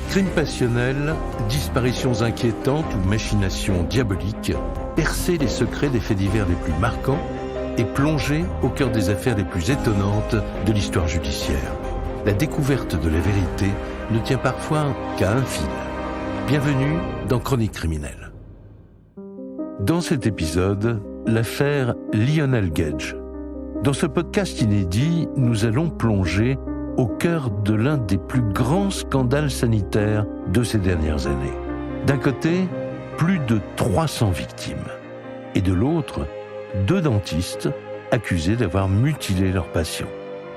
Crimes passionnels, disparitions inquiétantes ou machinations diaboliques, percer les secrets des faits divers les plus marquants et plonger au cœur des affaires les plus étonnantes de l'histoire judiciaire. La découverte de la vérité ne tient parfois qu'à un fil. Bienvenue dans Chronique criminelle. Dans cet épisode, l'affaire Lionel Gage. Dans ce podcast inédit, nous allons plonger au cœur de l'un des plus grands scandales sanitaires de ces dernières années. D'un côté, plus de 300 victimes. Et de l'autre, 2 dentistes accusés d'avoir mutilé leurs patients.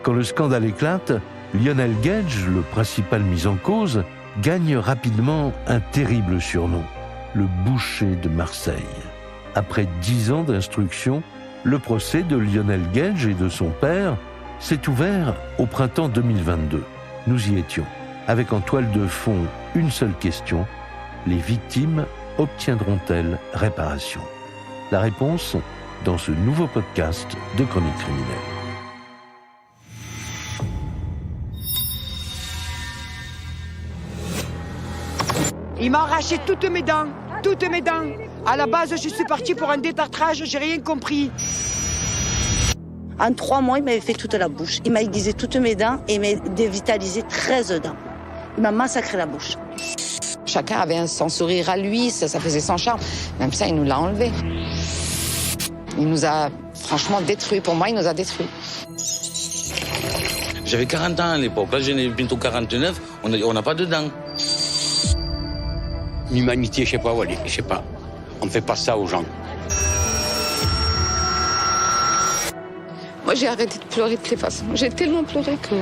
Quand le scandale éclate, Lionel Gage, le principal mis en cause, gagne rapidement un terrible surnom, le boucher de Marseille. Après 10 ans d'instruction, le procès de Lionel Gage et de son père s'est ouvert au printemps 2022. Nous y étions, avec en toile de fond une seule question: les victimes obtiendront-elles réparation? La réponse dans ce nouveau podcast de Chronique criminelle. Il m'a arraché toutes mes dents. À la base, je suis partie pour un détartrage, j'ai rien compris. En 3 mois, il m'avait fait toute la bouche. Il m'a aiguisé toutes mes dents et il m'a dévitalisé 13 dents. Il m'a massacré la bouche. Chacun avait son sourire à lui, ça faisait son charme. Même ça, il nous l'a enlevé. Il nous a franchement détruits. Pour moi, il nous a détruits. J'avais 40 ans à l'époque. Là, j'en ai bientôt 49. On n'a pas de dents. L'humanité, je sais pas. On ne fait pas ça aux gens. Moi, j'ai arrêté de pleurer de toutes les façons. J'ai tellement pleuré que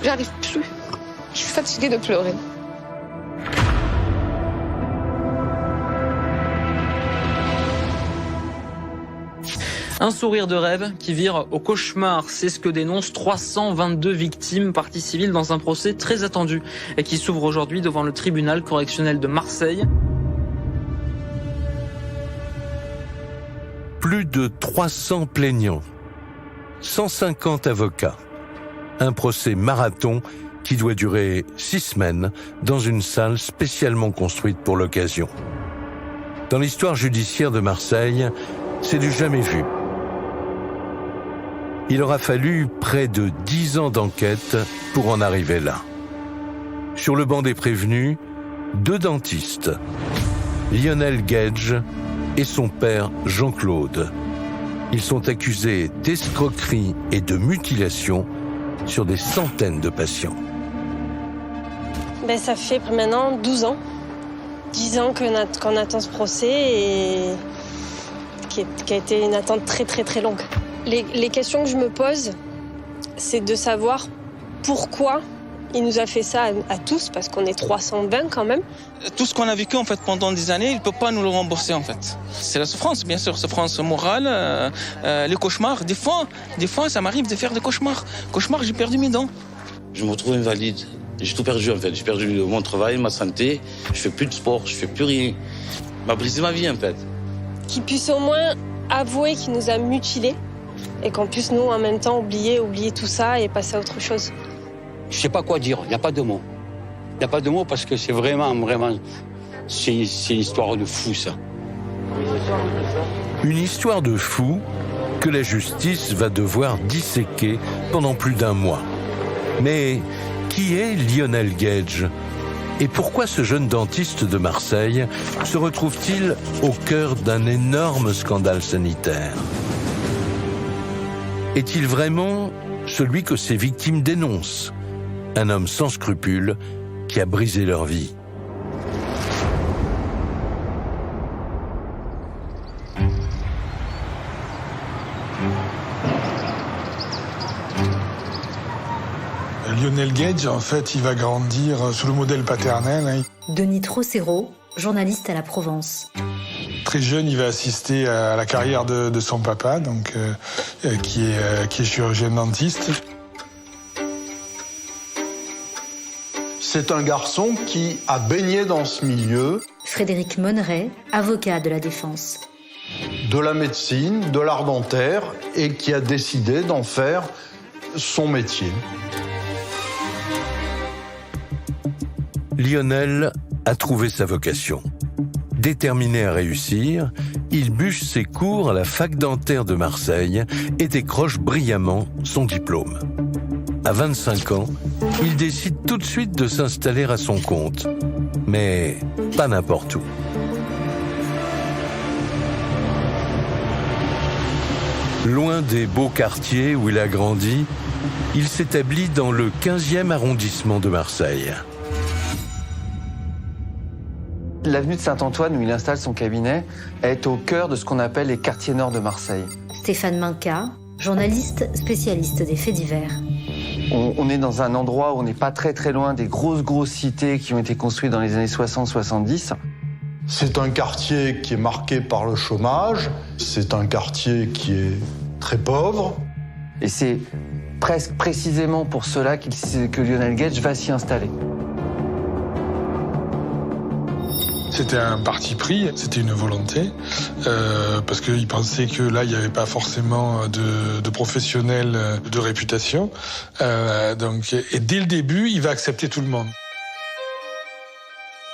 j'arrive plus. Je suis fatiguée de pleurer. Un sourire de rêve qui vire au cauchemar, c'est ce que dénoncent 322 victimes parties civiles dans un procès très attendu et qui s'ouvre aujourd'hui devant le tribunal correctionnel de Marseille. Plus de 300 plaignants, 150 avocats. Un procès marathon qui doit durer 6 semaines dans une salle spécialement construite pour l'occasion. Dans l'histoire judiciaire de Marseille, c'est du jamais vu. Il aura fallu près de 10 ans d'enquête pour en arriver là. Sur le banc des prévenus, 2 dentistes, Lionel Gage et son père Jean-Claude. Ils sont accusés d'escroquerie et de mutilation sur des centaines de patients. Ça fait maintenant 12 ans. 10 ans qu'on attend ce procès et qui a été une attente très très très longue. Les questions que je me pose, c'est de savoir pourquoi il nous a fait ça à tous, parce qu'on est 320 quand même. Tout ce qu'on a vécu en fait pendant des années, il ne peut pas nous le rembourser en fait. C'est la souffrance, bien sûr, souffrance morale, les cauchemars. Des fois, ça m'arrive de faire des cauchemars. Cauchemars, j'ai perdu mes dents. Je me retrouve invalide. J'ai tout perdu en fait. J'ai perdu mon travail, ma santé. Je fais plus de sport, je fais plus rien. Il m'a brisé ma vie en fait. Qu'il puisse au moins avouer qu'il nous a mutilés et qu'on puisse nous en même temps oublier tout ça et passer à autre chose. Je sais pas quoi dire, il n'y a pas de mots. Il n'y a pas de mots parce que c'est vraiment, c'est une histoire de fou ça. Une histoire de fou que la justice va devoir disséquer pendant plus d'1 mois. Mais qui est Lionel Gage ? Et pourquoi ce jeune dentiste de Marseille se retrouve-t-il au cœur d'un énorme scandale sanitaire ? Est-il vraiment celui que ses victimes dénoncent ? Un homme sans scrupules qui a brisé leur vie. Lionel Gage, en fait, il va grandir sous le modèle paternel. Denis Trocero, journaliste à la Provence. Très jeune, il va assister à la carrière de son papa, donc, qui est chirurgien dentiste. C'est un garçon qui a baigné dans ce milieu. Frédéric Monneret, avocat de la défense. De la médecine, de l'art dentaire, et qui a décidé d'en faire son métier. Lionel a trouvé sa vocation. Déterminé à réussir, il bûche ses cours à la fac dentaire de Marseille et décroche brillamment son diplôme. À 25 ans, il décide tout de suite de s'installer à son compte, mais pas n'importe où. Loin des beaux quartiers où il a grandi, il s'établit dans le 15e arrondissement de Marseille. L'avenue de Saint-Antoine, où il installe son cabinet, est au cœur de ce qu'on appelle les quartiers nord de Marseille. Stéphane Minca, journaliste spécialiste des faits divers. On est dans un endroit où on n'est pas très loin des grosses cités qui ont été construites dans les années 60-70. C'est un quartier qui est marqué par le chômage, c'est un quartier qui est très pauvre. Et c'est presque précisément pour cela que Lionel Gage va s'y installer. C'était un parti pris, c'était une volonté, parce qu'il pensait que là, il n'y avait pas forcément de professionnels de réputation. Et dès le début, il va accepter tout le monde.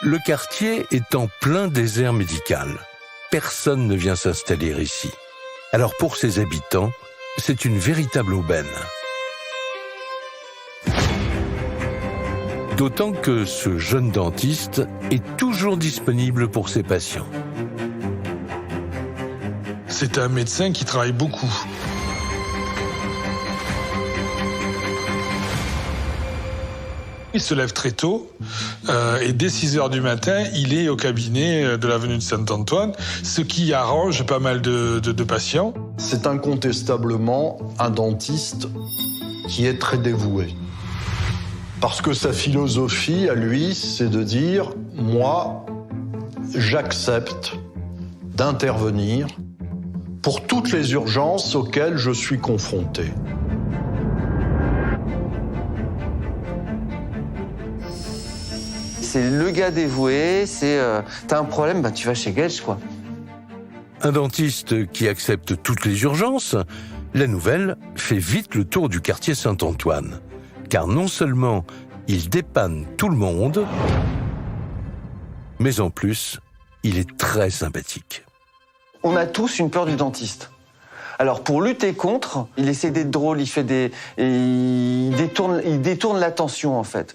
Le quartier est en plein désert médical. Personne ne vient s'installer ici. Alors pour ses habitants, c'est une véritable aubaine. D'autant que ce jeune dentiste est toujours disponible pour ses patients. C'est un médecin qui travaille beaucoup. Il se lève très tôt et dès 6h du matin, il est au cabinet de l'avenue de Saint-Antoine, ce qui arrange pas mal de patients. C'est incontestablement un dentiste qui est très dévoué. Parce que sa philosophie, à lui, c'est de dire « moi, j'accepte d'intervenir pour toutes les urgences auxquelles je suis confronté ». C'est le gars dévoué, t'as un problème, tu vas chez Gage, quoi. Un dentiste qui accepte toutes les urgences, la nouvelle fait vite le tour du quartier Saint-Antoine. Car non seulement il dépanne tout le monde, mais en plus, il est très sympathique. On a tous une peur du dentiste. Alors pour lutter contre, il essaie d'être drôle, il détourne l'attention en fait.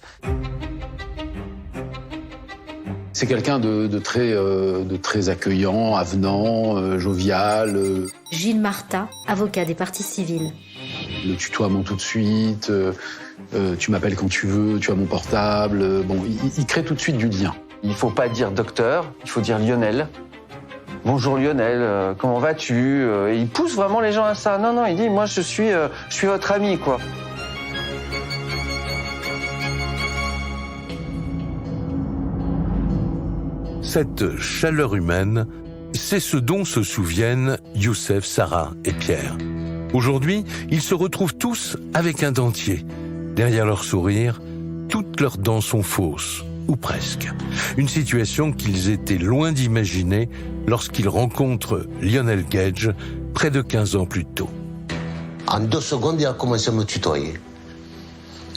C'est quelqu'un de très accueillant, avenant, jovial. Gilles Marta, avocat des parties civiles. Le tutoiement tout de suite, tu m'appelles quand tu veux, tu as mon portable. Bon, il crée tout de suite du lien. Il ne faut pas dire docteur, il faut dire Lionel. Bonjour Lionel, comment vas-tu? Il pousse vraiment les gens à ça. Non, il dit, moi je suis votre ami, quoi. Cette chaleur humaine, c'est ce dont se souviennent Youssef, Sarah et Pierre. Aujourd'hui, ils se retrouvent tous avec un dentier. Derrière leur sourire, toutes leurs dents sont fausses, ou presque. Une situation qu'ils étaient loin d'imaginer lorsqu'ils rencontrent Lionel Gage près de 15 ans plus tôt. En 2 secondes, il a commencé à me tutoyer.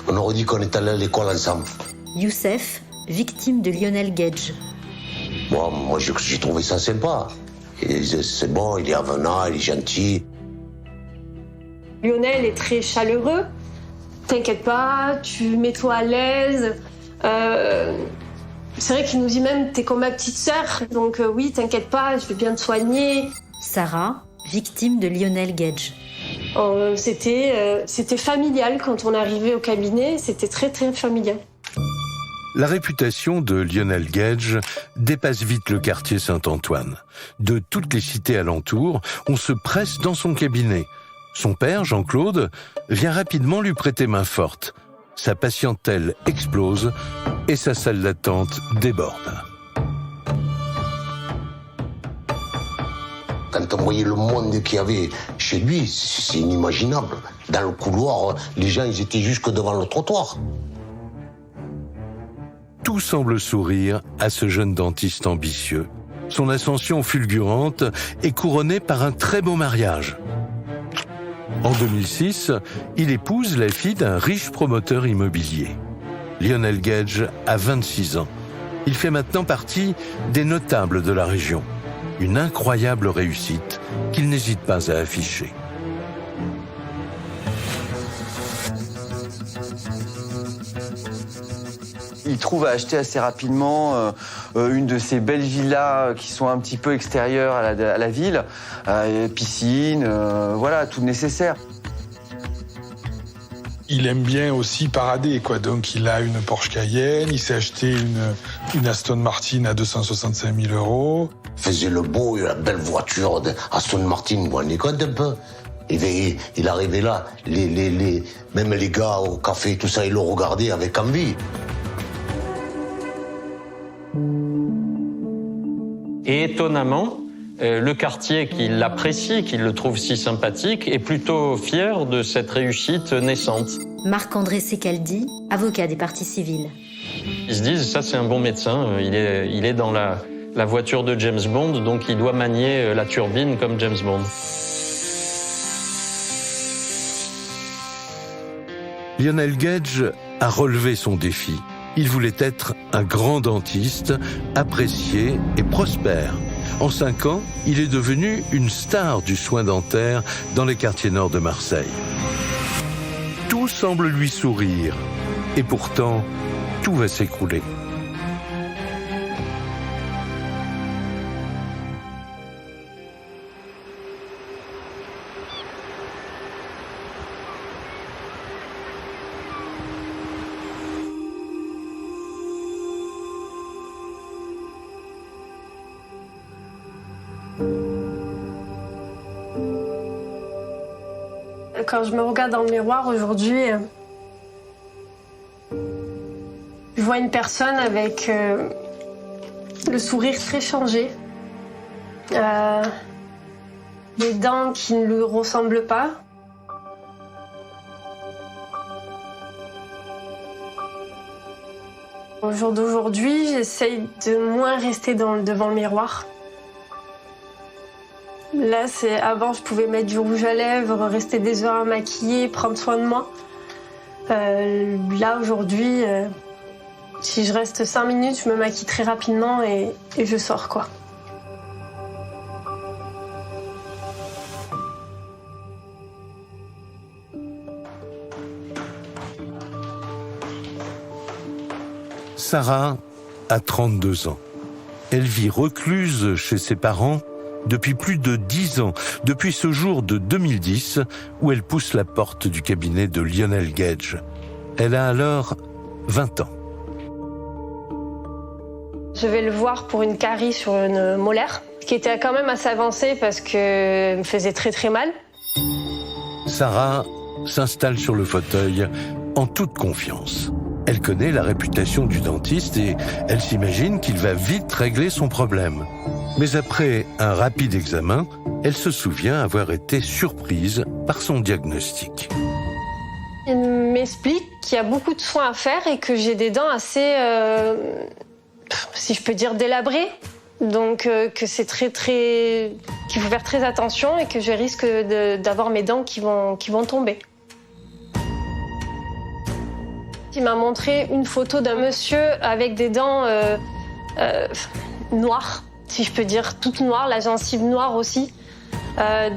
On aurait dit qu'on était allés à l'école ensemble. Youssef, victime de Lionel Gage. Bon, moi, j'ai trouvé ça sympa. C'est bon, il est avenant, il est gentil. Lionel est très chaleureux. T'inquiète pas, tu mets-toi à l'aise. C'est vrai qu'il nous dit même, t'es comme ma petite sœur. Donc oui, t'inquiète pas, je vais bien te soigner. Sarah, victime de Lionel Gage. C'était familial quand on arrivait au cabinet. C'était très familial. La réputation de Lionel Gage dépasse vite le quartier Saint-Antoine. De toutes les cités alentours, on se presse dans son cabinet. Son père, Jean-Claude, vient rapidement lui prêter main forte. Sa patientèle explose et sa salle d'attente déborde. Quand on voyait le monde qu'il y avait chez lui, c'est inimaginable. Dans le couloir, les gens ils étaient jusque devant le trottoir. Tout semble sourire à ce jeune dentiste ambitieux. Son ascension fulgurante est couronnée par un très beau mariage. En 2006, il épouse la fille d'un riche promoteur immobilier. Lionel Gage a 26 ans. Il fait maintenant partie des notables de la région. Une incroyable réussite qu'il n'hésite pas à afficher. Il trouve à acheter assez rapidement une de ces belles villas qui sont un petit peu extérieures à la ville, piscine, voilà, tout le nécessaire. Il aime bien aussi parader, quoi. Donc il a une Porsche Cayenne, il s'est acheté une Aston Martin à 265 000 €. Faisait le beau, la belle voiture d'Aston Martin, vous rendez compte un peu? Il arrivait là, même les gars au café, tout ça, ils le regardaient avec envie. Et étonnamment, le quartier qui l'apprécie, qui le trouve si sympathique, est plutôt fier de cette réussite naissante. Marc-André Secaldi, avocat des parties civiles. Ils se disent, ça c'est un bon médecin, il est dans la voiture de James Bond, donc il doit manier la turbine comme James Bond. Lionel Gage a relevé son défi. Il voulait être un grand dentiste, apprécié et prospère. En 5 ans, il est devenu une star du soin dentaire dans les quartiers nord de Marseille. Tout semble lui sourire. Et pourtant, tout va s'écrouler. Quand je me regarde dans le miroir aujourd'hui, je vois une personne avec le sourire très changé, les dents qui ne lui ressemblent pas. Au jour d'aujourd'hui, j'essaye de moins rester devant le miroir. Là, avant, je pouvais mettre du rouge à lèvres, rester des heures à maquiller, prendre soin de moi. Là, aujourd'hui, si je reste 5 minutes, je me maquille très rapidement et je sors, quoi. Sarah a 32 ans. Elle vit recluse chez ses parents depuis plus de 10 ans, depuis ce jour de 2010 où elle pousse la porte du cabinet de Lionel Gage. Elle a alors 20 ans. Je vais le voir pour une carie sur une molaire, qui était quand même assez avancée parce qu'elle me faisait très très mal. Sarah s'installe sur le fauteuil en toute confiance. Elle connaît la réputation du dentiste et elle s'imagine qu'il va vite régler son problème. Mais après un rapide examen, elle se souvient avoir été surprise par son diagnostic. Il m'explique qu'il y a beaucoup de soins à faire et que j'ai des dents assez, si je peux dire, délabrées. Donc que c'est qu'il faut faire très attention et que je risque d'avoir mes dents qui vont tomber. Il m'a montré une photo d'un monsieur avec des dents noires, si je peux dire, toutes noires, la gencive noire aussi.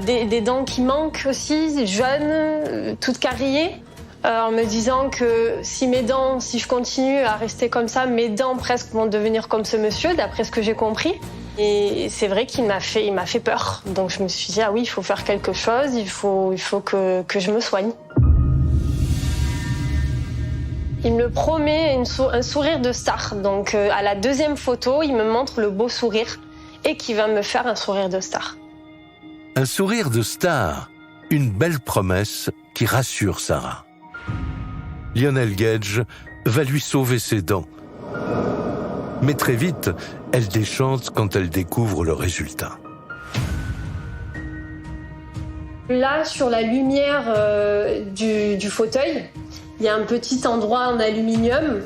Des dents qui manquent aussi, jaunes, toutes carriées. En me disant que si je continue à rester comme ça, mes dents presque vont devenir comme ce monsieur, d'après ce que j'ai compris. Et c'est vrai qu'il m'a fait peur. Donc je me suis dit, ah oui, il faut faire quelque chose, il faut que je me soigne. Il me promet un sourire de star. Donc à la deuxième photo, il me montre le beau sourire et qu'il va me faire un sourire de star. Un sourire de star, une belle promesse qui rassure Sarah. Lionel Gage va lui sauver ses dents. Mais très vite, elle déchante quand elle découvre le résultat. Là, sur la lumière du fauteuil, il y a un petit endroit en aluminium.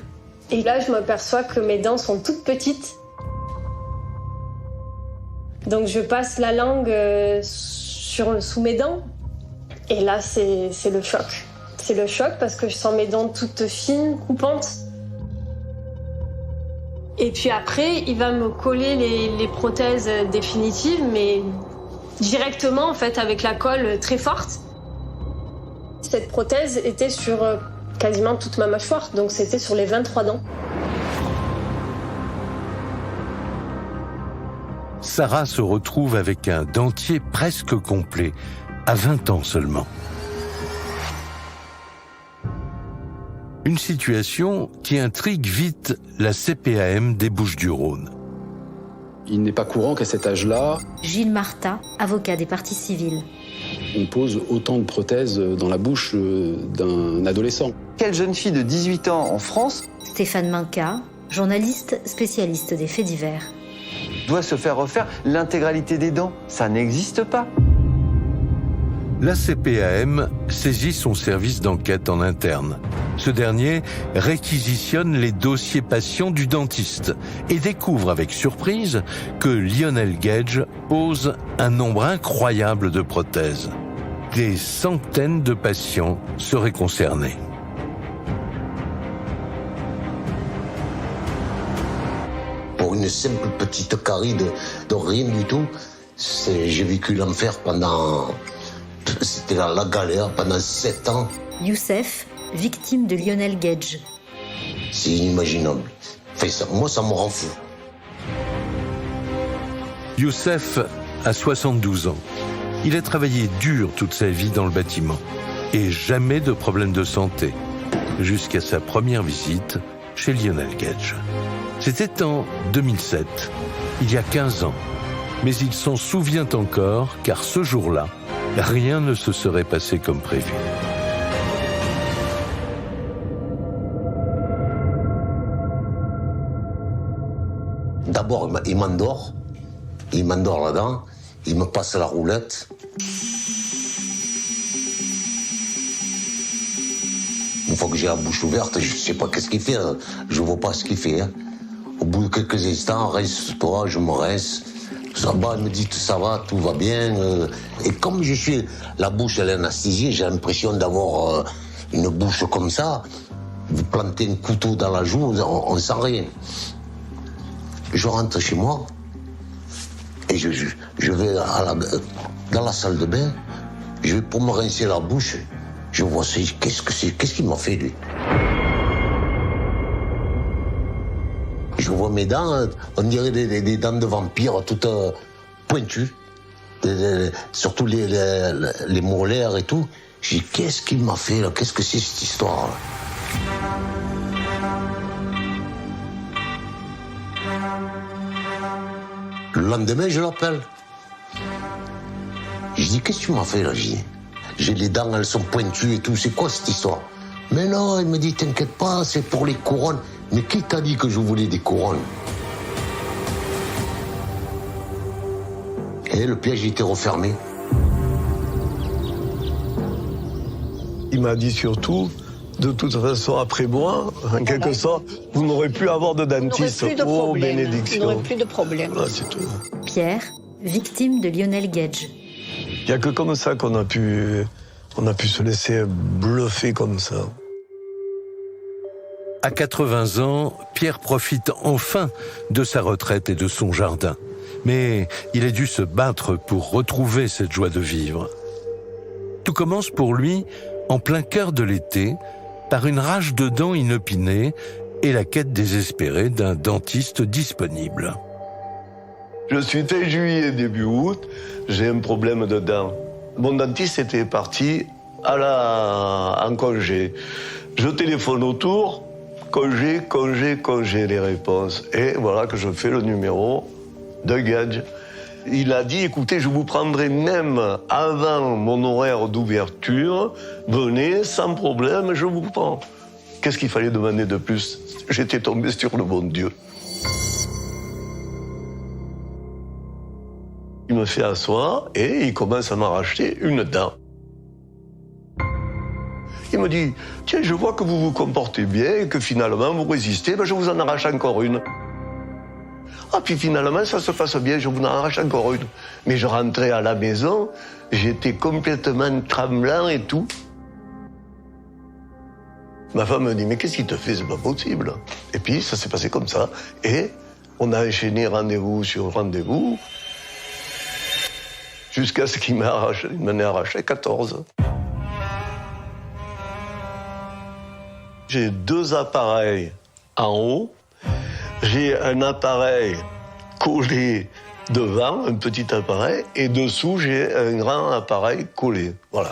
Et là, je m'aperçois que mes dents sont toutes petites. Donc, je passe la langue sous mes dents. Et là, c'est le choc. C'est le choc parce que je sens mes dents toutes fines, coupantes. Et puis après, il va me coller les prothèses définitives, mais directement en fait avec la colle très forte. Cette prothèse était sur quasiment toute ma mâchoire, donc c'était sur les 23 dents. Sarah se retrouve avec un dentier presque complet, à 20 ans seulement. Une situation qui intrigue vite la CPAM des Bouches-du-Rhône. Il n'est pas courant qu'à cet âge-là, Gilles Martat, avocat des parties civiles. on pose autant de prothèses dans la bouche d'un adolescent. Quelle jeune fille de 18 ans en France Stéphane Minka, journaliste spécialiste des faits divers. Doit se faire refaire l'intégralité des dents? Ça n'existe pas. La CPAM saisit son service d'enquête en interne. Ce dernier réquisitionne les dossiers patients du dentiste et découvre avec surprise que Lionel Gage pose un nombre incroyable de prothèses. Des centaines de patients seraient concernés. Pour une simple petite carie de rien du tout, j'ai vécu l'enfer pendant... C'était la galère pendant 7 ans. Youssef, victime de Lionel Gage. C'est inimaginable. Enfin, moi, ça me rend fou. Youssef a 72 ans. Il a travaillé dur toute sa vie dans le bâtiment et jamais de problème de santé, jusqu'à sa première visite chez Lionel Gage. C'était en 2007, il y a 15 ans. Mais il s'en souvient encore, car ce jour-là, rien ne se serait passé comme prévu. D'abord, il m'endort là-dedans, il me passe la roulette. Une fois que j'ai la bouche ouverte, je ne sais pas qu'est-ce qu'il fait, je ne vois pas ce qu'il fait. Hein. Au bout de quelques instants, reste-toi, je me reste. Ça va, il me dit ça va, tout va bien. Et comme je suis, la bouche elle est anesthésiée, j'ai l'impression d'avoir une bouche comme ça. Vous plantez un couteau dans la joue, on ne sent rien. Je rentre chez moi et je vais dans la salle de bain. Je vais pour me rincer la bouche. Je vois ça, qu'est-ce qu'il m'a fait lui? Je vois mes dents, on dirait des dents de vampire, toutes pointues. Surtout les molaires et tout. Je dis, qu'est-ce qu'il m'a fait là? Qu'est-ce que c'est cette histoire là? Le lendemain, je l'appelle. Je dis, qu'est-ce que tu m'as fait là? J'ai les dents, elles sont pointues et tout. C'est quoi cette histoire? Mais non, il me dit, t'inquiète pas, c'est pour les couronnes. Mais qui t'a dit que je voulais des couronnes? Et le piège était refermé. Il m'a dit surtout, de toute façon, après moi, en quelque sorte, vous n'aurez plus à avoir de dentiste. Oh, bénédiction. Vous n'aurez plus de problème. Ah, c'est tout. Pierre, victime de Lionel Gage. Il n'y a que comme ça qu'on a pu se laisser bluffer comme ça. À 80 ans, Pierre profite enfin de sa retraite et de son jardin. Mais il a dû se battre pour retrouver cette joie de vivre. Tout commence pour lui, en plein cœur de l'été, par une rage de dents inopinées et la quête désespérée d'un dentiste disponible. Je suis fin juillet, début août, j'ai un problème de dents. Mon dentiste était parti en congé. Je téléphone autour, congé, les réponses. Et voilà que je fais le numéro de Gage. Il a dit, écoutez, je vous prendrai même avant mon horaire d'ouverture. Venez, sans problème, je vous prends. Qu'est-ce qu'il fallait demander de plus? J'étais tombé sur le bon Dieu. Il me fait asseoir et il commence à m'arracher une dent. Il me dit, tiens, je vois que vous vous comportez bien et que finalement vous résistez, ben je vous en arrache encore une. Ah, puis finalement, ça se passe bien, je vous en arrache encore une. Mais je rentrais à la maison, j'étais complètement tremblant et tout. Ma femme me dit, mais qu'est-ce qu'il te fait? C'est pas possible. Et puis, ça s'est passé comme ça. Et on a enchaîné rendez-vous sur rendez-vous jusqu'à ce qu'il m'en ait arraché 14. J'ai 2 appareils en haut. J'ai un appareil collé devant, un petit appareil, et dessous, j'ai un grand appareil collé. Voilà.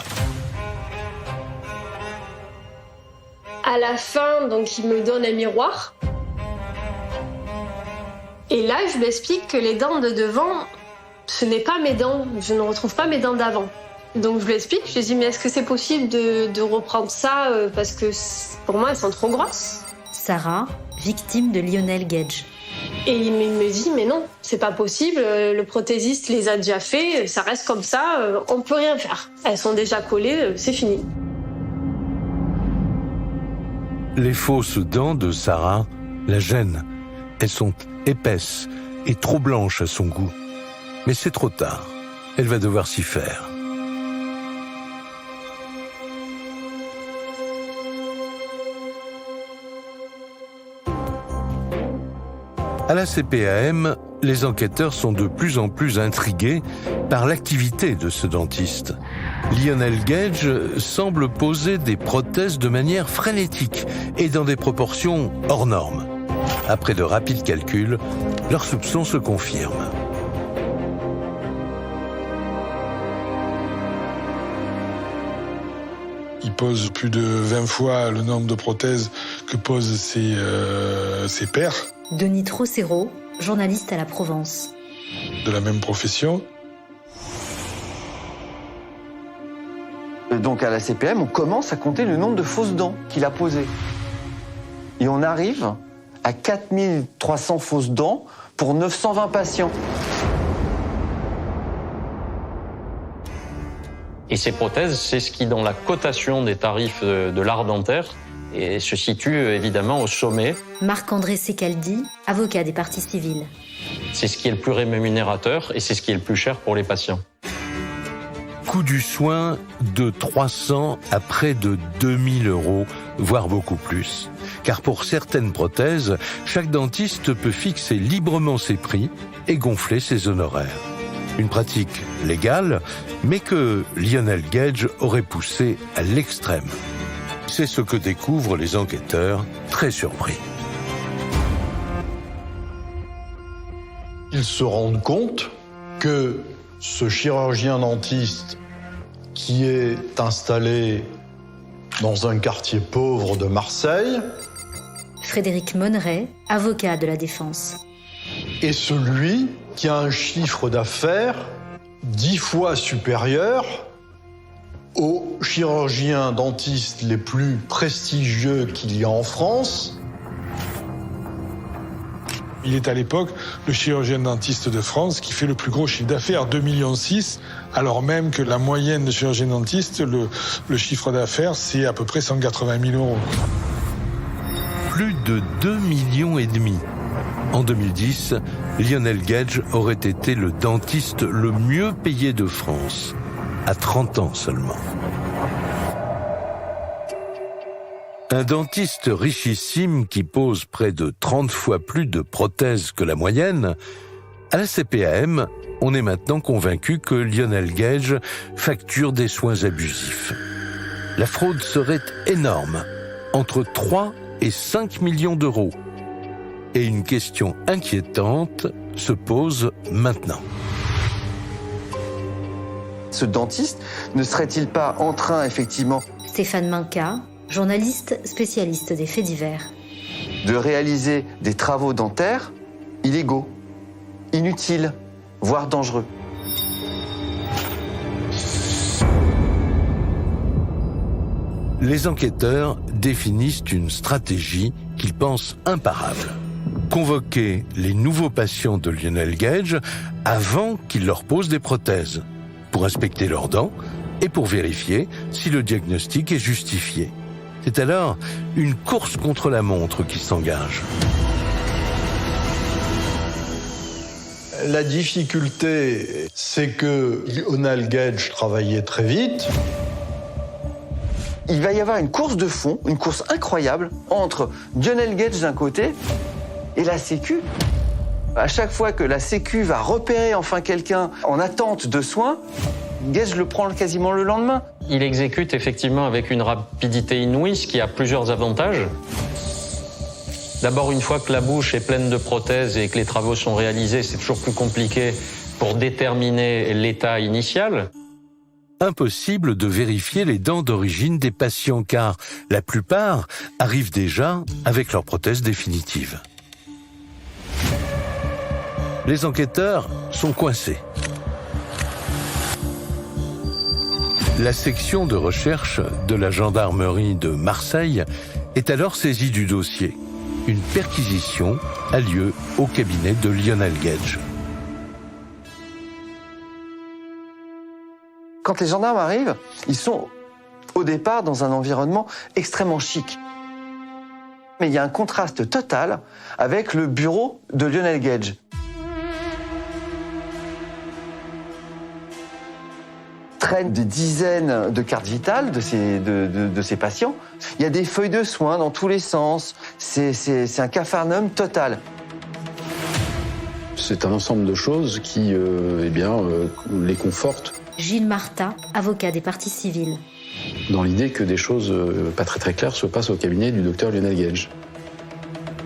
À la fin, donc, il me donne un miroir. Et là, je lui explique que les dents de devant, ce n'est pas mes dents. Je ne retrouve pas mes dents d'avant. Donc, je lui explique. Je lui dis, mais est-ce que c'est possible de reprendre ça parce que pour moi, elles sont trop grosses. Sarah, victime de Lionel Gage. Et il me dit, mais non, c'est pas possible. Le prothésiste les a déjà fait. Ça reste comme ça. On peut rien faire. Elles sont déjà collées. C'est fini. Les fausses dents de Sarah la gênent. Elles sont épaisses et trop blanches à son goût. Mais c'est trop tard. Elle va devoir s'y faire. À la CPAM, les enquêteurs sont de plus en plus intrigués par l'activité de ce dentiste. Lionel Gage semble poser des prothèses de manière frénétique et dans des proportions hors normes. Après de rapides calculs, leurs soupçons se confirment. Il pose plus de 20 fois le nombre de prothèses que posent ses pairs. Denis Trocero, journaliste à la Provence. De la même profession. Donc à la CPM, on commence à compter le nombre de fausses dents qu'il a posées. Et on arrive à 4300 fausses dents pour 920 patients. Et ces prothèses, c'est ce qui, dans la cotation des tarifs de l'art dentaire, et se situe évidemment au sommet. Marc-André Secaldi, avocat des parties civiles. C'est ce qui est le plus rémunérateur et c'est ce qui est le plus cher pour les patients. Coût du soin de 300 à près de 2000 €, voire beaucoup plus. Car pour certaines prothèses, chaque dentiste peut fixer librement ses prix et gonfler ses honoraires. Une pratique légale, mais que Lionel Gage aurait poussée à l'extrême. C'est ce que découvrent les enquêteurs, très surpris. Ils se rendent compte que ce chirurgien dentiste qui est installé dans un quartier pauvre de Marseille Frédéric Monneret, avocat de la défense. est celui qui a un chiffre d'affaires 10 fois supérieur aux chirurgiens dentistes les plus prestigieux qu'il y a en France. Il est à l'époque le chirurgien dentiste de France qui fait le plus gros chiffre d'affaires, 2,6 millions, alors même que la moyenne de chirurgien dentiste, le chiffre d'affaires, c'est à peu près 180 000 €. Plus de 2,5 millions. En 2010, Lionel Gage aurait été le dentiste le mieux payé de France, à 30 ans seulement. Un dentiste richissime qui pose près de 30 fois plus de prothèses que la moyenne, à la CPAM, on est maintenant convaincu que Lionel Gage facture des soins abusifs. La fraude serait énorme, entre 3 et 5 millions d'euros. Et une question inquiétante se pose maintenant. Ce dentiste ne serait-il pas en train, effectivement, Stéphane Minca, journaliste spécialiste des faits divers. de réaliser des travaux dentaires illégaux, inutiles, voire dangereux? Les enquêteurs définissent une stratégie qu'ils pensent imparable. Convoquer les nouveaux patients de Lionel Gage avant qu'il leur pose des prothèses, pour inspecter leurs dents et pour vérifier si le diagnostic est justifié. C'est alors une course contre la montre qui s'engage. La difficulté, c'est que Lionel Gage travaillait très vite. Il va y avoir une course de fond, une course incroyable entre Lionel Gage d'un côté et la Sécu. À chaque fois que la Sécu va repérer enfin quelqu'un en attente de soins, Gage le prend quasiment le lendemain. Il exécute effectivement avec une rapidité inouïe, ce qui a plusieurs avantages. D'abord, une fois que la bouche est pleine de prothèses et que les travaux sont réalisés, c'est toujours plus compliqué pour déterminer l'état initial. Impossible de vérifier les dents d'origine des patients car la plupart arrivent déjà avec leur prothèse définitive. Les enquêteurs sont coincés. La section de recherche de la gendarmerie de Marseille est alors saisie du dossier. Une perquisition a lieu au cabinet de Lionel Gage. Quand les gendarmes arrivent, ils sont au départ dans un environnement extrêmement chic. Mais il y a un contraste total avec le bureau de Lionel Gage. Traînent des dizaines de cartes vitales de ces patients. Il y a des feuilles de soins dans tous les sens. C'est un capharnaüm total. C'est un ensemble de choses qui les confortent. Gilles Martin, avocat des parties civiles. Dans l'idée que des choses pas très claires se passent au cabinet du docteur Lionel Gage.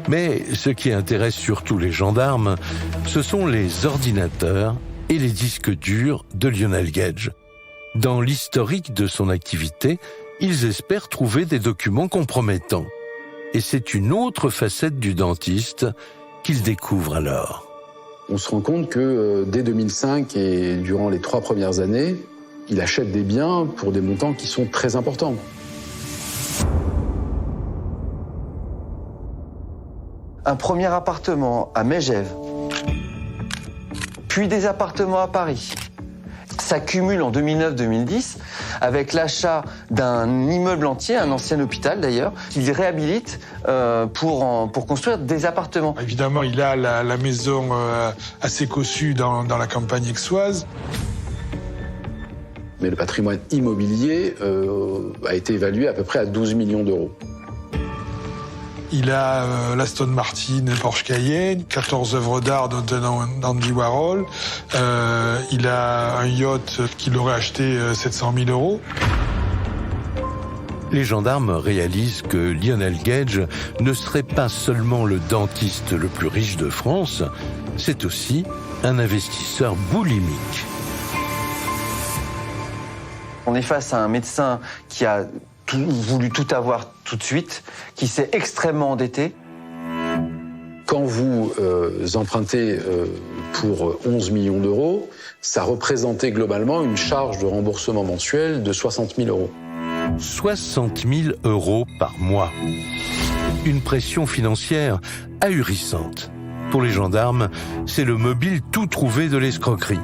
Mais ce qui intéresse surtout les gendarmes, ce sont les ordinateurs et les disques durs de Lionel Gage. Dans l'historique de son activité, ils espèrent trouver des documents compromettants. Et c'est une autre facette du dentiste qu'ils découvrent alors. On se rend compte que dès 2005 et durant les 3 premières années, il achète des biens pour des montants qui sont très importants. Un premier appartement à Megève, puis des appartements à Paris. Ça cumule en 2009-2010 avec l'achat d'un immeuble entier, un ancien hôpital d'ailleurs, qu'il réhabilite pour construire des appartements. Évidemment, il a la maison assez cossue dans la campagne aixoise. Mais le patrimoine immobilier a été évalué à peu près à 12 millions d'euros. Il a l'Aston Martin Porsche Cayenne, 14 œuvres d'art d'Andy Warhol. Il a un yacht qu'il aurait acheté 700 000 euros. Les gendarmes réalisent que Lionel Gage ne serait pas seulement le dentiste le plus riche de France, c'est aussi un investisseur boulimique. On est face à un médecin qui a voulu tout avoir tout de suite, qui s'est extrêmement endetté. Quand vous empruntez pour 11 millions d'euros, ça représentait globalement une charge de remboursement mensuel de 60 000 euros. 60 000 euros par mois. Une pression financière ahurissante. Pour les gendarmes, c'est le mobile tout trouvé de l'escroquerie.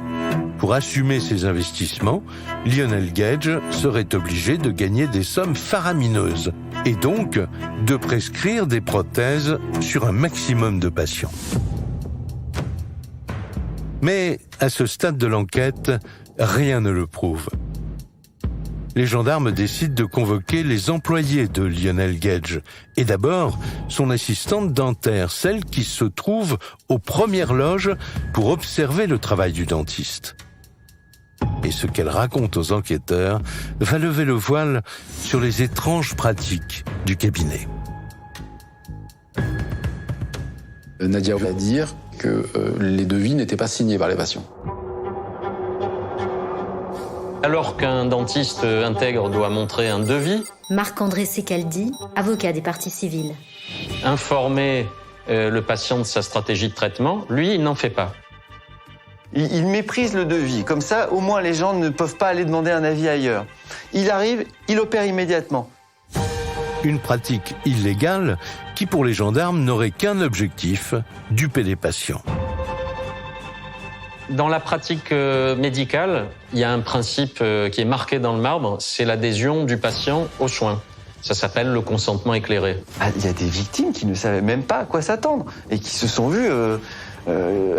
Pour assumer ses investissements, Lionel Gage serait obligé de gagner des sommes faramineuses et donc de prescrire des prothèses sur un maximum de patients. Mais à ce stade de l'enquête, rien ne le prouve. Les gendarmes décident de convoquer les employés de Lionel Gage et d'abord son assistante dentaire, celle qui se trouve aux premières loges pour observer le travail du dentiste. Et ce qu'elle raconte aux enquêteurs va lever le voile sur les étranges pratiques du cabinet. Nadia va dire que les devis n'étaient pas signés par les patients. Alors qu'un dentiste intègre doit montrer un devis, Marc-André Secaldi, avocat des parties civiles. Informer le patient de sa stratégie de traitement, lui, il n'en fait pas. Il méprise le devis. Comme ça, au moins, les gens ne peuvent pas aller demander un avis ailleurs. Il arrive, il opère immédiatement. Une pratique illégale qui, pour les gendarmes, n'aurait qu'un objectif, duper les patients. Dans la pratique médicale, il y a un principe qui est marqué dans le marbre, c'est l'adhésion du patient aux soins. Ça s'appelle le consentement éclairé. Il y a des victimes qui ne savaient même pas à quoi s'attendre et qui se sont vues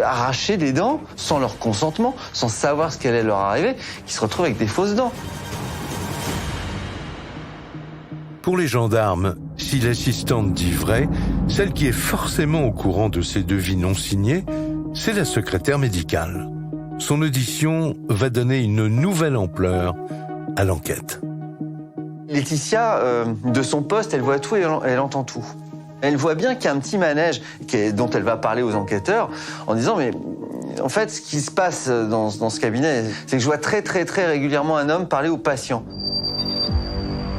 arracher des dents sans leur consentement, sans savoir ce qui allait leur arriver, qui se retrouvent avec des fausses dents. Pour les gendarmes, si l'assistante dit vrai, celle qui est forcément au courant de ces devis non signés, c'est la secrétaire médicale. Son audition va donner une nouvelle ampleur à l'enquête. Laetitia, de son poste, elle voit tout et elle entend tout. Elle voit bien qu'il y a un petit manège dont elle va parler aux enquêteurs en disant mais en fait ce qui se passe dans ce cabinet, c'est que je vois très régulièrement un homme parler aux patients.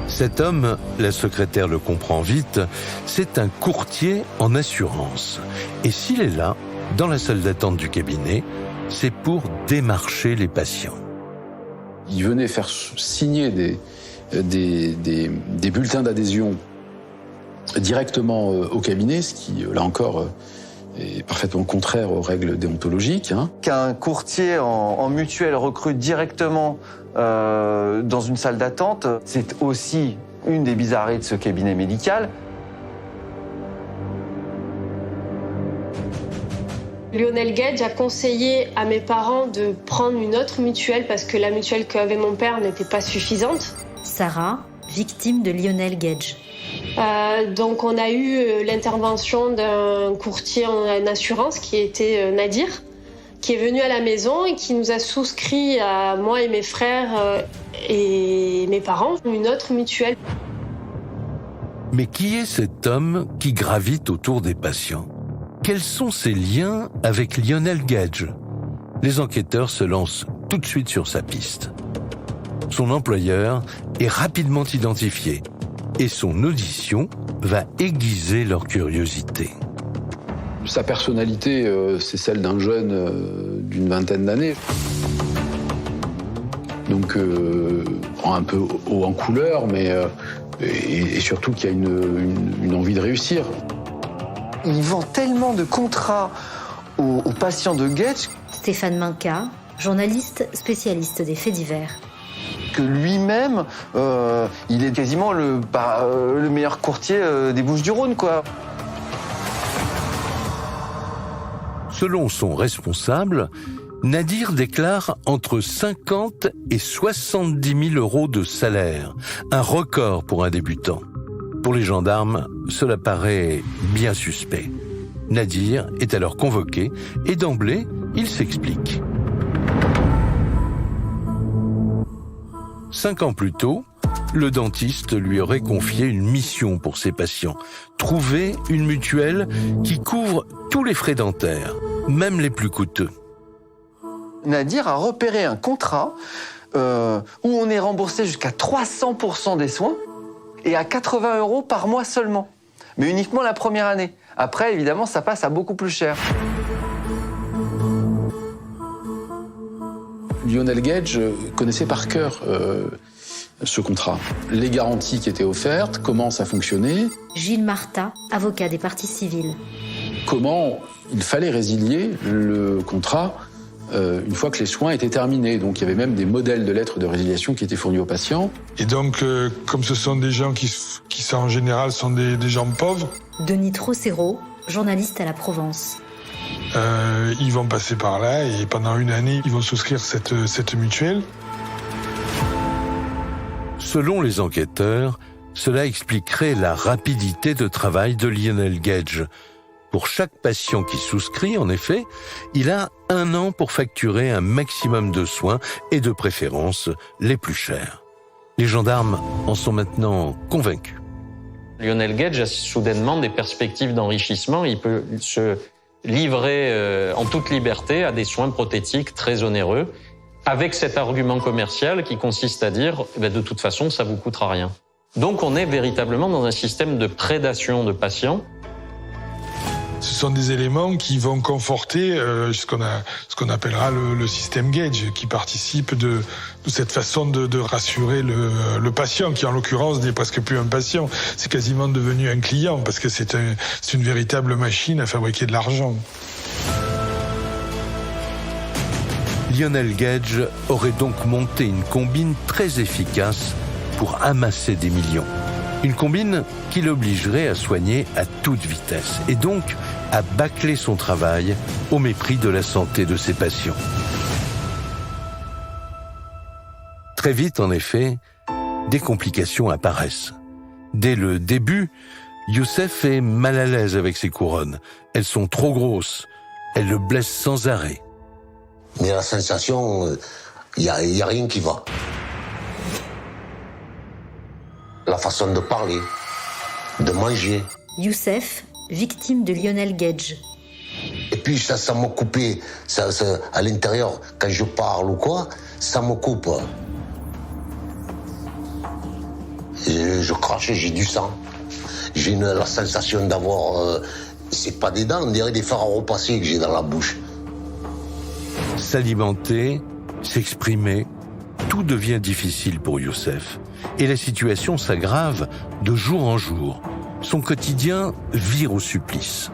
Cet homme, la secrétaire le comprend vite, c'est un courtier en assurance. Et s'il est là, dans la salle d'attente du cabinet, c'est pour démarcher les patients. Il venait faire signer des bulletins d'adhésion directement au cabinet, ce qui, là encore, est parfaitement contraire aux règles déontologiques. Qu'un courtier en mutuelle recrute directement dans une salle d'attente, c'est aussi une des bizarreries de ce cabinet médical. Lionel Gage a conseillé à mes parents de prendre une autre mutuelle parce que la mutuelle qu'avait mon père n'était pas suffisante. Sarah, victime de Lionel Gage. Donc on a eu l'intervention d'un courtier en assurance qui était Nadir, qui est venu à la maison et qui nous a souscrit à moi et mes frères et mes parents une autre mutuelle. Mais qui est cet homme qui gravite autour des patients ? Quels sont ses liens avec Lionel Gage ? Les enquêteurs se lancent tout de suite sur sa piste. Son employeur est rapidement identifié et son audition va aiguiser leur curiosité. Sa personnalité, c'est celle d'un jeune d'une vingtaine d'années. Donc un peu haut en couleur, mais et surtout qui a une envie de réussir. Il vend tellement de contrats aux patients de Gage. Stéphane Minka, journaliste spécialiste des faits divers. Que lui-même, il est quasiment le meilleur courtier des Bouches-du-Rhône, quoi. Selon son responsable, Nadir déclare entre 50 et 70 000 euros de salaire, un record pour un débutant. Pour les gendarmes, cela paraît bien suspect. Nadir est alors convoqué et d'emblée, il s'explique. 5 ans plus tôt, le dentiste lui aurait confié une mission pour ses patients. Trouver une mutuelle qui couvre tous les frais dentaires, même les plus coûteux. Nadir a repéré un contrat où on est remboursé jusqu'à 300% des soins et à 80 € par mois seulement. Mais uniquement la première année. Après, évidemment, ça passe à beaucoup plus cher. Lionel Gage connaissait par cœur ce contrat. Les garanties qui étaient offertes, comment ça fonctionnait. Gilles Marta, avocat des parties civiles. Comment il fallait résilier le contrat une fois que les soins étaient terminés. Donc il y avait même des modèles de lettres de résiliation qui étaient fournis aux patients. Et donc, comme ce sont des gens qui en général sont des gens pauvres. Denis Trocero, journaliste à la Provence. Ils vont passer par là et pendant une année, ils vont souscrire cette mutuelle. Selon les enquêteurs, cela expliquerait la rapidité de travail de Lionel Gage. Pour chaque patient qui souscrit, en effet, il a 1 an pour facturer un maximum de soins et de préférence les plus chers. Les gendarmes en sont maintenant convaincus. Lionel Gage a soudainement des perspectives d'enrichissement. Il peut se livrer en toute liberté à des soins prothétiques très onéreux, avec cet argument commercial qui consiste à dire de toute façon, ça vous coûtera rien. Donc on est véritablement dans un système de prédation de patients. Ce sont des éléments qui vont conforter ce qu'on appellera le système Gage, qui participe de cette façon de rassurer le patient, qui en l'occurrence n'est presque plus un patient, c'est quasiment devenu un client, parce que c'est une véritable machine à fabriquer de l'argent. Lionel Gage aurait donc monté une combine très efficace pour amasser des millions. Une combine qui l'obligerait à soigner à toute vitesse et donc à bâcler son travail au mépris de la santé de ses patients. Très vite, en effet, des complications apparaissent. Dès le début, Youssef est mal à l'aise avec ses couronnes. Elles sont trop grosses. Elles le blessent sans arrêt. Mais la sensation, y a rien qui va. La façon de parler, de manger. Youssef, victime de Lionel Gage. Et puis ça m'a coupé, à l'intérieur, quand je parle ou quoi, ça me coupe. Je crache, j'ai du sang. J'ai la sensation d'avoir, c'est pas des dents, on dirait des fers à repasser que j'ai dans la bouche. S'alimenter, s'exprimer, tout devient difficile pour Youssef. Et la situation s'aggrave de jour en jour. Son quotidien vire au supplice.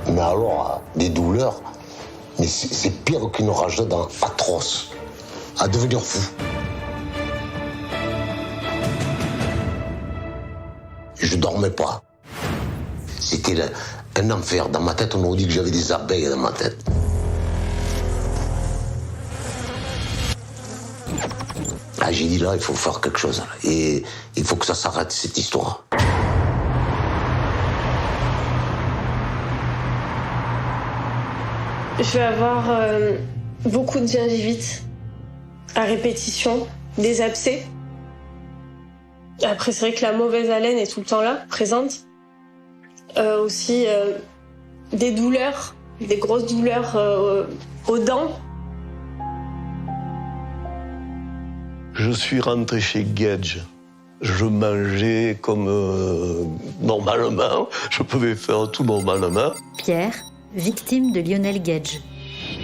Mais alors, des douleurs, mais c'est pire qu'une rage de dents, atroce, à devenir fou. Je dormais pas. C'était un enfer. Dans ma tête, on aurait dit que j'avais des abeilles dans ma tête. Ah, j'ai dit là, il faut faire quelque chose. Et il faut que ça s'arrête, cette histoire. Je vais avoir beaucoup de gingivite à répétition, des abcès. Après, c'est vrai que la mauvaise haleine est tout le temps là, présente. Aussi des douleurs, des grosses douleurs aux dents. Je suis rentré chez Gage. Je mangeais comme normalement. Je pouvais faire tout normalement. Pierre, victime de Lionel Gage.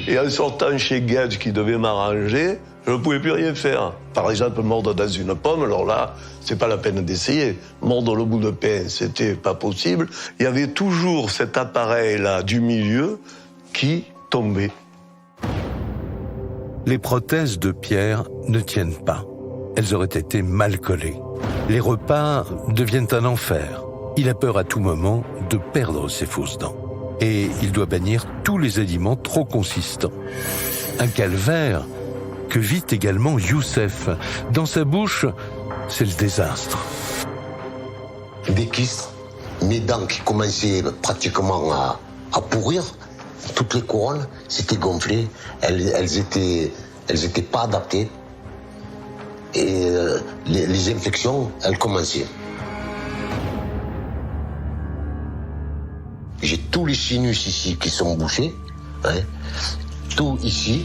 Et en sortant chez Gage, qui devait m'arranger, je ne pouvais plus rien faire. Par exemple, mordre dans une pomme, alors là, c'est pas la peine d'essayer. Mordre le bout de pain, c'était pas possible. Il y avait toujours cet appareil-là du milieu qui tombait. Les prothèses de Pierre ne tiennent pas. Elles auraient été mal collées. Les repas deviennent un enfer. Il a peur à tout moment de perdre ses fausses dents. Et il doit bannir tous les aliments trop consistants. Un calvaire que vit également Youssef. Dans sa bouche, c'est le désastre. Des kystes, mes dents qui commençaient pratiquement à pourrir, toutes les couronnes, c'était gonflé, elles étaient pas adaptées. Et les infections, elles commençaient. J'ai tous les sinus ici qui sont bouchés, hein, tout ici.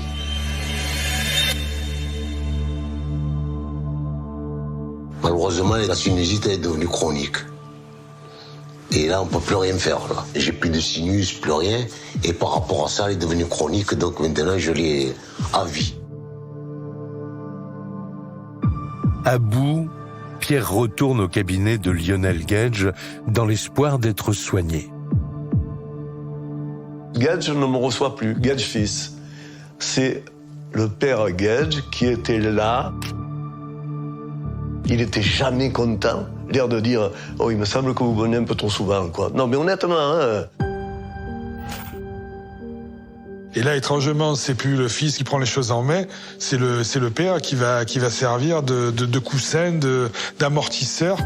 Malheureusement, la sinusite est devenue chronique. Et là, on ne peut plus rien faire. J'ai plus de sinus, plus rien. Et par rapport à ça, elle est devenue chronique, donc maintenant, je l'ai à vie. À bout, Pierre retourne au cabinet de Lionel Gage dans l'espoir d'être soigné. Gage ne me reçoit plus, Gage fils. C'est le père Gage qui était là. Il était jamais content, l'air de dire « Oh, il me semble que vous venez un peu trop souvent, quoi. » Non, mais honnêtement, hein. Et là, étrangement, c'est plus le fils qui prend les choses en main, c'est le père qui va servir de coussin, d'amortisseur.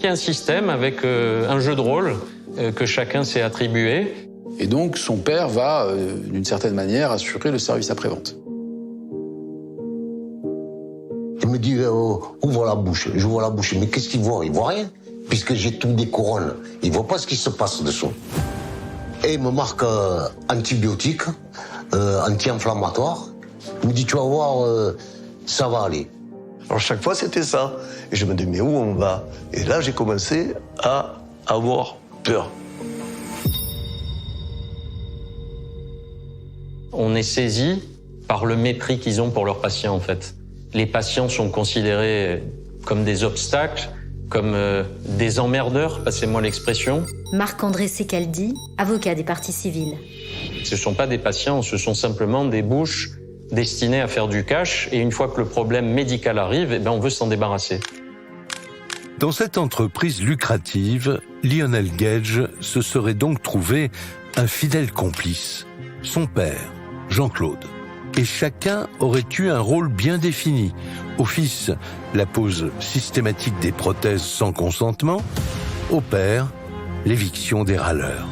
Il y a un système avec un jeu de rôle que chacun s'est attribué. Et donc, son père va, d'une certaine manière, assurer le service après-vente. Il me dit ouvre la bouche. J'ouvre la bouche. Mais qu'est-ce qu'il voit? Il voit rien. Puisque j'ai tout des couronnes. Il voit pas ce qui se passe dessous. Et il me marque antibiotique, anti-inflammatoire. Il me dit tu vas voir, ça va aller. Alors chaque fois c'était ça. Et je me dis mais où on va? Et là j'ai commencé à avoir peur. On est saisi par le mépris qu'ils ont pour leurs patients en fait. Les patients sont considérés comme des obstacles, comme des emmerdeurs, passez-moi l'expression. Marc-André Secaldi, avocat des parties civiles. Ce ne sont pas des patients, ce sont simplement des bouches destinées à faire du cash. Et une fois que le problème médical arrive, eh bien, on veut s'en débarrasser. Dans cette entreprise lucrative, Lionel Gage se serait donc trouvé un fidèle complice, son père, Jean-Claude. et chacun aurait eu un rôle bien défini. Au fils, la pose systématique des prothèses sans consentement. Au père, l'éviction des râleurs.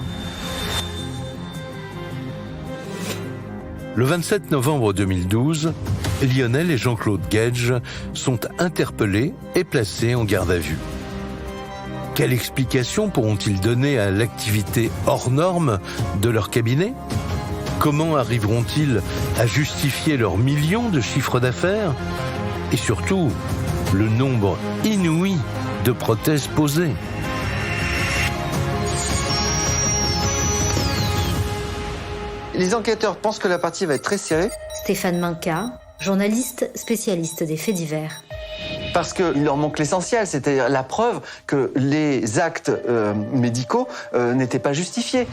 Le 27 novembre 2012, Lionel et Jean-Claude Gage sont interpellés et placés en garde à vue. Quelle explication pourront-ils donner à l'activité hors norme de leur cabinet ? Comment arriveront-ils à justifier leurs millions de chiffres d'affaires ? Et surtout, le nombre inouï de prothèses posées. Les enquêteurs pensent que la partie va être très serrée. Stéphane Minka, journaliste spécialiste des faits divers. Parce qu'il leur manque l'essentiel, c'est-à-dire la preuve que les actes médicaux n'étaient pas justifiés.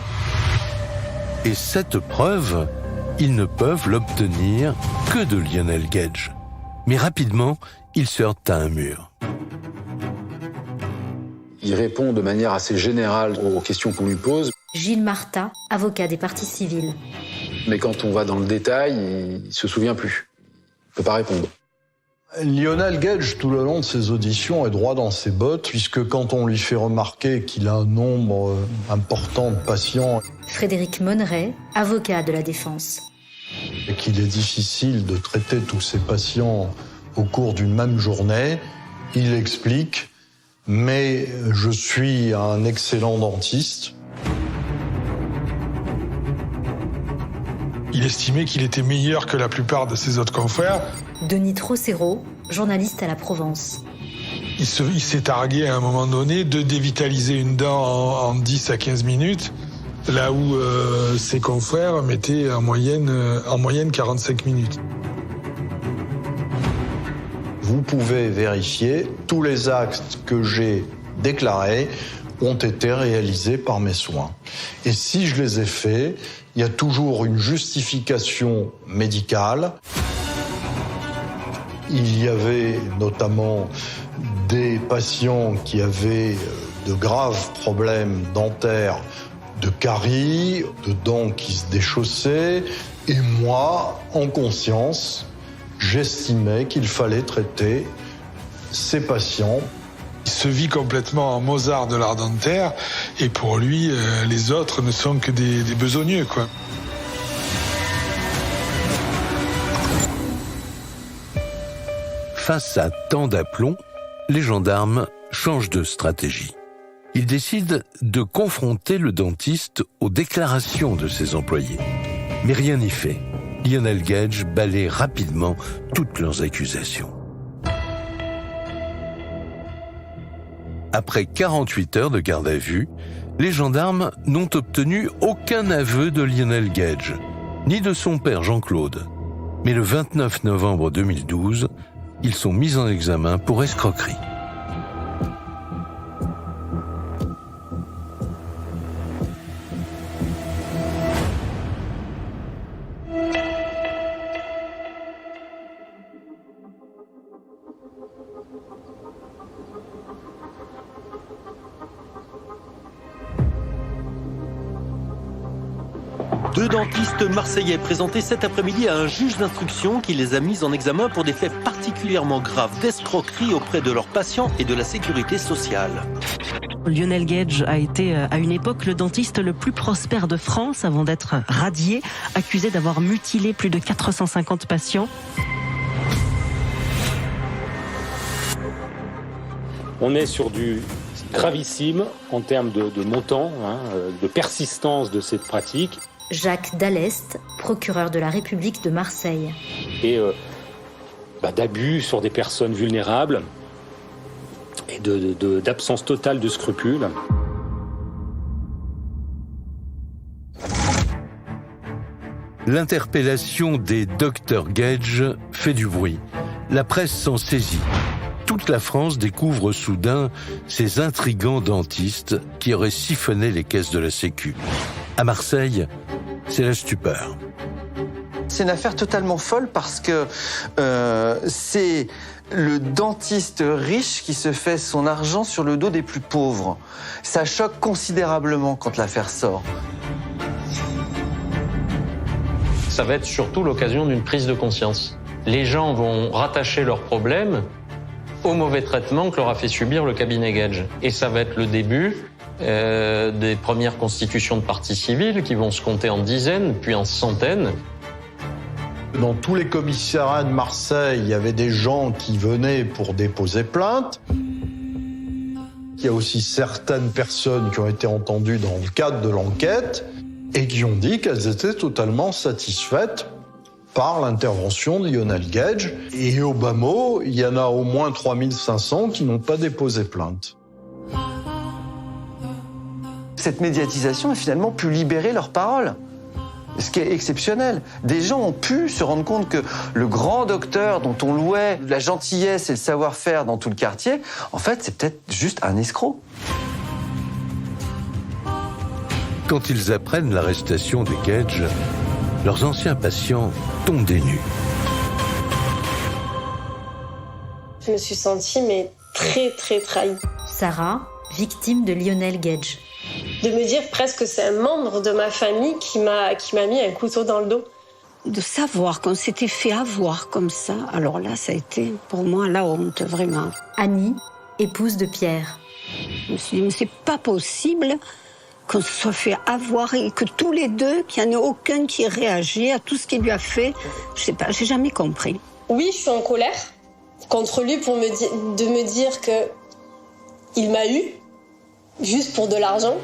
Et cette preuve, ils ne peuvent l'obtenir que de Lionel Gage. Mais rapidement, ils se heurtent à un mur. Il répond de manière assez générale aux questions qu'on lui pose. Gilles Marta, avocat des parties civiles. Mais quand on va dans le détail, il se souvient plus. Il peut pas répondre. Lionel Gage, tout le long de ses auditions, est droit dans ses bottes, puisque quand on lui fait remarquer qu'il a un nombre important de patients... Frédéric Monneret, avocat de la défense. Et qu'il est difficile de traiter tous ces patients au cours d'une même journée, il explique « Mais je suis un excellent dentiste ». Il estimait qu'il était meilleur que la plupart de ses autres confrères. Denis Trocero, journaliste à la Provence. Il s'est targué à un moment donné de dévitaliser une dent en 10 à 15 minutes, là où ses confrères mettaient en moyenne 45 minutes. Vous pouvez vérifier, tous les actes que j'ai déclarés ont été réalisés par mes soins. Et si je les ai faits, il y a toujours une justification médicale. Il y avait notamment des patients qui avaient de graves problèmes dentaires, de caries, de dents qui se déchaussaient. Et moi, en conscience, j'estimais qu'il fallait traiter ces patients. Il se vit complètement en Mozart de l'art dentaire, et pour lui, les autres ne sont que des besogneux, quoi. Face à tant d'aplomb, les gendarmes changent de stratégie. Ils décident de confronter le dentiste aux déclarations de ses employés. Mais rien n'y fait. Lionel Gage balaie rapidement toutes leurs accusations. Après 48 heures de garde à vue, les gendarmes n'ont obtenu aucun aveu de Lionel Gage, ni de son père Jean-Claude. Mais le 29 novembre 2012, ils sont mis en examen pour escroquerie. Deux dentistes marseillais présentés cet après-midi à un juge d'instruction qui les a mis en examen pour des faits particulièrement graves d'escroquerie auprès de leurs patients et de la sécurité sociale. Lionel Gage a été à une époque le dentiste le plus prospère de France avant d'être radié, accusé d'avoir mutilé plus de 450 patients. On est sur du gravissime en termes de montant, de persistance de cette pratique. Jacques Dallest, procureur de la République de Marseille. Et d'abus sur des personnes vulnérables et d'absence totale de scrupules. L'interpellation des docteurs Gage fait du bruit. La presse s'en saisit. Toute la France découvre soudain ces intrigants dentistes qui auraient siphonné les caisses de la Sécu. À Marseille, c'est la stupeur. C'est une affaire totalement folle parce que c'est le dentiste riche qui se fait son argent sur le dos des plus pauvres. Ça choque considérablement quand l'affaire sort. ça va être surtout l'occasion d'une prise de conscience. Les gens vont rattacher leurs problèmes au mauvais traitement que leur a fait subir le cabinet Gage. Et ça va être le début des premières constitutions de partie civile qui vont se compter en dizaines, puis en centaines. Dans tous les commissariats de Marseille, il y avait des gens qui venaient pour déposer plainte. Il y a aussi certaines personnes qui ont été entendues dans le cadre de l'enquête et qui ont dit qu'elles étaient totalement satisfaites par l'intervention de Lionel Gage. Et au bas mot, il y en a au moins 3500 qui n'ont pas déposé plainte. Cette médiatisation a finalement pu libérer leurs paroles. Ce qui est exceptionnel. Des gens ont pu se rendre compte que le grand docteur dont on louait la gentillesse et le savoir-faire dans tout le quartier, en fait, c'est peut-être juste un escroc. Quand ils apprennent l'arrestation des Gage, leurs anciens patients tombent des nues. Je me suis sentie très très trahie. Sarah, victime de Lionel Gage. De me dire presque que c'est un membre de ma famille qui m'a mis un couteau dans le dos. De savoir qu'on s'était fait avoir comme ça, alors là, ça a été pour moi la honte, vraiment. Annie, épouse de Pierre. Je me suis dit, mais c'est pas possible qu'on se soit fait avoir et que tous les deux, qu'il n'y en ait aucun qui ait réagi à tout ce qu'il lui a fait. Je sais pas, j'ai jamais compris. Oui, je suis en colère contre lui pour de me dire que il m'a eu juste pour de l'argent.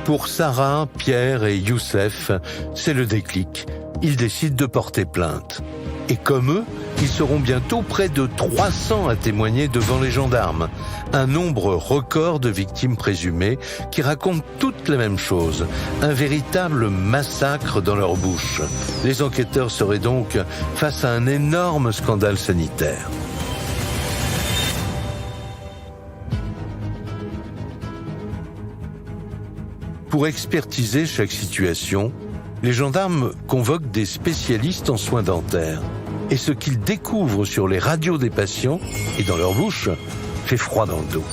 Pour Sarah, Pierre et Youssef, c'est le déclic. Ils décident de porter plainte. Et comme eux, ils seront bientôt près de 300 à témoigner devant les gendarmes. Un nombre record de victimes présumées qui racontent toutes la même chose. Un véritable massacre dans leur bouche. Les enquêteurs seraient donc face à un énorme scandale sanitaire. Pour expertiser chaque situation, les gendarmes convoquent des spécialistes en soins dentaires. Et ce qu'ils découvrent sur les radios des patients et dans leur bouche fait froid dans le dos.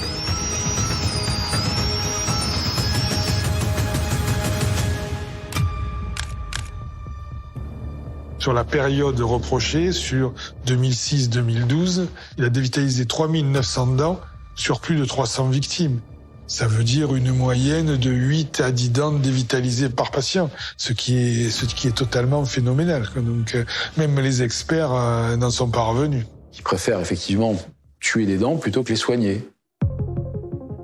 Sur la période reprochée, sur 2006-2012, il a dévitalisé 3900 dents sur plus de 300 victimes. Ça veut dire une moyenne de 8 à 10 dents dévitalisées par patient, ce qui est totalement phénoménal. Donc même les experts n'en sont pas revenus. Ils préfèrent effectivement tuer des dents plutôt que les soigner.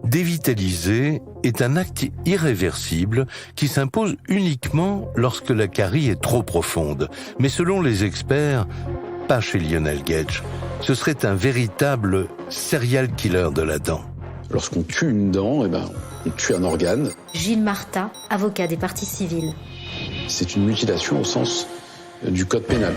Dévitaliser est un acte irréversible qui s'impose uniquement lorsque la carie est trop profonde. Mais selon les experts, pas chez Lionel Gage. Ce serait un véritable serial killer de la dent. Lorsqu'on tue une dent, on tue un organe. Gilles Martin, avocat des parties civiles. C'est une mutilation au sens du code pénal.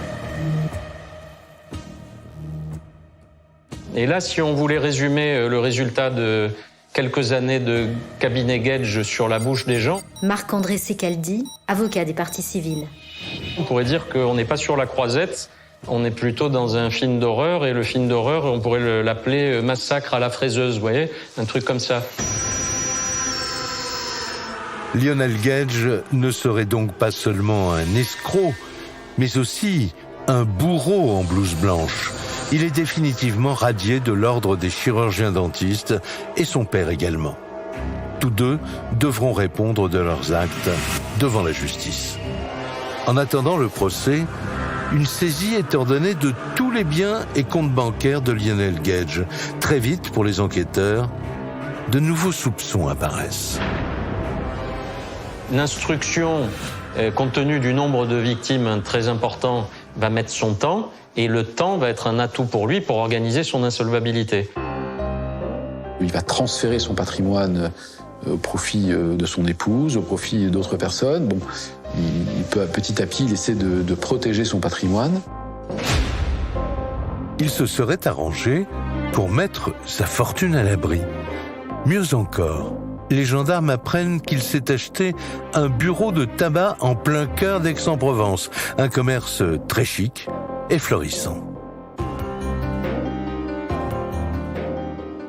Et là, si on voulait résumer le résultat de quelques années de cabinet Gage sur la bouche des gens... Marc-André Secaldi, avocat des parties civiles. On pourrait dire qu'on n'est pas sur la croisette, on est plutôt dans un film d'horreur, et le film d'horreur, on pourrait l'appeler Massacre à la fraiseuse, vous voyez, un truc comme ça. Lionel Gage ne serait donc pas seulement un escroc, mais aussi un bourreau en blouse blanche. Il est définitivement radié de l'ordre des chirurgiens dentistes, et son père également. Tous deux devront répondre de leurs actes devant la justice. En attendant le procès, une saisie est ordonnée de tous les biens et comptes bancaires de Lionel Gage. Très vite, pour les enquêteurs, de nouveaux soupçons apparaissent. L'instruction, compte tenu du nombre de victimes très important, va mettre son temps, et le temps va être un atout pour lui pour organiser son insolvabilité. Il va transférer son patrimoine au profit de son épouse, au profit d'autres personnes. Bon, il peut petit à petit essayer de protéger son patrimoine. Il se serait arrangé pour mettre sa fortune à l'abri. Mieux encore, les gendarmes apprennent qu'il s'est acheté un bureau de tabac en plein cœur d'Aix-en-Provence, un commerce très chic et florissant.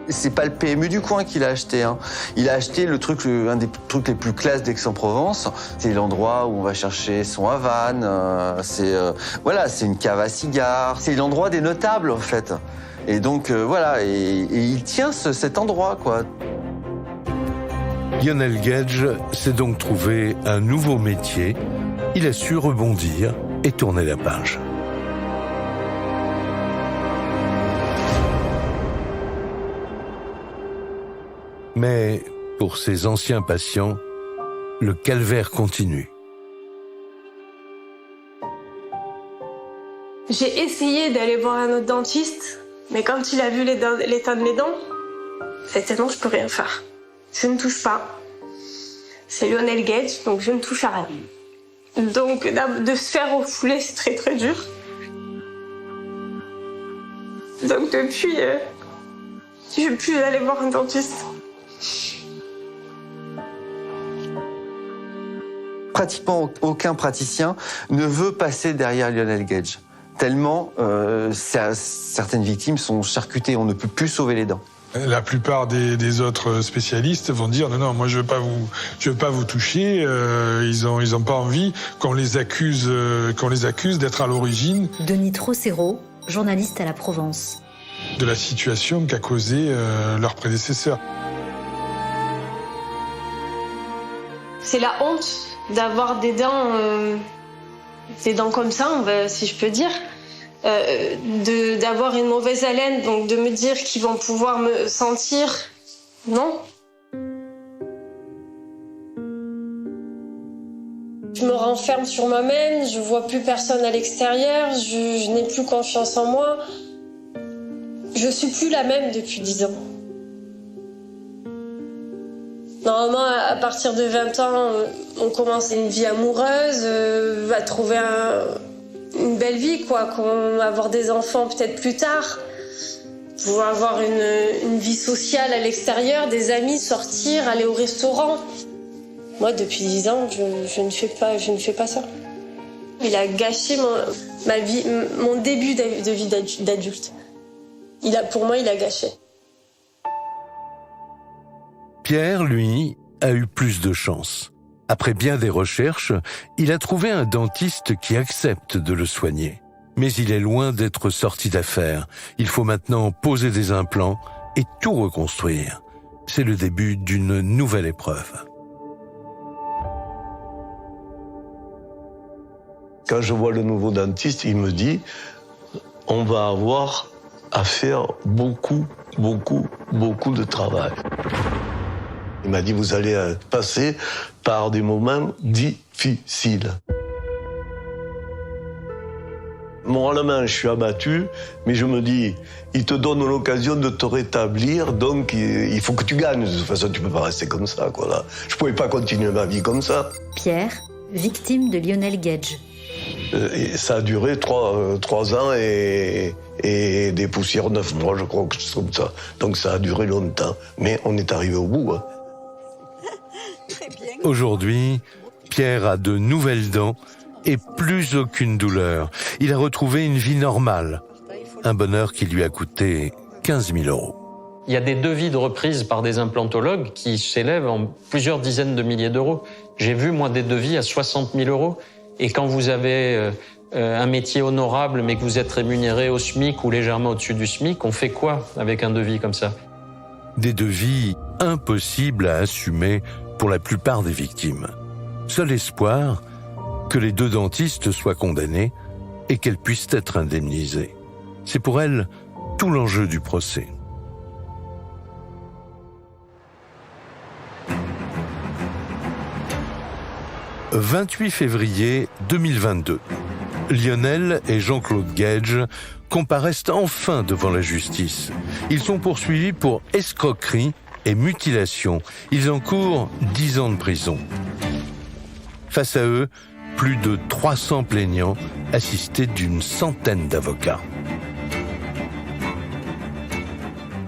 C'est pas le PMU du coin qu'il a acheté. Hein. Il a acheté un des trucs les plus classes d'Aix-en-Provence. C'est l'endroit où on va chercher son Havane. C'est une cave à cigares. C'est l'endroit des notables en fait. Et donc et il tient cet endroit quoi. Lionel Gage s'est donc trouvé un nouveau métier. Il a su rebondir et tourner la page. Mais pour ses anciens patients, le calvaire continue. J'ai essayé d'aller voir un autre dentiste, mais quand il a vu l'état de mes dents, c'était non, je peux rien faire. Je ne touche pas. C'est Lionel Gage, donc je ne touche à rien. Donc de se faire refouler, c'est très très dur. Donc depuis, je ne veux plus aller voir un dentiste. Pratiquement aucun praticien ne veut passer derrière Lionel Gage. Tellement certaines victimes sont charcutées, on ne peut plus sauver les dents. La plupart des autres spécialistes vont dire non, moi je veux pas vous toucher. Ils ont pas envie qu'on les accuse d'être à l'origine. Denis Trocero, journaliste à la Provence. De la situation qu'a causé leur prédécesseur. C'est la honte d'avoir des dents comme ça, si je peux dire. D'avoir une mauvaise haleine, donc de me dire qu'ils vont pouvoir me sentir, non. Je me renferme sur moi-même, je vois plus personne à l'extérieur, je n'ai plus confiance en moi. Je suis plus la même depuis 10 ans. Normalement, à partir de 20 ans, on commence une vie amoureuse, va trouver une belle vie, quoi, qu'on va avoir des enfants peut-être plus tard, pouvoir avoir une vie sociale à l'extérieur, des amis, sortir, aller au restaurant. Moi, depuis 10 ans, je ne fais pas ça. Il a gâché ma vie, mon début de vie d'adulte. Pour moi, il a gâché. Pierre, lui, a eu plus de chance. Après bien des recherches, il a trouvé un dentiste qui accepte de le soigner. Mais il est loin d'être sorti d'affaire. Il faut maintenant poser des implants et tout reconstruire. C'est le début d'une nouvelle épreuve. Quand je vois le nouveau dentiste, il me dit « On va avoir à faire beaucoup de travail. » Il m'a dit « Vous allez passer par des moments difficiles. » Moralement, je suis abattu, mais je me dis, il te donne l'occasion de te rétablir, donc il faut que tu gagnes. De toute façon, tu peux pas rester comme ça, quoi. Là. Je pouvais pas continuer ma vie comme ça. Pierre, victime de Lionel Gage. Et ça a duré 3 ans et des poussières 9 mois, je crois, quelque chose comme ça. Donc ça a duré longtemps, mais on est arrivé au bout. Hein. Aujourd'hui, Pierre a de nouvelles dents et plus aucune douleur. Il a retrouvé une vie normale. Un bonheur qui lui a coûté 15 000 €. Il y a des devis de reprise par des implantologues qui s'élèvent en plusieurs dizaines de milliers d'euros. J'ai vu, moi, des devis à 60 000 €. Et quand vous avez un métier honorable, mais que vous êtes rémunéré au SMIC ou légèrement au-dessus du SMIC, on fait quoi avec un devis comme ça? Des devis impossibles à assumer pour la plupart des victimes. Seul espoir, que les 2 dentistes soient condamnés et qu'elles puissent être indemnisées. C'est pour elles tout l'enjeu du procès. « 28 février 2022. Lionel et Jean-Claude Gage comparaissent enfin devant la justice. Ils sont poursuivis pour escroquerie et mutilation. Ils encourent 10 ans de prison. Face à eux, plus de 300 plaignants assistés d'une centaine d'avocats.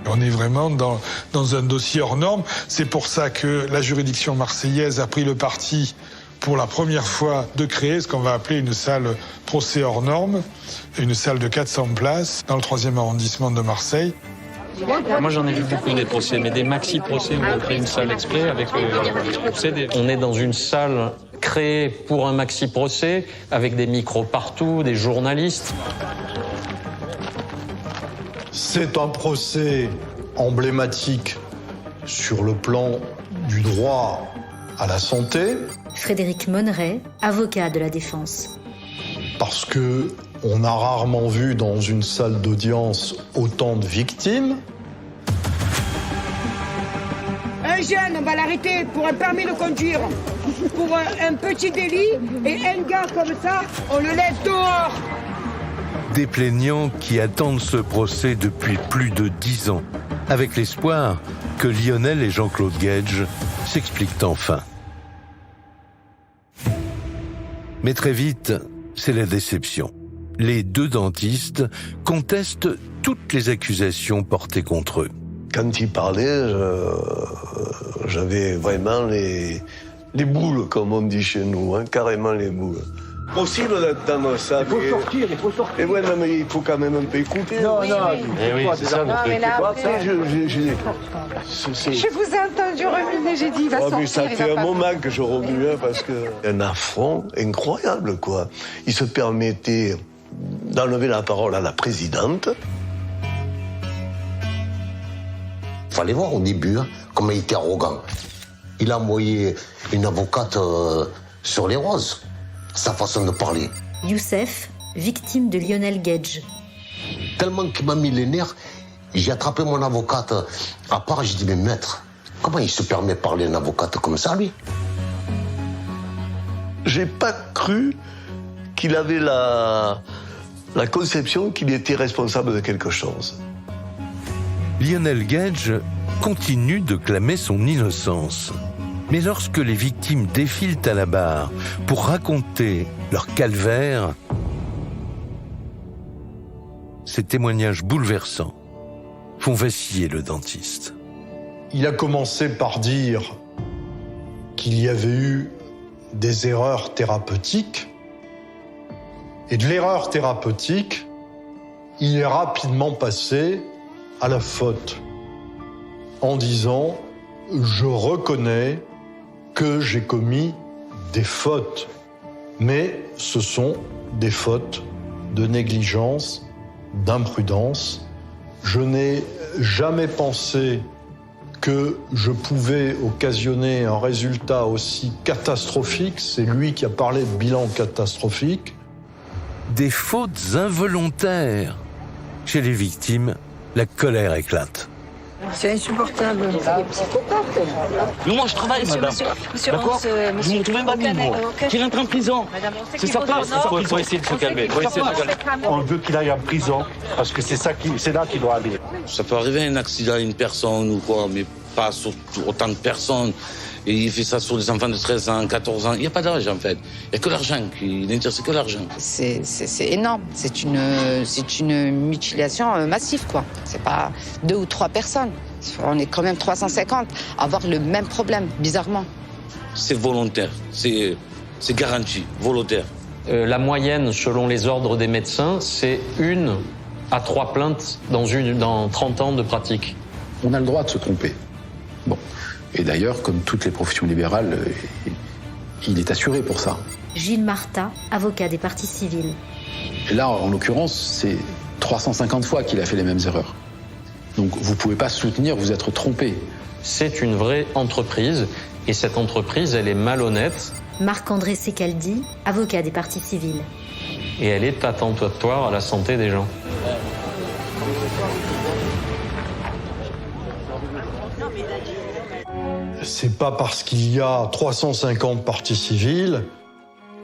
On est vraiment dans un dossier hors norme. C'est pour ça que la juridiction marseillaise a pris le parti pour la première fois de créer ce qu'on va appeler une salle procès hors norme, une salle de 400 places dans le 3e arrondissement de Marseille. Moi, j'en ai vu beaucoup des procès, mais des maxi-procès où on crée une salle exprès avec on est dans une salle créée pour un maxi-procès avec des micros partout, des journalistes. C'est un procès emblématique sur le plan du droit à la santé. Frédéric Monneret, avocat de la défense. Parce que on a rarement vu dans une salle d'audience autant de victimes. Un jeune, on va l'arrêter pour un permis de conduire, pour un petit délit, et un gars comme ça, on le laisse dehors. Des plaignants qui attendent ce procès depuis plus de 10 ans, avec l'espoir que Lionel et Jean-Claude Gage s'expliquent enfin. Mais très vite, c'est la déception. Les deux dentistes contestent toutes les accusations portées contre eux. Quand il parlait, j'avais vraiment les boules, comme on dit chez nous, hein, carrément les boules. Possible d'entendre ça. Il faut sortir. Et ouais, non, mais il faut quand même un peu écouter. Non, oui, non, oui, c'est ça. Non, mais là, après... Je vous ai entendu ruminer, j'ai dit, il va sortir. Mais ça fait un moment que je remue, hein, parce que... Un affront incroyable, quoi. Il se permettait d'enlever la parole à la présidente. Fallait voir au début hein, comment il était arrogant. Il a envoyé une avocate sur les roses. Sa façon de parler. Youssef, victime de Lionel Gage. Tellement qu'il m'a mis les nerfs, j'ai attrapé mon avocate à part, j'ai dit, mais maître, comment il se permet de parler à une avocate comme ça, lui? J'ai pas cru qu'il avait la conception qu'il était responsable de quelque chose. Lionel Gage continue de clamer son innocence. Mais lorsque les victimes défilent à la barre pour raconter leur calvaire, ces témoignages bouleversants font vaciller le dentiste. Il a commencé par dire qu'il y avait eu des erreurs thérapeutiques. Et de l'erreur thérapeutique, il est rapidement passé à la faute en disant « Je reconnais que j'ai commis des fautes, mais ce sont des fautes de négligence, d'imprudence. Je n'ai jamais pensé que je pouvais occasionner un résultat aussi catastrophique. » C'est lui qui a parlé de bilan catastrophique. Des fautes involontaires. Chez les victimes, la colère éclate. C'est insupportable. Mais moi, je travaille, madame. D'accord? Vous me trouvez ma vie, moi. Qui rentre en prison. C'est sa place. Il faut essayer de se calmer. On veut qu'il aille en prison, parce que c'est là qu'il doit aller. Ça peut arriver un accident à une personne ou quoi, mais pas sur autant de personnes. Et il fait ça sur des enfants de 13 ans, 14 ans. Il n'y a pas d'âge, en fait. Il n'y a que l'argent. Il n'intéresse que l'argent. C'est énorme. C'est une mutilation massive, quoi. C'est pas 2 ou 3 personnes. On est quand même 350 à avoir le même problème, bizarrement. C'est volontaire. C'est garanti, volontaire. La moyenne, selon les ordres des médecins, c'est 1 à 3 plaintes dans 30 ans de pratique. On a le droit de se tromper. Bon. Et d'ailleurs, comme toutes les professions libérales, il est assuré pour ça. Gilles Martin, avocat des parties civiles. Et là, en l'occurrence, c'est 350 fois qu'il a fait les mêmes erreurs. Donc vous ne pouvez pas soutenir vous être trompé. C'est une vraie entreprise, et cette entreprise, elle est malhonnête. Marc-André Secaldi, avocat des parties civiles. Et elle est attentatoire à la santé des gens. C'est pas parce qu'il y a 350 parties civiles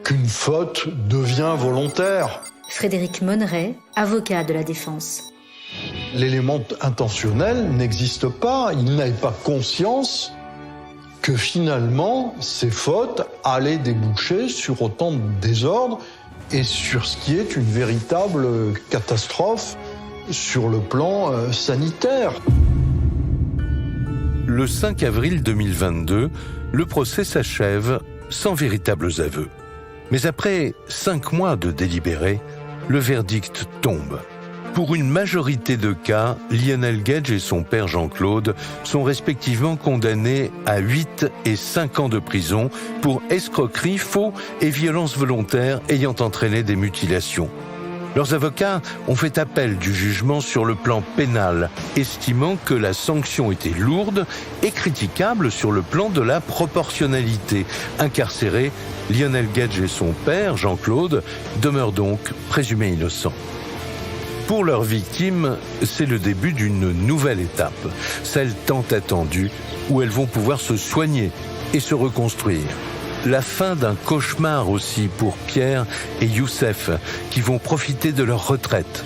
qu'une faute devient volontaire. Frédéric Monneret, avocat de la défense. L'élément intentionnel n'existe pas. Il n'avait pas conscience que finalement, ces fautes allaient déboucher sur autant de désordre et sur ce qui est une véritable catastrophe sur le plan sanitaire. Le 5 avril 2022, le procès s'achève sans véritables aveux. Mais après 5 mois de délibéré, le verdict tombe. Pour une majorité de cas, Lionel Gage et son père Jean-Claude sont respectivement condamnés à 8 et 5 ans de prison pour escroquerie, faux et violences volontaires ayant entraîné des mutilations. Leurs avocats ont fait appel du jugement sur le plan pénal, estimant que la sanction était lourde et critiquable sur le plan de la proportionnalité. Incarcérés, Lionel Gage et son père, Jean-Claude, demeurent donc présumés innocents. Pour leurs victimes, c'est le début d'une nouvelle étape, celle tant attendue, où elles vont pouvoir se soigner et se reconstruire. La fin d'un cauchemar aussi pour Pierre et Youssef, qui vont profiter de leur retraite.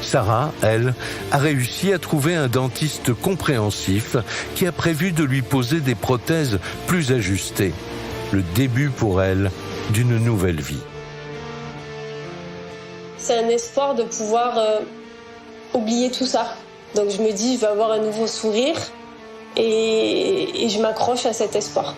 Sarah, elle, a réussi à trouver un dentiste compréhensif qui a prévu de lui poser des prothèses plus ajustées. Le début pour elle d'une nouvelle vie. C'est un espoir de pouvoir oublier tout ça. Donc je me dis, je vais avoir un nouveau sourire et je m'accroche à cet espoir.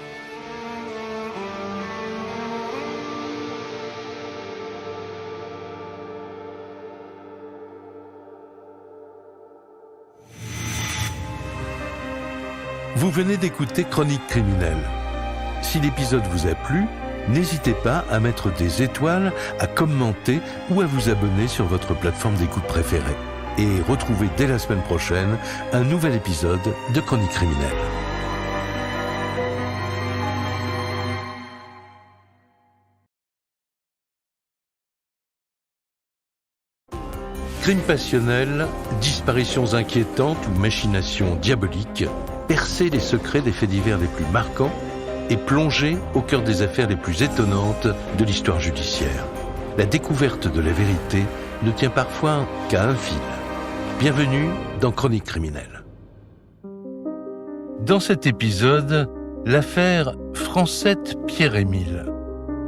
Vous venez d'écouter Chronique criminelle. Si l'épisode vous a plu, n'hésitez pas à mettre des étoiles, à commenter ou à vous abonner sur votre plateforme d'écoute préférée. Et retrouvez dès la semaine prochaine un nouvel épisode de Chronique criminelle. Crime passionnel, disparitions inquiétantes ou machinations diaboliques, percer les secrets des faits divers les plus marquants et plonger au cœur des affaires les plus étonnantes de l'histoire judiciaire. La découverte de la vérité ne tient parfois qu'à un fil. Bienvenue dans Chronique criminelle. Dans cet épisode, l'affaire Francette-Pierre-Émile.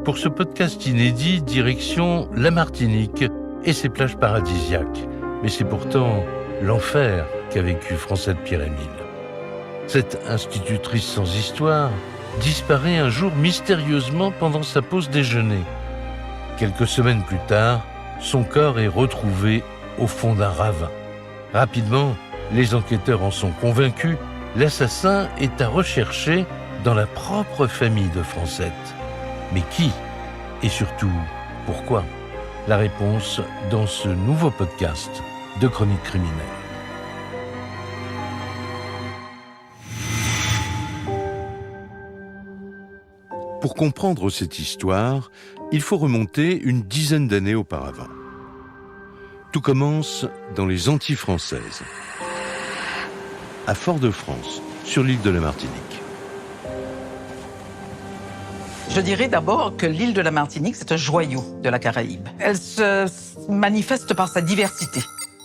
Pour ce podcast inédit, direction la Martinique et ses plages paradisiaques. Mais c'est pourtant l'enfer qu'a vécu Francette-Pierre-Émile. Cette institutrice sans histoire disparaît un jour mystérieusement pendant sa pause déjeuner. Quelques semaines plus tard, son corps est retrouvé au fond d'un ravin. Rapidement, les enquêteurs en sont convaincus, l'assassin est à rechercher dans la propre famille de Francette. Mais qui? Et surtout, pourquoi? La réponse dans ce nouveau podcast de Chronique criminelle. Pour comprendre cette histoire, il faut remonter une dizaine d'années auparavant. Tout commence dans les Antilles françaises, à Fort-de-France, sur l'île de la Martinique. Je dirais d'abord que l'île de la Martinique, c'est un joyau de la Caraïbe. Elle se manifeste par sa diversité.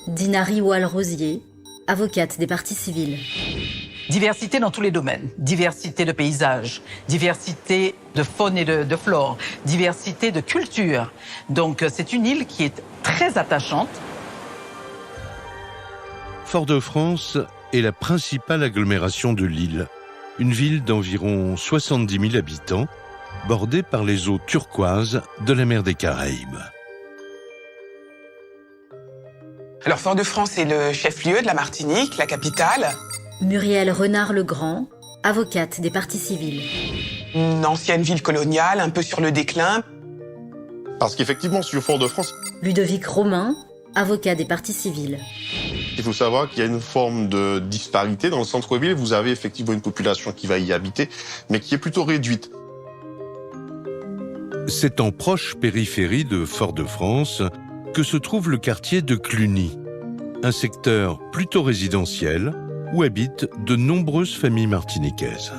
Dinari Oual-Rosier, avocate des parties civiles. Diversité dans tous les domaines. Diversité de paysages, diversité de faune et de flore, diversité de culture. Donc c'est une île qui est très attachante. Fort-de-France est la principale agglomération de l'île. Une ville d'environ 70 000 habitants, bordée par les eaux turquoises de la mer des Caraïbes. Alors Fort-de-France est le chef-lieu de la Martinique, la capitale. Muriel Renard-Legrand, avocate des parties civiles. Une ancienne ville coloniale, un peu sur le déclin. Parce qu'effectivement, sur Fort-de-France... Ludovic Romain, avocat des parties civiles. Il faut savoir qu'il y a une forme de disparité. Dans le centre-ville, vous avez effectivement une population qui va y habiter, mais qui est plutôt réduite. C'est en proche périphérie de Fort-de-France que se trouve le quartier de Cluny, un secteur plutôt résidentiel où habitent de nombreuses familles martiniquaises.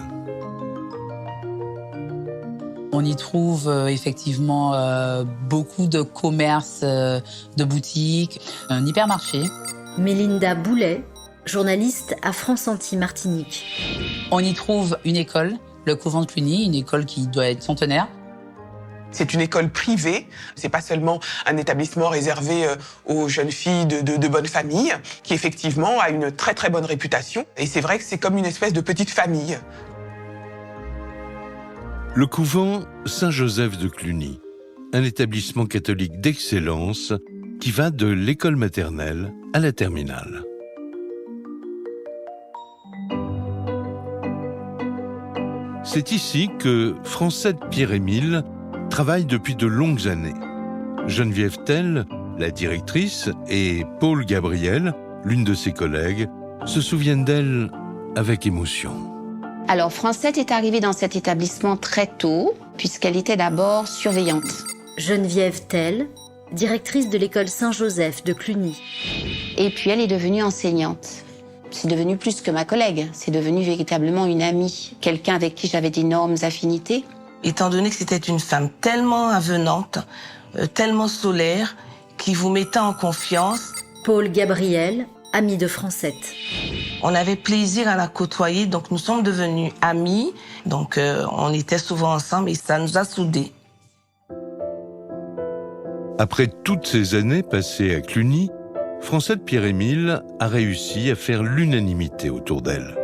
On y trouve effectivement beaucoup de commerces, de boutiques, un hypermarché. Mélinda Boulet, journaliste à France Antilles Martinique. On y trouve une école, le couvent de Cluny, une école qui doit être centenaire. C'est une école privée, c'est pas seulement un établissement réservé aux jeunes filles de bonne famille, qui effectivement a une très très bonne réputation. Et c'est vrai que c'est comme une espèce de petite famille. Le couvent Saint-Joseph de Cluny, un établissement catholique d'excellence, qui va de l'école maternelle à la terminale. C'est ici que Francette Pierre-Émile travaille depuis de longues années. Geneviève Tell, la directrice, et Paul Gabriel, l'une de ses collègues, se souviennent d'elle avec émotion. Alors, Francette est arrivée dans cet établissement très tôt, puisqu'elle était d'abord surveillante. Geneviève Tell, directrice de l'école Saint-Joseph de Cluny. Et puis, elle est devenue enseignante. C'est devenu plus que ma collègue, c'est devenu véritablement une amie, quelqu'un avec qui j'avais d'énormes affinités. Étant donné que c'était une femme tellement avenante, tellement solaire, qui vous mettait en confiance. Paul Gabriel, ami de Francette. On avait plaisir à la côtoyer, donc nous sommes devenus amis. Donc on était souvent ensemble et ça nous a soudés. Après toutes ces années passées à Cluny, Francette Pierre-Émile a réussi à faire l'unanimité autour d'elle,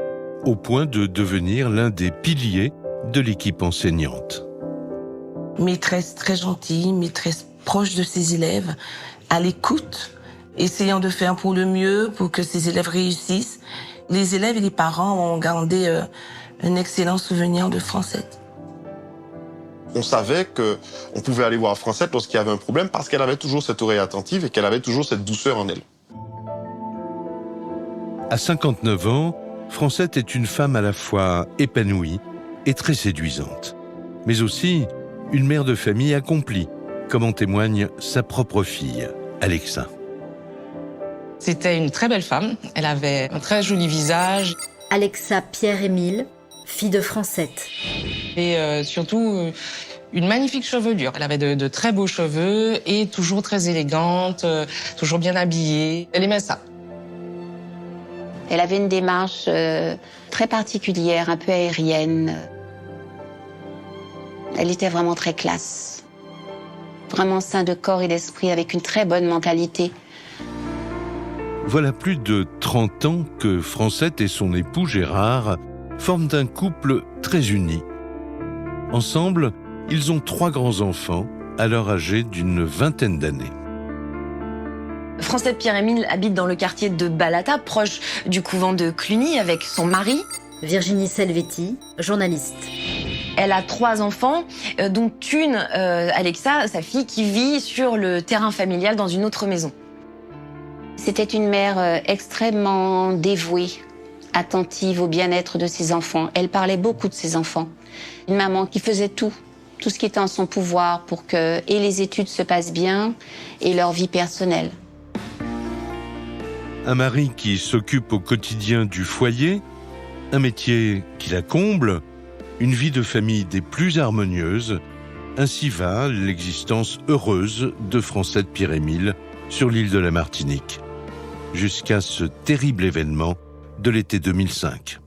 au point de devenir l'un des piliers de l'équipe enseignante. Maîtresse très gentille, maîtresse proche de ses élèves, à l'écoute, essayant de faire pour le mieux, pour que ses élèves réussissent. Les élèves et les parents ont gardé un excellent souvenir de Francette. On savait qu'on pouvait aller voir Francette lorsqu'il y avait un problème parce qu'elle avait toujours cette oreille attentive et qu'elle avait toujours cette douceur en elle. À 59 ans, Francette est une femme à la fois épanouie et très séduisante, mais aussi une mère de famille accomplie, comme en témoigne sa propre fille, Alexa. C'était une très belle femme, elle avait un très joli visage. Alexa Pierre-Émile, fille de Francette. Et surtout, une magnifique chevelure. Elle avait de très beaux cheveux et toujours très élégante, toujours bien habillée. Elle aimait ça. Elle avait une démarche très particulière, un peu aérienne. Elle était vraiment très classe. Vraiment sain de corps et d'esprit, avec une très bonne mentalité. Voilà plus de 30 ans que Francette et son époux Gérard forment un couple très uni. Ensemble, ils ont 3 grands-enfants, alors âgés d'une vingtaine d'années. Francette Pierre-Émile habite dans le quartier de Balata, proche du couvent de Cluny, avec son mari. Virginie Selvetti, journaliste. Elle a 3 enfants, dont une, Alexa, sa fille, qui vit sur le terrain familial dans une autre maison. C'était une mère extrêmement dévouée, attentive au bien-être de ses enfants. Elle parlait beaucoup de ses enfants. Une maman qui faisait tout ce qui était en son pouvoir pour que et les études se passent bien et leur vie personnelle. Un mari qui s'occupe au quotidien du foyer, un métier qui la comble, une vie de famille des plus harmonieuses. Ainsi va l'existence heureuse de Francette Pierre-Émile sur l'île de la Martinique, jusqu'à ce terrible événement de l'été 2005.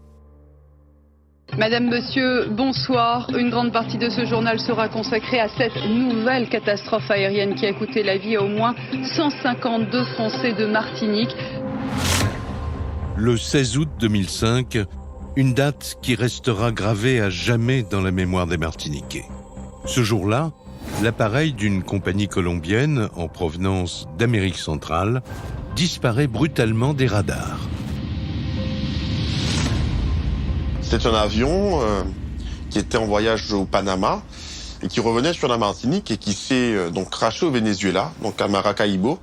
Madame, Monsieur, bonsoir. Une grande partie de ce journal sera consacrée à cette nouvelle catastrophe aérienne qui a coûté la vie à au moins 152 Français de Martinique. Le 16 août 2005, une date qui restera gravée à jamais dans la mémoire des Martiniquais. Ce jour-là, l'appareil d'une compagnie colombienne en provenance d'Amérique centrale disparaît brutalement des radars. C'est un avion qui était en voyage au Panama et qui revenait sur la Martinique et qui s'est donc crashé au Venezuela, donc à Maracaibo.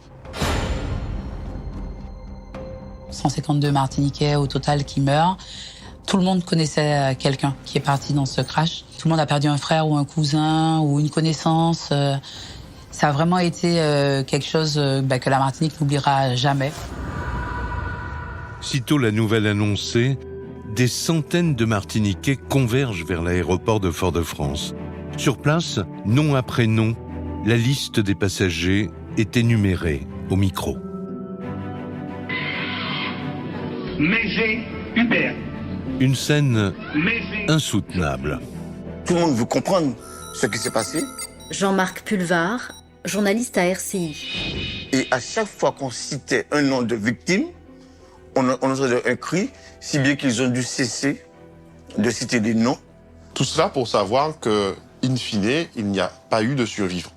152 Martiniquais au total qui meurent. Tout le monde connaissait quelqu'un qui est parti dans ce crash. Tout le monde a perdu un frère ou un cousin ou une connaissance. Ça a vraiment été quelque chose que la Martinique n'oubliera jamais. Sitôt la nouvelle annoncée, des centaines de Martiniquais convergent vers l'aéroport de Fort-de-France. Sur place, nom après nom, la liste des passagers est énumérée au micro. Mégé Hubert. Une scène insoutenable. Tout le monde veut comprendre ce qui s'est passé. Jean-Marc Pulvar, journaliste à RCI. Et à chaque fois qu'on citait un nom de victime, on entendait un cri, si bien qu'ils ont dû cesser de citer des noms. Tout cela pour savoir que, in fine, il n'y a pas eu de survivants.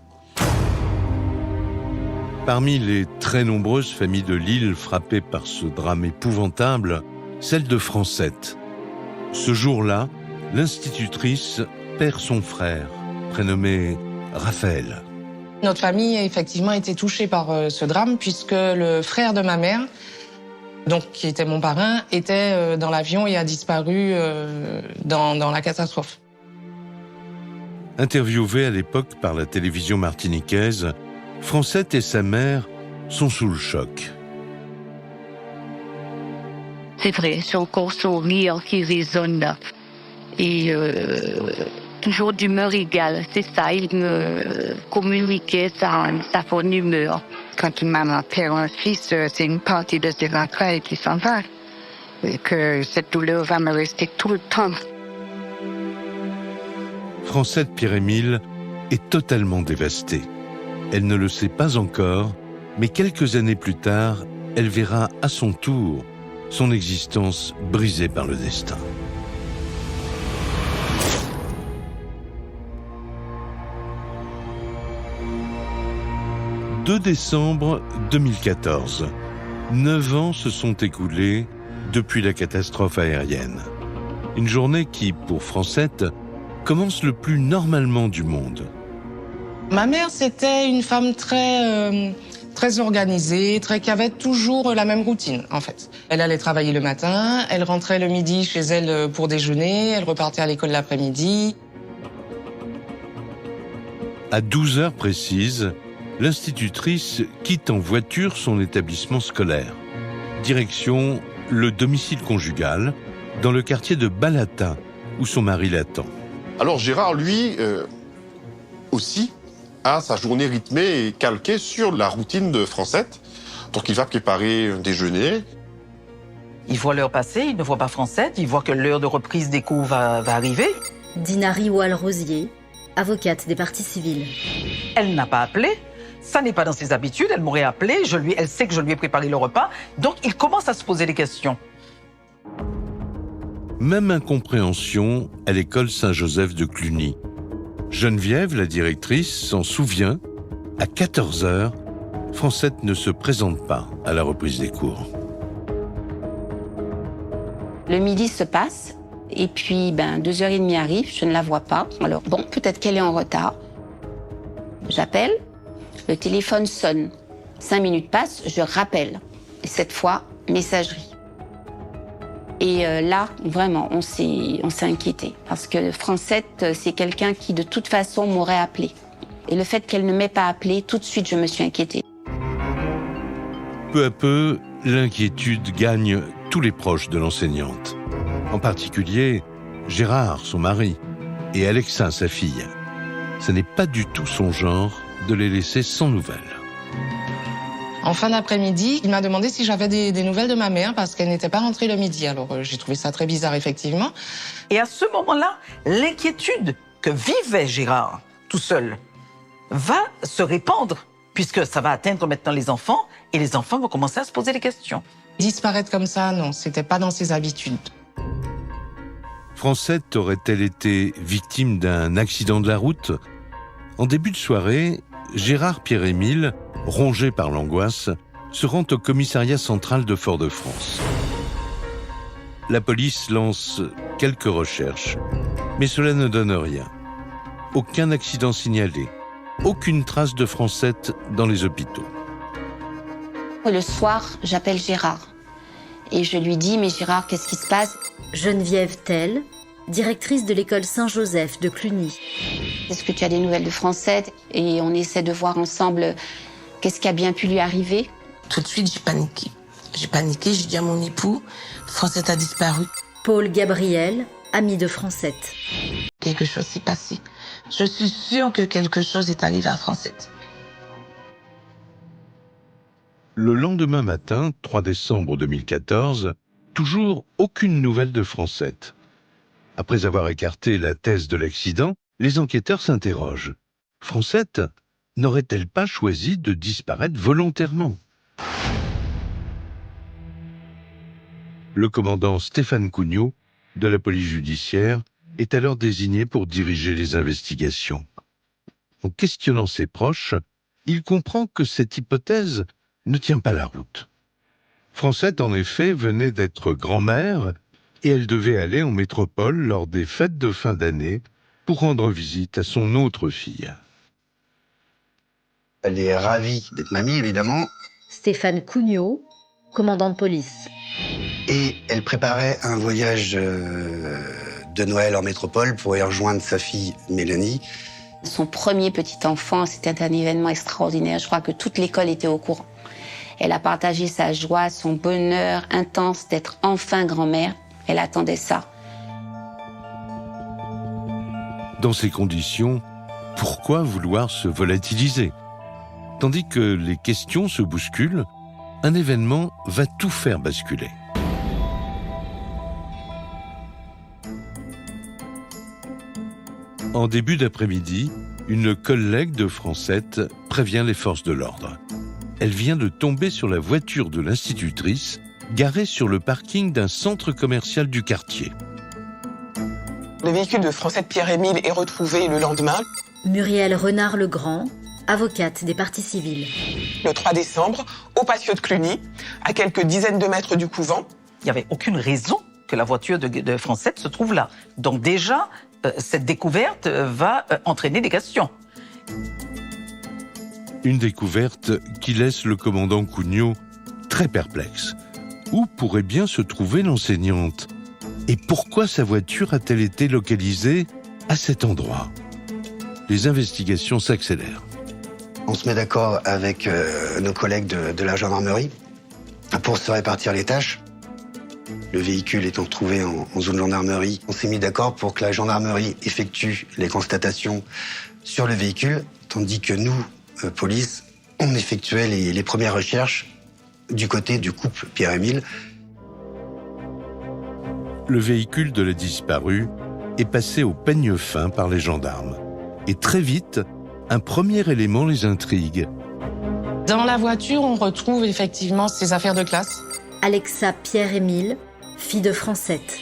Parmi les très nombreuses familles de Lille frappées par ce drame épouvantable, celle de Francette. Ce jour-là, l'institutrice perd son frère, prénommé Raphaël. Notre famille a effectivement été touchée par ce drame puisque le frère de ma mère, donc qui était mon parrain, était dans l'avion et a disparu dans la catastrophe. Interviewée à l'époque par la télévision martiniquaise, Francette et sa mère sont sous le choc. C'est vrai, c'est encore son rire qui résonne là. Et toujours d'humeur égale, c'est ça, il me communiquait sa bonne humeur. Quand une maman perd un fils, c'est une partie de ses entrailles qui s'en va. Et que cette douleur va me rester tout le temps. Francette Pierre-Émile est totalement dévastée. Elle ne le sait pas encore, mais quelques années plus tard, elle verra à son tour son existence brisée par le destin. « 2 décembre 2014. 9 ans se sont écoulés depuis la catastrophe aérienne. Une journée qui, pour Francette, commence le plus normalement du monde. Ma mère, c'était une femme très organisée, qui avait toujours la même routine, en fait. Elle allait travailler le matin, elle rentrait le midi chez elle pour déjeuner, elle repartait à l'école l'après-midi. À 12 heures précises, l'institutrice quitte en voiture son établissement scolaire. Direction le domicile conjugal, dans le quartier de Balata, où son mari l'attend. Alors Gérard, lui, aussi, a sa journée rythmée et calquée sur la routine de Francette. Donc il va préparer un déjeuner. Il voit l'heure passer, il ne voit pas Francette, il voit que l'heure de reprise des cours va arriver. Dinari Oual-Rosier, avocate des parties civiles. Elle n'a pas appelé, ça n'est pas dans ses habitudes, elle m'aurait appelé, elle sait que je lui ai préparé le repas, donc il commence à se poser des questions. Même incompréhension à l'école Saint-Joseph de Cluny. Geneviève, la directrice, s'en souvient. À 14 heures, Francette ne se présente pas à la reprise des cours. Le midi se passe, et puis 2h30 arrivent, je ne la vois pas. Alors bon, peut-être qu'elle est en retard. J'appelle, le téléphone sonne. 5 minutes passent, je rappelle. Et cette fois, messagerie. Et là, vraiment, on s'est inquiété. Parce que Francette, c'est quelqu'un qui, de toute façon, m'aurait appelé. Et le fait qu'elle ne m'ait pas appelé, tout de suite, je me suis inquiétée. Peu à peu, l'inquiétude gagne tous les proches de l'enseignante. En particulier, Gérard, son mari, et Alexa, sa fille. Ce n'est pas du tout son genre de les laisser sans nouvelles. En fin d'après-midi, il m'a demandé si j'avais des nouvelles de ma mère parce qu'elle n'était pas rentrée le midi. Alors j'ai trouvé ça très bizarre, effectivement. Et à ce moment-là, l'inquiétude que vivait Gérard tout seul va se répandre, puisque ça va atteindre maintenant les enfants, et les enfants vont commencer à se poser des questions. Disparaître comme ça, non, c'était pas dans ses habitudes. Francette aurait-elle été victime d'un accident de la route ? En début de soirée, Gérard Pierre-Émile, rongé par l'angoisse, se rend au commissariat central de Fort-de-France. La police lance quelques recherches, mais cela ne donne rien. Aucun accident signalé, aucune trace de Francette dans les hôpitaux. Le soir, j'appelle Gérard et je lui dis « Mais Gérard, qu'est-ce qui se passe ?» Geneviève Tell, directrice de l'école Saint-Joseph de Cluny. Est-ce que tu as des nouvelles de Francette? Et on essaie de voir ensemble qu'est-ce qui a bien pu lui arriver. Tout de suite, j'ai paniqué. J'ai dit à mon époux, Francette a disparu. Paul Gabriel, ami de Francette. Quelque chose s'est passé. Je suis sûre que quelque chose est arrivé à Francette. Le lendemain matin, 3 décembre 2014, toujours aucune nouvelle de Francette. Après avoir écarté la thèse de l'accident, les enquêteurs s'interrogent. Francette n'aurait-elle pas choisi de disparaître volontairement ? Le commandant Stéphane Cugnot, de la police judiciaire, est alors désigné pour diriger les investigations. En questionnant ses proches, il comprend que cette hypothèse ne tient pas la route. Francette, en effet, venait d'être grand-mère et elle devait aller en métropole lors des fêtes de fin d'année pour rendre visite à son autre fille. Elle est ravie d'être mamie, évidemment. Stéphane Cugnot, commandant de police. Et elle préparait un voyage de Noël en métropole pour y rejoindre sa fille Mélanie. Son premier petit enfant, c'était un événement extraordinaire. Je crois que toute l'école était au courant. Elle a partagé sa joie, son bonheur intense d'être enfin grand-mère. Elle attendait ça. Dans ces conditions, pourquoi vouloir se volatiliser ? Tandis que les questions se bousculent, un événement va tout faire basculer. En début d'après-midi, une collègue de Francette prévient les forces de l'ordre. Elle vient de tomber sur la voiture de l'institutrice, garée sur le parking d'un centre commercial du quartier. Le véhicule de Francette Pierre-Émile est retrouvé le lendemain. Muriel Renard-Legrand, avocate des parties civiles. Le 3 décembre, au patio de Cluny, à quelques dizaines de mètres du couvent. Il n'y avait aucune raison que la voiture de Francette se trouve là. Donc déjà, cette découverte va entraîner des questions. Une découverte qui laisse le commandant Cugnot très perplexe. Où pourrait bien se trouver l'enseignante ? Et pourquoi sa voiture a-t-elle été localisée à cet endroit ? Les investigations s'accélèrent. On se met d'accord avec nos collègues de la gendarmerie pour se répartir les tâches. Le véhicule étant trouvé en zone gendarmerie, on s'est mis d'accord pour que la gendarmerie effectue les constatations sur le véhicule, tandis que nous, police, on effectuait les premières recherches du côté du couple Pierre-Émile. Le véhicule de la disparue est passé au peigne fin par les gendarmes. Et très vite, un premier élément les intrigue. Dans la voiture, on retrouve effectivement ses affaires de classe. Alexa Pierre-Émile, fille de Francette.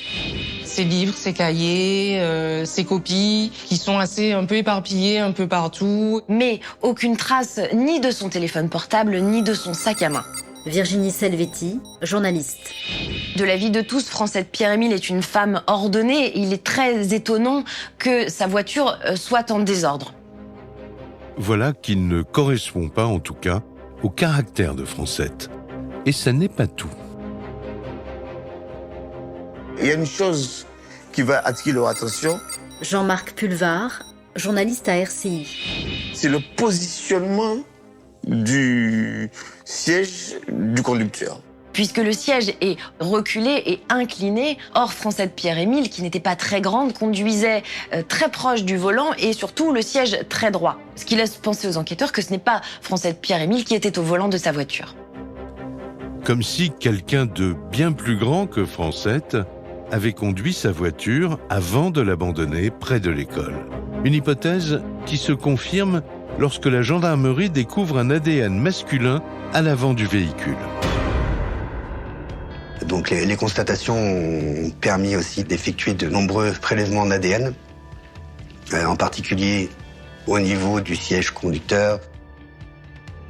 Ses livres, ses cahiers, ses copies, qui sont assez un peu éparpillés un peu partout. Mais aucune trace ni de son téléphone portable, ni de son sac à main. Virginie Selvetti, journaliste. De la vie de tous, Francette Pierre-Émile est une femme ordonnée. Il est très étonnant que sa voiture soit en désordre. Voilà qui ne correspond pas, en tout cas, au caractère de Francette. Et ça n'est pas tout. Il y a une chose qui va attirer leur attention. Jean-Marc Pulvar, journaliste à RCI. C'est le positionnement du siège du conducteur. Puisque le siège est reculé et incliné. Or, Francette Pierre-Émile, qui n'était pas très grande, conduisait très proche du volant et surtout le siège très droit. Ce qui laisse penser aux enquêteurs que ce n'est pas Francette Pierre-Émile qui était au volant de sa voiture. Comme si quelqu'un de bien plus grand que Francette avait conduit sa voiture avant de l'abandonner près de l'école. Une hypothèse qui se confirme lorsque la gendarmerie découvre un ADN masculin à l'avant du véhicule. Donc les constatations ont permis aussi d'effectuer de nombreux prélèvements d'ADN, en particulier au niveau du siège conducteur.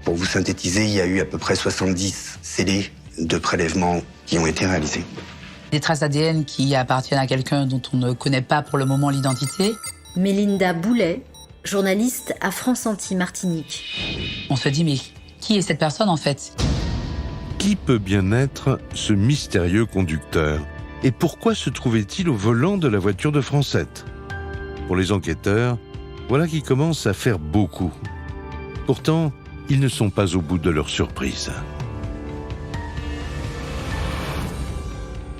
Pour vous synthétiser, il y a eu à peu près 70 scellés de prélèvements qui ont été réalisés. Des traces ADN qui appartiennent à quelqu'un dont on ne connaît pas pour le moment l'identité. Mélinda Boulet, journaliste à France Antilles Martinique. On se dit, mais qui est cette personne en fait ? Qui peut bien être ce mystérieux conducteur ? Et pourquoi se trouvait-il au volant de la voiture de Francette ? Pour les enquêteurs, voilà qui commence à faire beaucoup. Pourtant, ils ne sont pas au bout de leur surprise.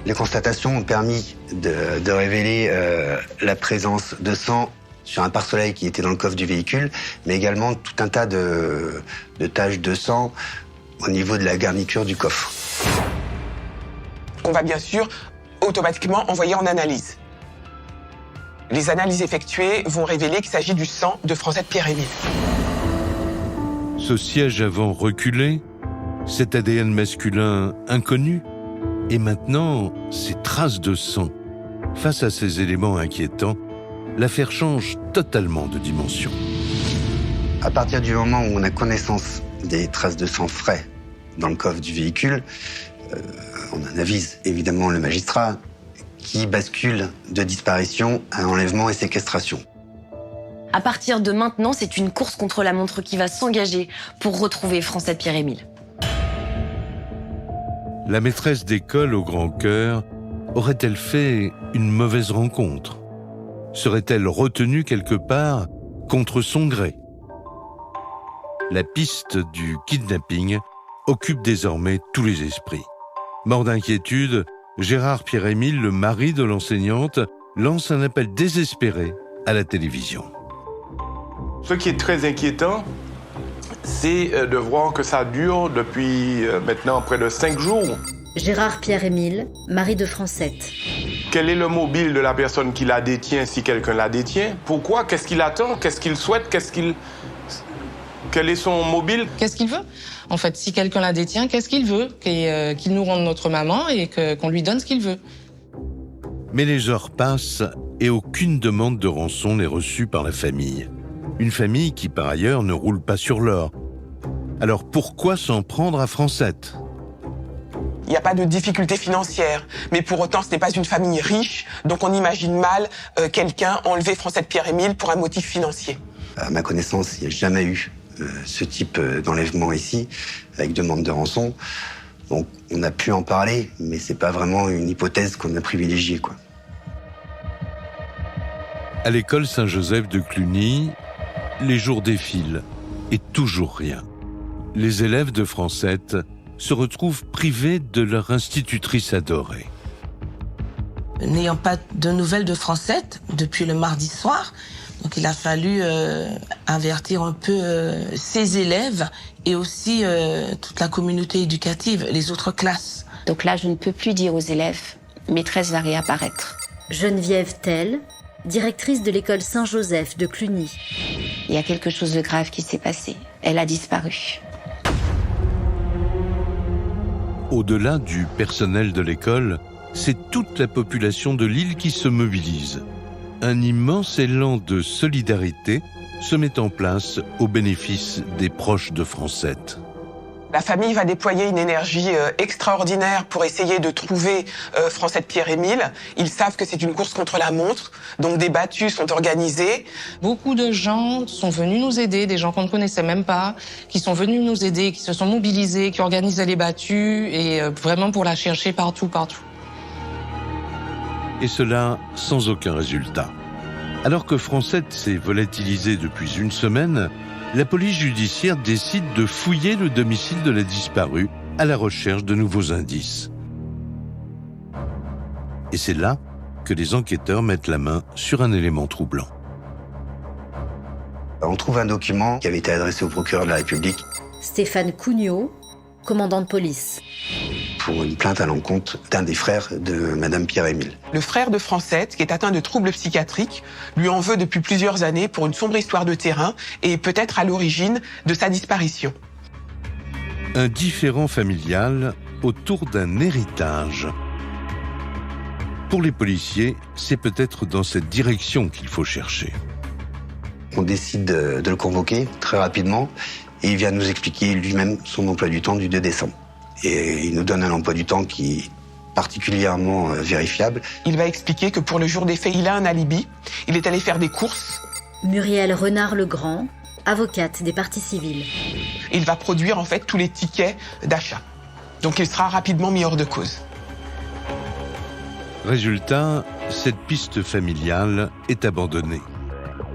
Les constatations ont permis de révéler la présence de sang sur un pare-soleil qui était dans le coffre du véhicule, mais également tout un tas de taches de sang au niveau de la garniture du coffre. On va bien sûr automatiquement envoyer en analyse. Les analyses effectuées vont révéler qu'il s'agit du sang de Francette Pierre-Émile. Ce siège avant reculé, cet ADN masculin inconnu, et maintenant ces traces de sang. Face à ces éléments inquiétants, l'affaire change totalement de dimension. À partir du moment où on a connaissance des traces de sang frais dans le coffre du véhicule, on en avise évidemment le magistrat qui bascule de disparition à enlèvement et séquestration. À partir de maintenant, c'est une course contre la montre qui va s'engager pour retrouver Francette Pierre-Émile. La maîtresse d'école au grand cœur aurait-elle fait une mauvaise rencontre? Serait-elle retenue quelque part contre son gré? La piste du kidnapping occupe désormais tous les esprits. Mort d'inquiétude, Gérard Pierre-Émile, le mari de l'enseignante, lance un appel désespéré à la télévision. Ce qui est très inquiétant, c'est de voir que ça dure depuis maintenant près de 5 jours. Gérard Pierre-Émile, mari de Francette. Quel est le mobile de la personne qui la détient, si quelqu'un la détient? Pourquoi? Qu'est-ce qu'il attend? Qu'est-ce qu'il souhaite? Quel est son mobile? Qu'est-ce qu'il veut? En fait, si quelqu'un la détient, qu'est-ce qu'il veut? Qu'il nous rende notre maman et qu'on lui donne ce qu'il veut. Mais les heures passent et aucune demande de rançon n'est reçue par la famille. Une famille qui, par ailleurs, ne roule pas sur l'or. Alors pourquoi s'en prendre à Francette? Il n'y a pas de difficulté financière, mais pour autant, ce n'est pas une famille riche, donc on imagine mal quelqu'un enlever Francette Pierre-Émile pour un motif financier. À ma connaissance, il n'y a jamais eu ce type d'enlèvement ici, avec demande de rançon. Donc on a pu en parler, mais c'est pas vraiment une hypothèse qu'on a privilégiée, quoi. À l'école Saint-Joseph de Cluny, les jours défilent et toujours rien. Les élèves de Francette se retrouvent privés de leur institutrice adorée. N'ayant pas de nouvelles de Francette depuis le mardi soir, donc il a fallu avertir un peu ses élèves et aussi toute la communauté éducative, les autres classes. Donc là, je ne peux plus dire aux élèves, maîtresse va réapparaître. Geneviève Tell, directrice de l'école Saint-Joseph de Cluny. Il y a quelque chose de grave qui s'est passé. Elle a disparu. Au-delà du personnel de l'école, c'est toute la population de l'île qui se mobilise. Un immense élan de solidarité se met en place au bénéfice des proches de Francette. La famille va déployer une énergie extraordinaire pour essayer de trouver Francette Pierre-Émile. Ils savent que c'est une course contre la montre, donc des battues sont organisées. Beaucoup de gens sont venus nous aider, des gens qu'on ne connaissait même pas, qui sont venus nous aider, qui se sont mobilisés, qui organisaient les battues et vraiment pour la chercher partout. Et cela sans aucun résultat. Alors que Francette s'est volatilisée depuis une semaine, la police judiciaire décide de fouiller le domicile de la disparue à la recherche de nouveaux indices. Et c'est là que les enquêteurs mettent la main sur un élément troublant. On trouve un document qui avait été adressé au procureur de la République. Stéphane Cugnot, commandant de police. Pour une plainte à l'encontre d'un des frères de Madame Pierre-Émile. Le frère de Francette, qui est atteint de troubles psychiatriques, lui en veut depuis plusieurs années pour une sombre histoire de terrain et peut-être à l'origine de sa disparition. Un différend familial autour d'un héritage. Pour les policiers, c'est peut-être dans cette direction qu'il faut chercher. On décide de le convoquer très rapidement et il vient nous expliquer lui-même son emploi du temps du 2 décembre. Et il nous donne un emploi du temps qui est particulièrement vérifiable. Il va expliquer que pour le jour des faits, il a un alibi. Il est allé faire des courses. Muriel Renard-Legrand, avocate des parties civiles. Il va produire en fait tous les tickets d'achat. Donc il sera rapidement mis hors de cause. Résultat, cette piste familiale est abandonnée.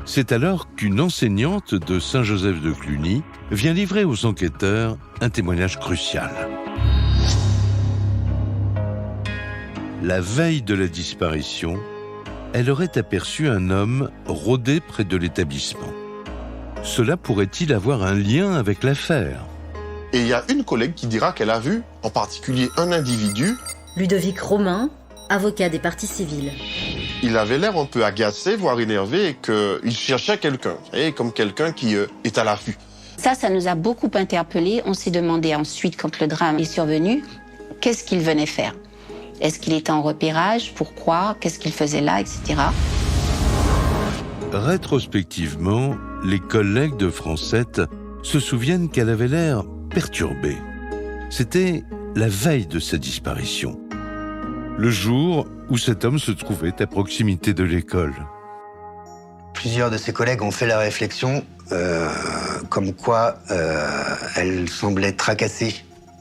C'est alors qu'une enseignante de Saint-Joseph de Cluny vient livrer aux enquêteurs un témoignage crucial. La veille de la disparition, elle aurait aperçu un homme rôder près de l'établissement. Cela pourrait-il avoir un lien avec l'affaire? Et il y a une collègue qui dira qu'elle a vu en particulier un individu. Ludovic Romain, avocat des parties civiles. Il avait l'air un peu agacé, voire énervé, et qu'il cherchait quelqu'un, comme quelqu'un qui est à l'affût. Ça nous a beaucoup interpellés. On s'est demandé ensuite, quand le drame est survenu, qu'est-ce qu'il venait faire? Est-ce qu'il était en repérage? Pourquoi? Qu'est-ce qu'il faisait là, etc. Rétrospectivement, les collègues de Francette se souviennent qu'elle avait l'air perturbée. C'était la veille de sa disparition, le jour où cet homme se trouvait à proximité de l'école. Plusieurs de ses collègues ont fait la réflexion comme quoi elle semblait tracassée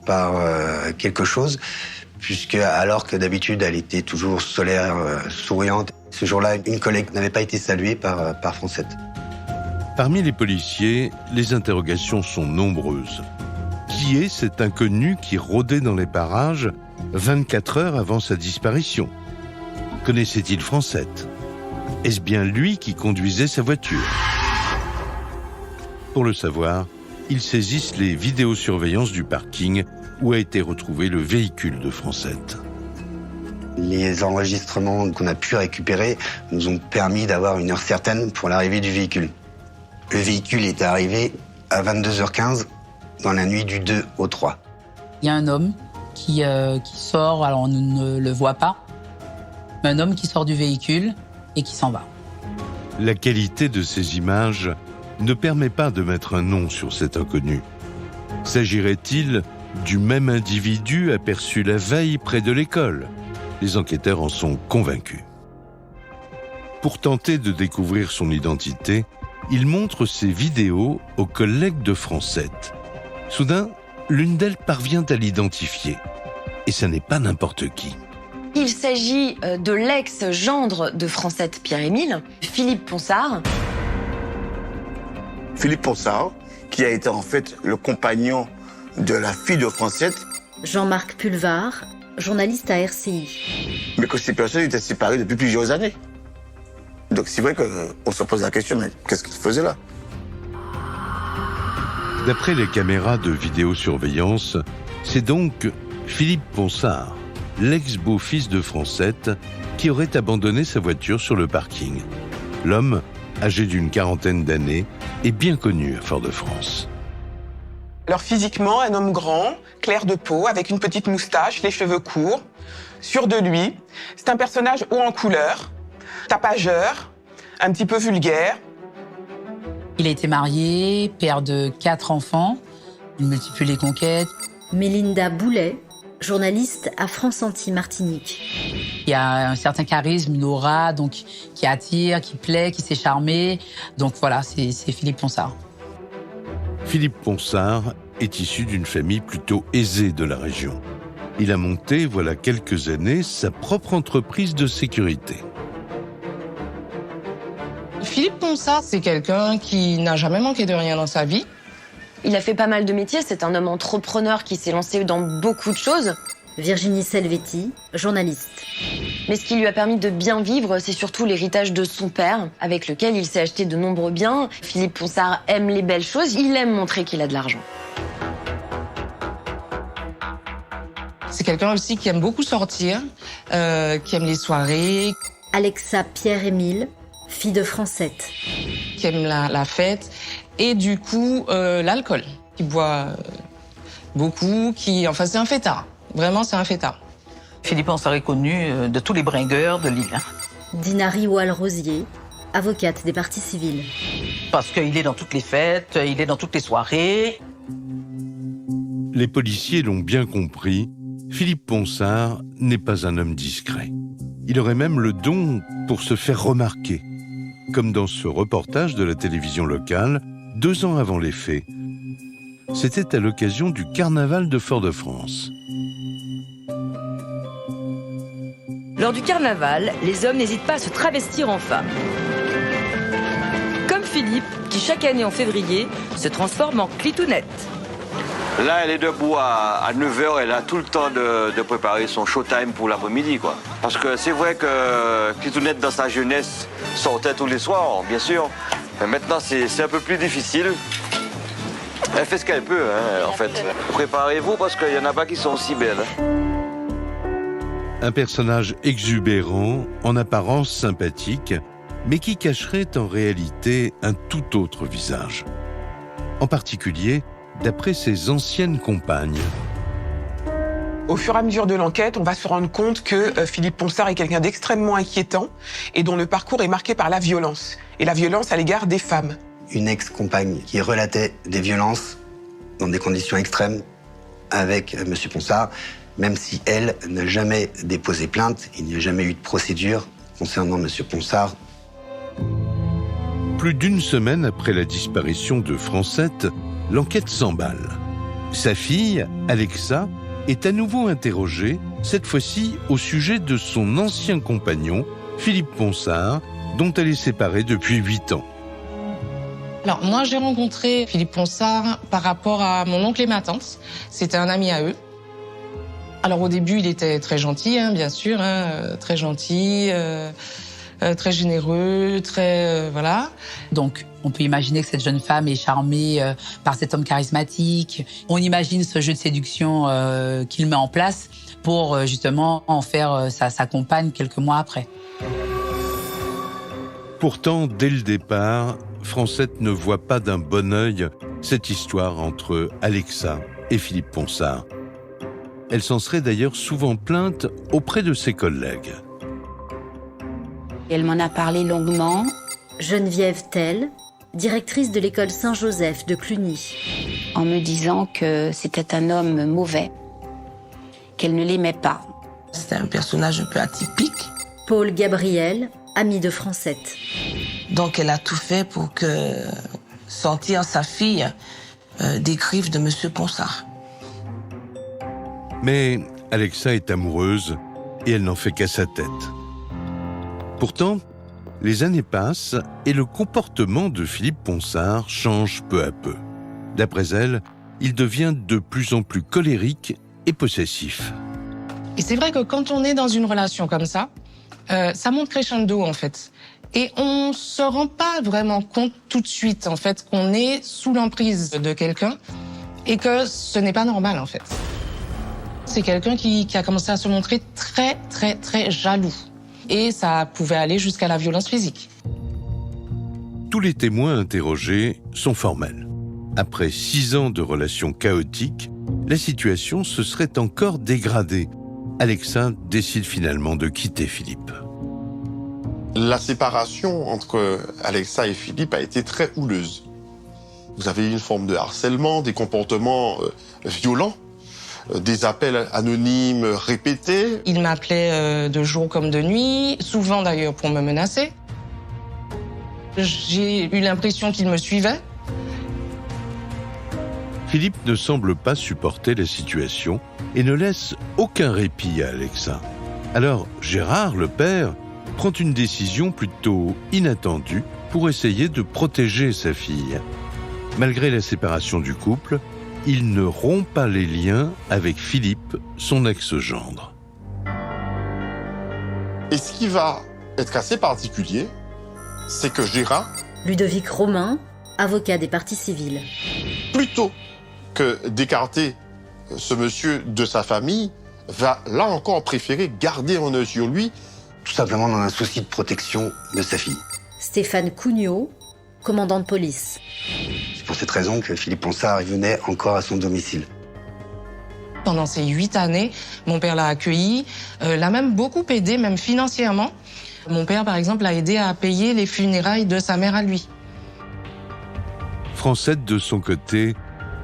par quelque chose, puisque alors que d'habitude elle était toujours solaire, souriante, ce jour-là, une collègue n'avait pas été saluée par Francette. Parmi les policiers, les interrogations sont nombreuses. Qui est cet inconnu qui rôdait dans les parages 24 heures avant sa disparition? Connaissait-il Francette? Est-ce bien lui qui conduisait sa voiture? Pour le savoir, ils saisissent les vidéosurveillances du parking où a été retrouvé le véhicule de Francette. Les enregistrements qu'on a pu récupérer nous ont permis d'avoir une heure certaine pour l'arrivée du véhicule. Le véhicule est arrivé à 22h15 dans la nuit du 2 au 3. Il y a un homme qui sort, alors on ne le voit pas, mais un homme qui sort du véhicule et qui s'en va. La qualité de ces images ne permet pas de mettre un nom sur cet inconnu. S'agirait-il du même individu aperçu la veille près de l'école? Les enquêteurs en sont convaincus. Pour tenter de découvrir son identité, ils montrent ses vidéos aux collègues de Francette. Soudain, l'une d'elles parvient à l'identifier. Et ce n'est pas n'importe qui. Il s'agit de l'ex-gendre de Francette Pierre-Émile, Philippe Ponsard. Philippe Ponsard, qui a été en fait le compagnon de la fille de Francette. Jean-Marc Pulvar, journaliste à RCI. Mais que ces personnes étaient séparées depuis plusieurs années. Donc c'est vrai qu'on se pose la question, mais qu'est-ce qu'il faisait là? D'après les caméras de vidéosurveillance, c'est donc Philippe Ponsard, l'ex-beau-fils de Francette, qui aurait abandonné sa voiture sur le parking. L'homme, âgé d'une quarantaine d'années, est bien connu à Fort-de-France. Alors physiquement, un homme grand, clair de peau, avec une petite moustache, les cheveux courts, sûr de lui. C'est un personnage haut en couleur, tapageur, un petit peu vulgaire. Il a été marié, père de 4 enfants, il multiplie les conquêtes. Mélinda Boulet, journaliste à France Antilles Martinique. Il y a un certain charisme, une aura, donc qui attire, qui plaît, qui sait charmer. Donc voilà, c'est Philippe Ponsard. Philippe Ponsard est issu d'une famille plutôt aisée de la région. Il a monté, voilà quelques années, sa propre entreprise de sécurité. Philippe Ponsard, c'est quelqu'un qui n'a jamais manqué de rien dans sa vie. Il a fait pas mal de métiers, c'est un homme entrepreneur qui s'est lancé dans beaucoup de choses. Virginie Selvetti, journaliste. Mais ce qui lui a permis de bien vivre, c'est surtout l'héritage de son père, avec lequel il s'est acheté de nombreux biens. Philippe Ponsard aime les belles choses, il aime montrer qu'il a de l'argent. C'est quelqu'un aussi qui aime beaucoup sortir, qui aime les soirées. Alexa Pierre-Émile, fille de Francette. Qui aime la fête et du coup l'alcool. Qui boit beaucoup, enfin c'est un fêtard. Vraiment, c'est un fêtard. Philippe Ponsard est connu de tous les bringueurs de l'île. Dinari Wall-Rosier, avocate des parties civiles. Parce qu'il est dans toutes les fêtes, il est dans toutes les soirées. Les policiers l'ont bien compris, Philippe Ponsard n'est pas un homme discret. Il aurait même le don pour se faire remarquer. Comme dans ce reportage de la télévision locale, 2 ans avant les faits. C'était à l'occasion du carnaval de Fort-de-France. Lors du carnaval, les hommes n'hésitent pas à se travestir en femmes. Comme Philippe, qui chaque année en février se transforme en clitounette. Là, elle est debout à 9h, elle a tout le temps de préparer son showtime pour l'après-midi, quoi. Parce que c'est vrai que clitounette, dans sa jeunesse, sortait tous les soirs, bien sûr. Mais maintenant, c'est un peu plus difficile. Elle fait ce qu'elle peut, hein, en fait. Préparez-vous, parce qu'il n'y en a pas qui sont aussi belles. Un personnage exubérant, en apparence sympathique, mais qui cacherait en réalité un tout autre visage. En particulier, d'après ses anciennes compagnes. Au fur et à mesure de l'enquête, on va se rendre compte que Philippe Ponsard est quelqu'un d'extrêmement inquiétant et dont le parcours est marqué par la violence. Et la violence à l'égard des femmes. une ex-compagne qui relatait des violences dans des conditions extrêmes avec M. Ponsard, même si elle n'a jamais déposé plainte, il n'y a jamais eu de procédure concernant M. Ponsard. Plus d'une semaine après la disparition de Francette, l'enquête s'emballe. Sa fille, Alexa, est à nouveau interrogée, cette fois-ci au sujet de son ancien compagnon, Philippe Ponsard, dont elle est séparée depuis 8 ans. Alors, moi, j'ai rencontré Philippe Ponsard par rapport à mon oncle et ma tante. C'était un ami à eux. Alors, au début, il était très gentil, bien sûr, très gentil, très généreux, très... voilà. Donc, on peut imaginer que cette jeune femme est charmée par cet homme charismatique. On imagine ce jeu de séduction qu'il met en place pour justement en faire sa compagne quelques mois après. Pourtant, dès le départ, Francette ne voit pas d'un bon œil cette histoire entre Alexa et Philippe Ponsard. Elle s'en serait d'ailleurs souvent plainte auprès de ses collègues. Elle m'en a parlé longuement. Geneviève Tell, directrice de l'école Saint-Joseph de Cluny. En me disant que c'était un homme mauvais, qu'elle ne l'aimait pas. C'était un personnage un peu atypique. Paul Gabriel, ami de Francette. Donc elle a tout fait pour sortir sa fille des griffes de M. Ponsard. Mais Alexa est amoureuse et elle n'en fait qu'à sa tête. Pourtant, les années passent et le comportement de Philippe Ponsard change peu à peu. D'après elle, il devient de plus en plus colérique et possessif. Et c'est vrai que quand on est dans une relation comme ça monte crescendo, en fait. Et on se rend pas vraiment compte tout de suite, en fait, qu'on est sous l'emprise de quelqu'un et que ce n'est pas normal, en fait. C'est quelqu'un qui a commencé à se montrer très, très, très jaloux. Et ça pouvait aller jusqu'à la violence physique. Tous les témoins interrogés sont formels. Après 6 ans de relations chaotiques, la situation se serait encore dégradée. Alexa décide finalement de quitter Philippe. La séparation entre Alexa et Philippe a été très houleuse. Vous avez une forme de harcèlement, des comportements violents, des appels anonymes répétés. Il m'appelait de jour comme de nuit, souvent d'ailleurs pour me menacer. J'ai eu l'impression qu'il me suivait. Philippe ne semble pas supporter la situation et ne laisse aucun répit à Alexa. Alors Gérard, le père, prend une décision plutôt inattendue pour essayer de protéger sa fille. Malgré la séparation du couple, il ne rompt pas les liens avec Philippe, son ex-gendre. Et ce qui va être assez particulier, c'est que Gérard... Ludovic Romain, avocat des parties civiles. Plutôt que d'écarter ce monsieur de sa famille, va là encore préférer garder un œil sur lui. Tout simplement dans un souci de protection de sa fille. Stéphane Cugnot, commandant de police. C'est pour cette raison que Philippe Ponsard venait encore à son domicile. Pendant ces 8 années, mon père l'a accueilli, l'a même beaucoup aidé, même financièrement. Mon père, par exemple, l'a aidé à payer les funérailles de sa mère à lui. Francette, de son côté,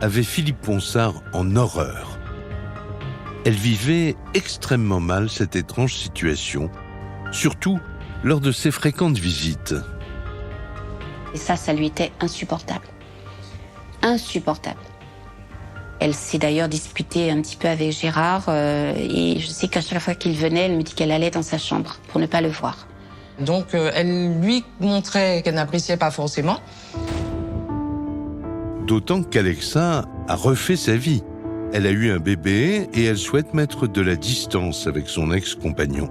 avait Philippe Ponsard en horreur. Elle vivait extrêmement mal cette étrange situation, surtout lors de ses fréquentes visites. Et ça lui était insupportable. Insupportable. Elle s'est d'ailleurs disputée un petit peu avec Gérard et je sais qu'à chaque fois qu'il venait, elle me dit qu'elle allait dans sa chambre pour ne pas le voir. Donc elle lui montrait qu'elle n'appréciait pas forcément. D'autant qu'Alexa a refait sa vie. Elle a eu un bébé et elle souhaite mettre de la distance avec son ex-compagnon.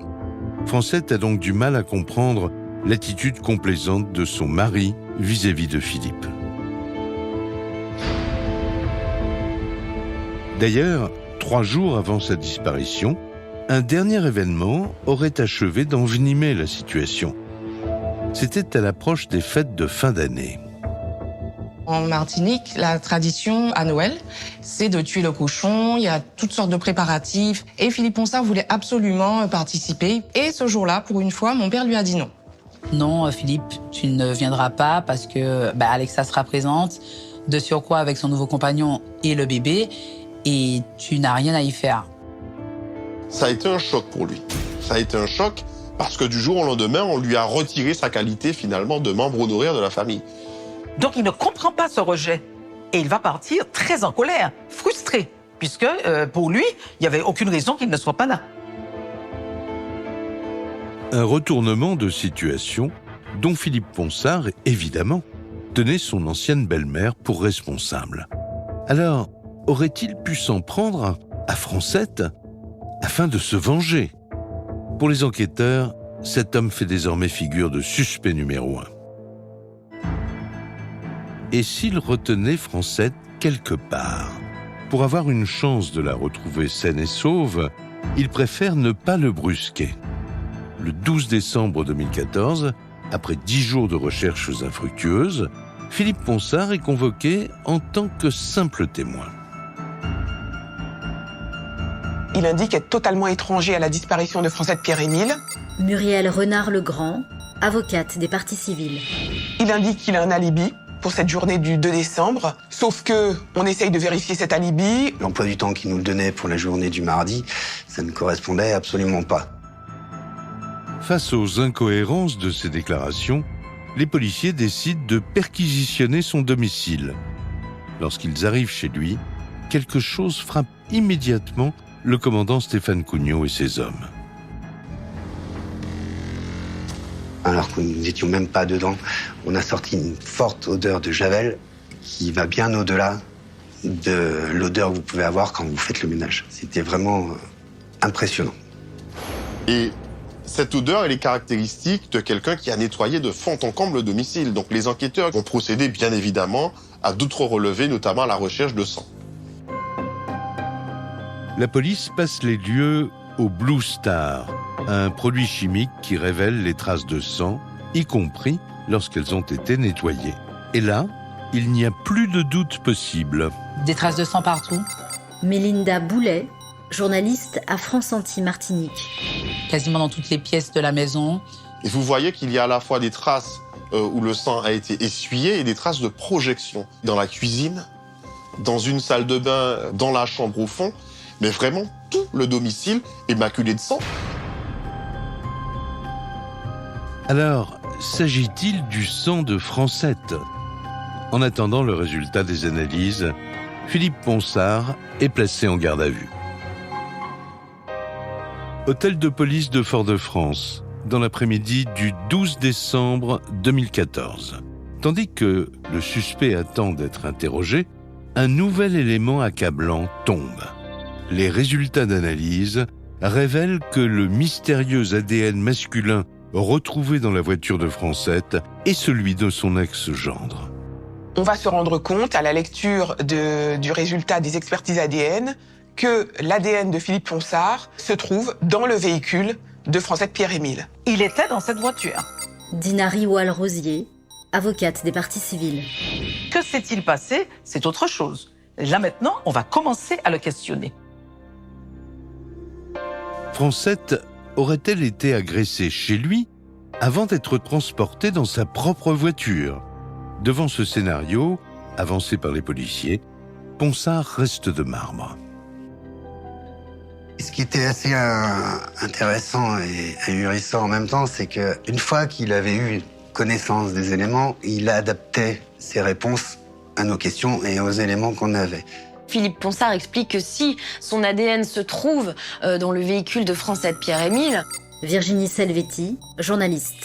Francette a donc du mal à comprendre l'attitude complaisante de son mari vis-à-vis de Philippe. D'ailleurs, 3 jours avant sa disparition, un dernier événement aurait achevé d'envenimer la situation. C'était à l'approche des fêtes de fin d'année. En Martinique, la tradition à Noël, c'est de tuer le cochon, il y a toutes sortes de préparatifs. Et Philippe Ponsard voulait absolument participer. Et ce jour-là, pour une fois, mon père lui a dit non. Non, Philippe, tu ne viendras pas parce que Alexa sera présente, de surcroît avec son nouveau compagnon et le bébé, et tu n'as rien à y faire. Ça a été un choc pour lui. Ça a été un choc parce que du jour au lendemain, on lui a retiré sa qualité finalement de membre honoraire de la famille. Donc il ne comprend pas ce rejet. Et il va partir très en colère, frustré, puisque pour lui, il n'y avait aucune raison qu'il ne soit pas là. Un retournement de situation dont Philippe Ponsard, évidemment, tenait son ancienne belle-mère pour responsable. Alors, aurait-il pu s'en prendre à Francette afin de se venger? Pour les enquêteurs, cet homme fait désormais figure de suspect numéro 1. Et s'il retenait Francette quelque part, pour avoir une chance de la retrouver saine et sauve, il préfère ne pas le brusquer. Le 12 décembre 2014, après 10 jours de recherches infructueuses, Philippe Ponsard est convoqué en tant que simple témoin. Il indique être totalement étranger à la disparition de Francette Pierre-Émile. Muriel Renard-Legrand, avocate des parties civiles. Il indique qu'il a un alibi pour cette journée du 2 décembre, sauf que on essaye de vérifier cet alibi. L'emploi du temps qu'il nous le donnait pour la journée du mardi, ça ne correspondait absolument pas. Face aux incohérences de ces déclarations, les policiers décident de perquisitionner son domicile. Lorsqu'ils arrivent chez lui, quelque chose frappe immédiatement le commandant Stéphane Cugnot et ses hommes. Alors que nous n'étions même pas dedans, on a sorti une forte odeur de javel qui va bien au-delà de l'odeur que vous pouvez avoir quand vous faites le ménage. C'était vraiment impressionnant. Et cette odeur, elle est caractéristique de quelqu'un qui a nettoyé de fond en comble le domicile. Donc les enquêteurs vont procéder bien évidemment à d'autres relevés, notamment à la recherche de sang. La police passe les lieux au Blue Star, un produit chimique qui révèle les traces de sang, y compris lorsqu'elles ont été nettoyées. Et là, il n'y a plus de doute possible. Des traces de sang partout. Mélinda Boulet, journaliste à France Antilles Martinique. Quasiment dans toutes les pièces de la maison. Et vous voyez qu'il y a à la fois des traces où le sang a été essuyé et des traces de projection dans la cuisine, dans une salle de bain, dans la chambre au fond, mais vraiment tout le domicile est maculé de sang. Alors, s'agit-il du sang de Francette? En attendant le résultat des analyses, Philippe Ponsard est placé en garde à vue. Hôtel de police de Fort-de-France, dans l'après-midi du 12 décembre 2014. Tandis que le suspect attend d'être interrogé, un nouvel élément accablant tombe. Les résultats d'analyse révèlent que le mystérieux ADN masculin retrouvé dans la voiture de Francette est celui de son ex-gendre. On va se rendre compte, à la lecture du résultat des expertises ADN, que l'ADN de Philippe Ponsard se trouve dans le véhicule de Francette Pierre-Émile. Il était dans cette voiture. Dinari Oual-Rosier, avocate des parties civiles. Que s'est-il passé? C'est autre chose. Là maintenant, on va commencer à le questionner. Francette aurait-elle été agressée chez lui avant d'être transportée dans sa propre voiture? Devant ce scénario, avancé par les policiers, Ponsard reste de marbre. Ce qui était assez intéressant et ahurissant en même temps, c'est qu'une fois qu'il avait eu connaissance des éléments, il adaptait ses réponses à nos questions et aux éléments qu'on avait. Philippe Ponsard explique que si son ADN se trouve dans le véhicule de Francette Pierre-Émile, Virginie Selvetti, journaliste.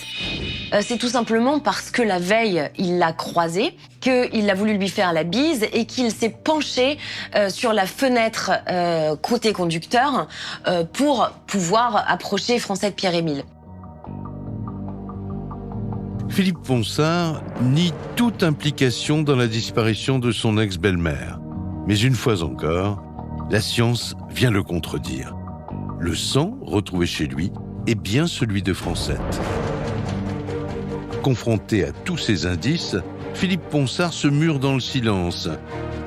C'est tout simplement parce que la veille, il l'a croisé, qu'il a voulu lui faire la bise et qu'il s'est penché sur la fenêtre côté conducteur pour pouvoir approcher Francette Pierre-Émile. Philippe Ponsard nie toute implication dans la disparition de son ex-belle-mère. Mais une fois encore, la science vient le contredire. Le sang retrouvé chez lui est bien celui de Francette. Confronté à tous ces indices, Philippe Ponsard se mure dans le silence.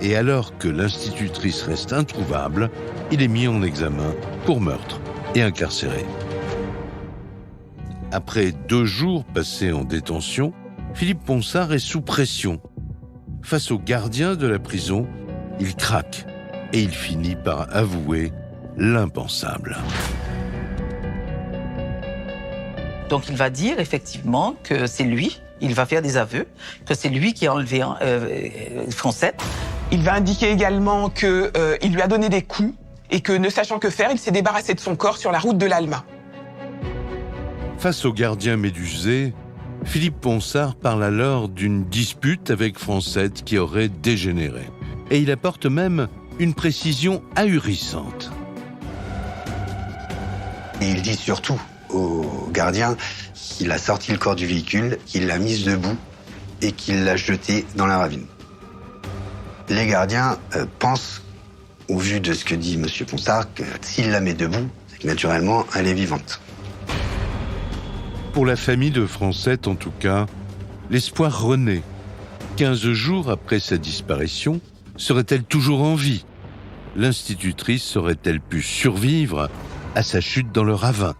Et alors que l'institutrice reste introuvable, il est mis en examen pour meurtre et incarcéré. Après 2 jours passés en détention, Philippe Ponsard est sous pression. Face aux gardiens de la prison, il craque et il finit par avouer l'impensable. Donc il va dire effectivement que c'est lui, il va faire des aveux, que c'est lui qui a enlevé Francette. Il va indiquer également qu'il lui a donné des coups et que, ne sachant que faire, il s'est débarrassé de son corps sur la route de l'Alma. Face aux gardiens médusés, Philippe Ponsard parle alors d'une dispute avec Francette qui aurait dégénéré. Et il apporte même une précision ahurissante. Et il dit surtout au gardien qu'il a sorti le corps du véhicule, qu'il l'a mise debout et qu'il l'a jetée dans la ravine. Les gardiens pensent, au vu de ce que dit M. Ponsard, que s'il la met debout, c'est que naturellement, elle est vivante. Pour la famille de Francette, en tout cas, l'espoir renaît. 15 jours après sa disparition, serait-elle toujours en vie? L'institutrice serait-elle pu survivre à sa chute dans le ravin?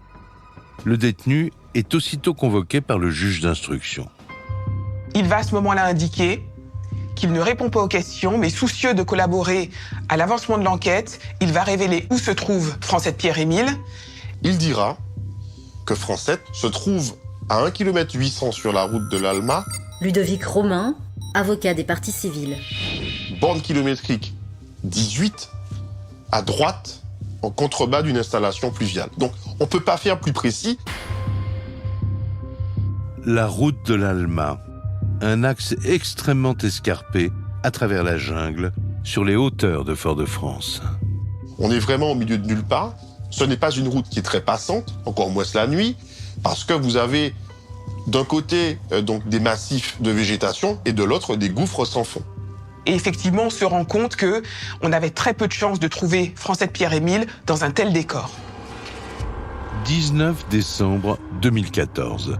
Le détenu est aussitôt convoqué par le juge d'instruction. Il va à ce moment-là indiquer qu'il ne répond pas aux questions, mais soucieux de collaborer à l'avancement de l'enquête, il va révéler où se trouve Francette Pierre-Émile. Il dira que Francette se trouve à 1,8 km sur la route de l'Alma. Ludovic Romain, avocat des parties civiles. Borne kilométrique 18, à droite, en contrebas d'une installation pluviale. Donc, on ne peut pas faire plus précis. La route de l'Alma, un axe extrêmement escarpé à travers la jungle, sur les hauteurs de Fort-de-France. On est vraiment au milieu de nulle part. Ce n'est pas une route qui est très passante, encore moins la nuit, parce que vous avez d'un côté donc des massifs de végétation et de l'autre des gouffres sans fond. Et effectivement, on se rend compte qu'on avait très peu de chances de trouver Francette Pierre-Émile dans un tel décor. 19 décembre 2014.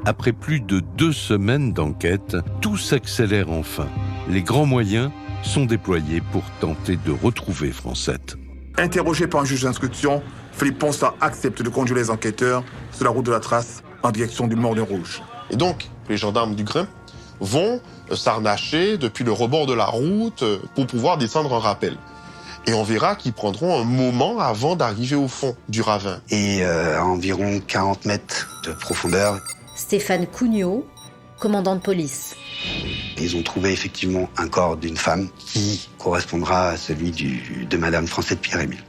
Après plus de 2 semaines d'enquête, tout s'accélère enfin. Les grands moyens sont déployés pour tenter de retrouver Francette. Interrogé par un juge d'instruction, Philippe Ponsard accepte de conduire les enquêteurs sur la route de la Trace en direction du Morne Rouge. Et donc, les gendarmes du Grain vont s'harnacher depuis le rebord de la route pour pouvoir descendre un rappel. Et on verra qu'ils prendront un moment avant d'arriver au fond du ravin. Et à environ 40 mètres de profondeur. Stéphane Cugnot, commandant de police. Ils ont trouvé effectivement un corps d'une femme qui correspondra à celui de Madame Francette Pierre-Émile.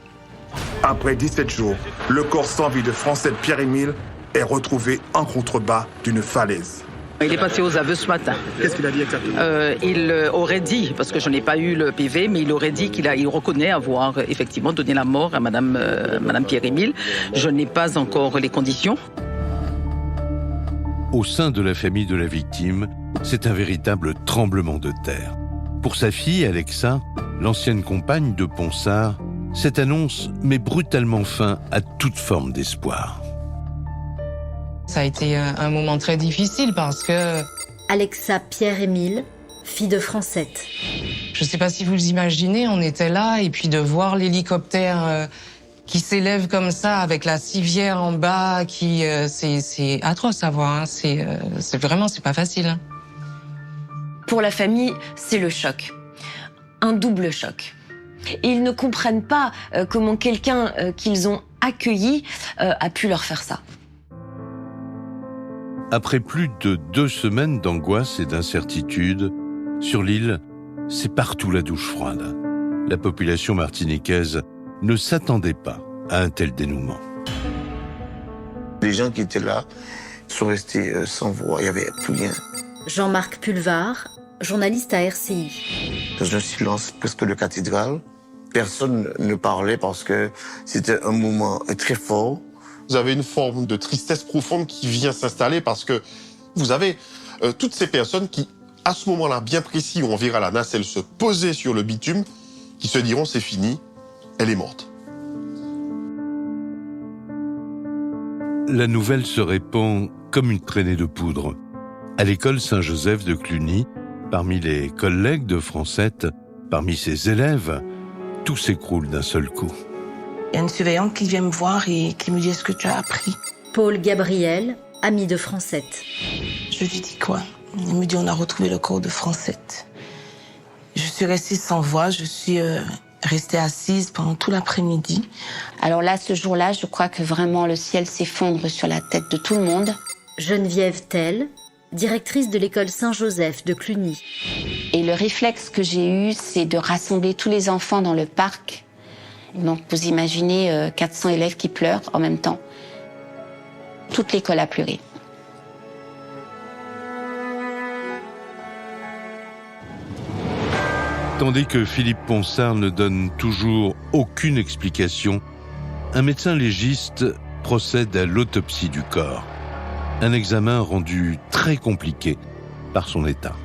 Après 17 jours, le corps sans vie de Francette Pierre-Émile est retrouvé en contrebas d'une falaise. Il est passé aux aveux ce matin. Qu'est-ce qu'il a dit exactement? Il aurait dit, parce que je n'ai pas eu le PV, mais il aurait dit il reconnaît avoir effectivement donné la mort à Madame Pierre-Émile. Je n'ai pas encore les conditions. Au sein de la famille de la victime, c'est un véritable tremblement de terre. Pour sa fille, Alexa, l'ancienne compagne de Ponsard, cette annonce met brutalement fin à toute forme d'espoir. Ça a été un moment très difficile parce que... Alexa Pierre-Émile, fille de Francette. Je ne sais pas si vous imaginez, on était là et puis de voir l'hélicoptère qui s'élève comme ça avec la civière en bas, c'est atroce à voir. Hein. C'est pas facile. Hein. Pour la famille, c'est le choc. Un double choc. Et ils ne comprennent pas comment quelqu'un qu'ils ont accueilli a pu leur faire ça. Après plus de 2 semaines d'angoisse et d'incertitude, sur l'île, c'est partout la douche froide. La population martiniquaise ne s'attendait pas à un tel dénouement. Les gens qui étaient là sont restés sans voix, il n'y avait plus rien. Jean-Marc Pulvar, journaliste à RCI. Dans un silence presque de cathédrale, personne ne parlait parce que c'était un moment très fort. Vous avez une forme de tristesse profonde qui vient s'installer parce que vous avez toutes ces personnes qui, à ce moment-là bien précis où on verra la nacelle se poser sur le bitume, qui se diront c'est fini, elle est morte. La nouvelle se répand comme une traînée de poudre. À l'école Saint-Joseph de Cluny, parmi les collègues de Francette, parmi ses élèves, tout s'écroule d'un seul coup. Il y a une surveillante qui vient me voir et qui me dit « Est-ce que tu as appris ?» Paul Gabriel, amie de Francette. Je lui dis quoi? Il me dit on a retrouvé le corps de Francette. Je suis restée sans voix, je suis restée assise pendant tout l'après-midi. Alors là, ce jour-là, je crois que vraiment le ciel s'effondre sur la tête de tout le monde. Geneviève Tell, directrice de l'école Saint-Joseph de Cluny. Et le réflexe que j'ai eu, c'est de rassembler tous les enfants dans le parc. Donc vous imaginez 400 élèves qui pleurent en même temps. Toute l'école a pleuré. Tandis que Philippe Ponsard ne donne toujours aucune explication, un médecin légiste procède à l'autopsie du corps. Un examen rendu très compliqué par son état.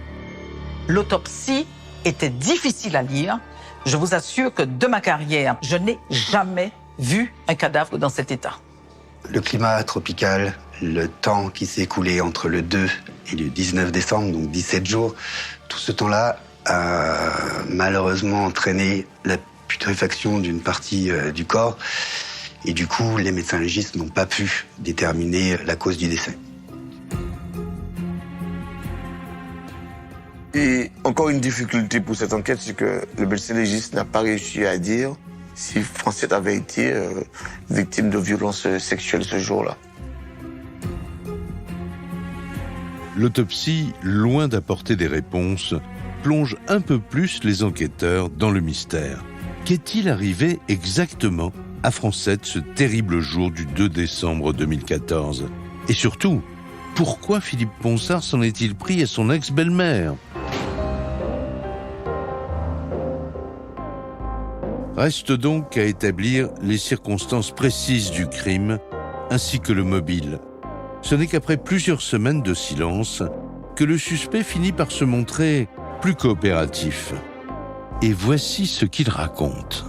L'autopsie était difficile à lire. Je vous assure que de ma carrière, je n'ai jamais vu un cadavre dans cet état. Le climat tropical, le temps qui s'est écoulé entre le 2 et le 19 décembre, donc 17 jours, tout ce temps-là a malheureusement entraîné la putréfaction d'une partie du corps. Et du coup, les médecins légistes n'ont pas pu déterminer la cause du décès. Et encore une difficulté pour cette enquête, c'est que le médecin légiste n'a pas réussi à dire si Francette avait été victime de violences sexuelles ce jour-là. L'autopsie, loin d'apporter des réponses, plonge un peu plus les enquêteurs dans le mystère. Qu'est-il arrivé exactement à Francette ce terrible jour du 2 décembre 2014? Et surtout, pourquoi Philippe Ponsard s'en est-il pris à son ex-belle-mère? Reste donc à établir les circonstances précises du crime, ainsi que le mobile. Ce n'est qu'après plusieurs semaines de silence que le suspect finit par se montrer plus coopératif. Et voici ce qu'il raconte.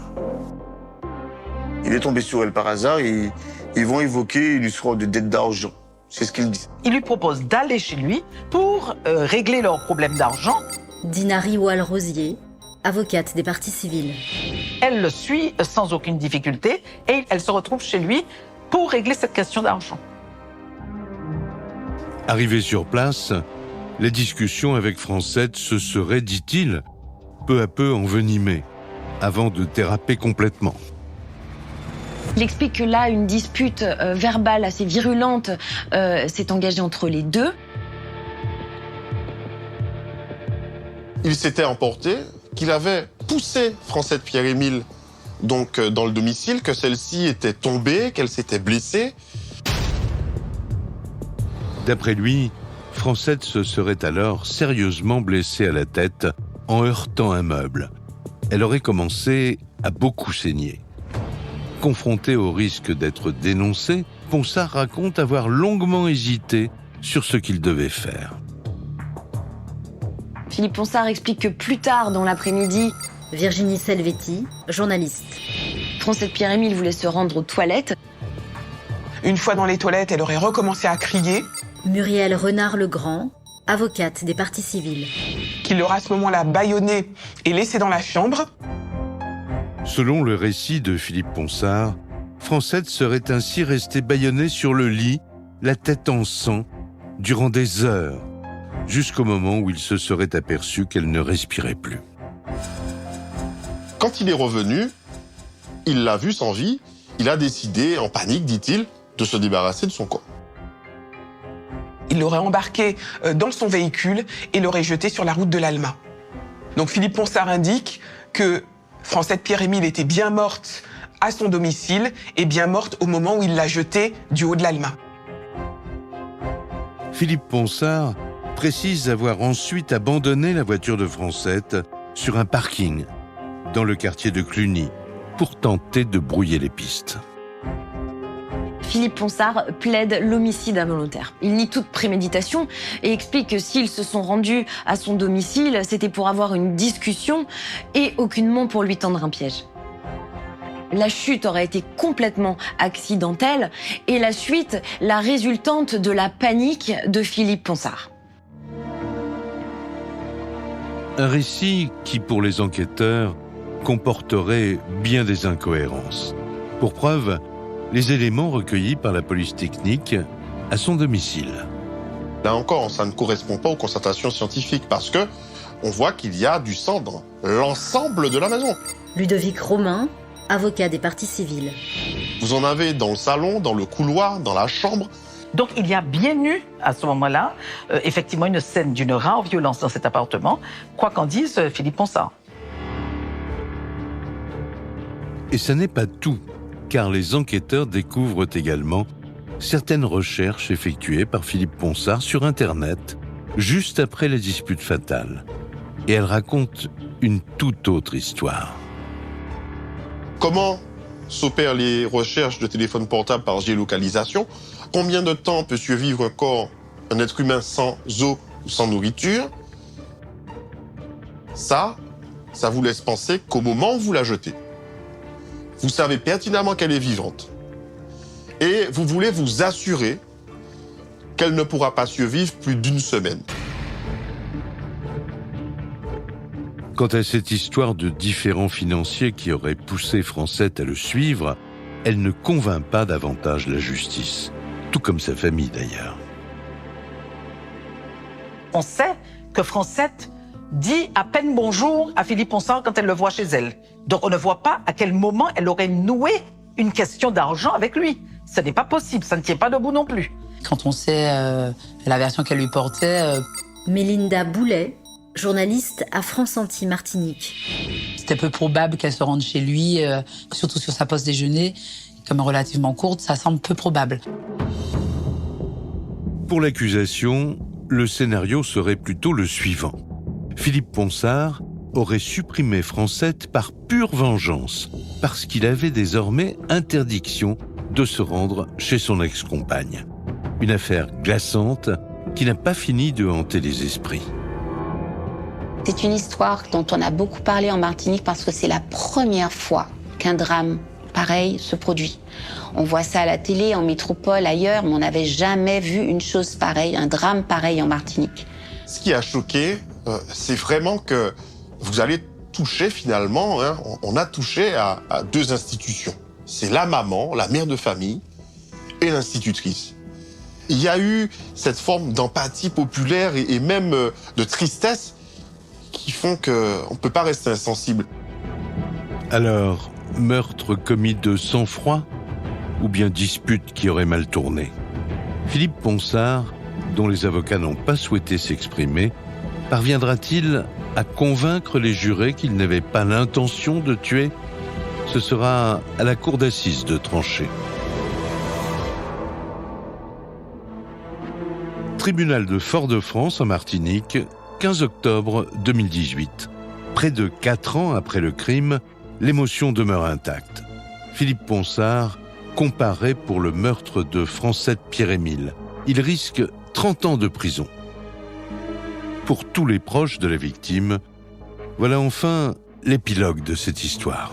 Il est tombé sur elle par hasard et ils vont évoquer une histoire de dette d'argent. C'est ce qu'il dit. Il lui propose d'aller chez lui pour régler leurs problèmes d'argent. Dinari Oual-Rosier, avocate des parties civiles. Elle le suit sans aucune difficulté et elle se retrouve chez lui pour régler cette question d'argent. Arrivé sur place, les discussions avec Francette se seraient, dit-il, peu à peu envenimées, avant de déraper complètement. Il explique que là, une dispute verbale assez virulente s'est engagée entre les deux. Il s'était emporté qu'il avait poussé Francette Pierre-Émile donc dans le domicile, que celle-ci était tombée, qu'elle s'était blessée. D'après lui, Francette se serait alors sérieusement blessée à la tête en heurtant un meuble. Elle aurait commencé à beaucoup saigner. Confronté au risque d'être dénoncé, Ponsard raconte avoir longuement hésité sur ce qu'il devait faire. Philippe Ponsard explique que plus tard dans l'après-midi, Virginie Selvetti, journaliste. Francette Pierre-Émile voulait se rendre aux toilettes. Une fois dans les toilettes, elle aurait recommencé à crier. Muriel Renard-Legrand, avocate des parties civiles. Qu'il l'aurait à ce moment-là bâillonnée et laissée dans la chambre. Selon le récit de Philippe Ponsard, Francette serait ainsi restée bâillonnée sur le lit, la tête en sang, durant des heures, jusqu'au moment où il se serait aperçu qu'elle ne respirait plus. Quand il est revenu, il l'a vue sans vie, il a décidé, en panique, dit-il, de se débarrasser de son corps. Il l'aurait embarqué dans son véhicule et l'aurait jeté sur la route de l'Alma. Donc Philippe Ponsard indique que Francette Pierre-Émile était bien morte à son domicile et bien morte au moment où il l'a jetée du haut de l'Alma. Philippe Ponsard précise avoir ensuite abandonné la voiture de Francette sur un parking dans le quartier de Cluny pour tenter de brouiller les pistes. Philippe Ponsard plaide l'homicide involontaire. Il nie toute préméditation et explique que s'ils se sont rendus à son domicile, c'était pour avoir une discussion et aucunement pour lui tendre un piège. La chute aurait été complètement accidentelle et la suite, la résultante de la panique de Philippe Ponsard. Un récit qui, pour les enquêteurs, comporterait bien des incohérences. Pour preuve, les éléments recueillis par la police technique à son domicile. Là encore, ça ne correspond pas aux constatations scientifiques parce que on voit qu'il y a du sang dans l'ensemble de la maison. Ludovic Romain, avocat des parties civiles. Vous en avez dans le salon, dans le couloir, dans la chambre. Donc il y a bien eu, à ce moment-là, effectivement une scène d'une rare violence dans cet appartement, quoi qu'en dise Philippe Ponsard. Et ça n'est pas tout, car les enquêteurs découvrent également certaines recherches effectuées par Philippe Ponsard sur Internet, juste après la dispute fatale. Et elles racontent une toute autre histoire. Comment s'opèrent les recherches de téléphone portable par géolocalisation? Combien de temps peut survivre un corps, un être humain sans eau ou sans nourriture? Ça vous laisse penser qu'au moment où vous la jetez, vous savez pertinemment qu'elle est vivante. Et vous voulez vous assurer qu'elle ne pourra pas survivre plus d'une semaine. Quant à cette histoire de différends financiers qui auraient poussé Francette à le suivre, elle ne convainc pas davantage la justice. Tout comme sa famille d'ailleurs. On sait que Francette dit à peine bonjour à Philippe Ponsard quand elle le voit chez elle. Donc on ne voit pas à quel moment elle aurait noué une question d'argent avec lui. Ce n'est pas possible, ça ne tient pas debout non plus. Quand on sait la version qu'elle lui portait... Mélinda Boulet, journaliste à France Antilles Martinique. C'était peu probable qu'elle se rende chez lui, surtout sur sa pause déjeuner. Comme relativement courte, ça semble peu probable. Pour l'accusation, le scénario serait plutôt le suivant. Philippe Ponsard aurait supprimé Francette par pure vengeance, parce qu'il avait désormais interdiction de se rendre chez son ex-compagne. Une affaire glaçante qui n'a pas fini de hanter les esprits. C'est une histoire dont on a beaucoup parlé en Martinique parce que c'est la première fois qu'un drame pareil se produit. On voit ça à la télé, en métropole, ailleurs, mais on n'avait jamais vu une chose pareille, un drame pareil en Martinique. Ce qui a choqué, c'est vraiment que vous allez toucher finalement, on a touché à deux institutions. C'est la maman, la mère de famille, et l'institutrice. Il y a eu cette forme d'empathie populaire et même de tristesse qui font qu'on ne peut pas rester insensible. Alors, meurtre commis de sang-froid ou bien dispute qui aurait mal tourné? Philippe Ponsard, dont les avocats n'ont pas souhaité s'exprimer, parviendra-t-il à convaincre les jurés qu'il n'avait pas l'intention de tuer? Ce sera à la cour d'assises de trancher. Tribunal de Fort-de-France en Martinique, 15 octobre 2018. Près de 4 ans après le crime, l'émotion demeure intacte. Philippe Ponsard comparé pour le meurtre de Francette Pierre-Émile. Il risque 30 ans de prison. Pour tous les proches de la victime, voilà enfin l'épilogue de cette histoire.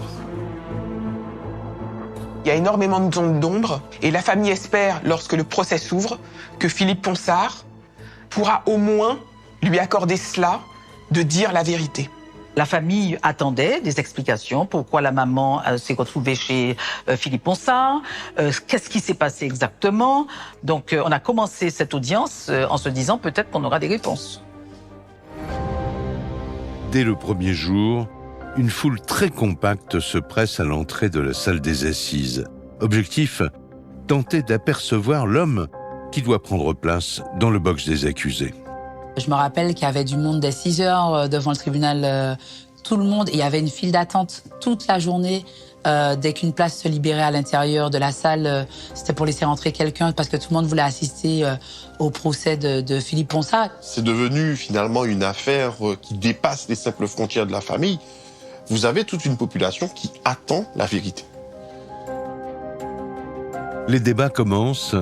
Il y a énormément de zones d'ombre et la famille espère, lorsque le procès s'ouvre, que Philippe Ponsard pourra au moins lui accorder cela, de dire la vérité. La famille attendait des explications. Pourquoi la maman s'est retrouvée chez Philippe Ponsard? Qu'est-ce qui s'est passé exactement? Donc on a commencé cette audience en se disant peut-être qu'on aura des réponses. Dès le premier jour, une foule très compacte se presse à l'entrée de la salle des assises. Objectif, tenter d'apercevoir l'homme qui doit prendre place dans le box des accusés. Je me rappelle qu'il y avait du monde dès 6 heures devant le tribunal, tout le monde. Et il y avait une file d'attente toute la journée. Dès qu'une place se libérait à l'intérieur de la salle, c'était pour laisser rentrer quelqu'un parce que tout le monde voulait assister au procès de Philippe Ponsard. C'est devenu finalement une affaire qui dépasse les simples frontières de la famille. Vous avez toute une population qui attend la vérité. Les débats commencent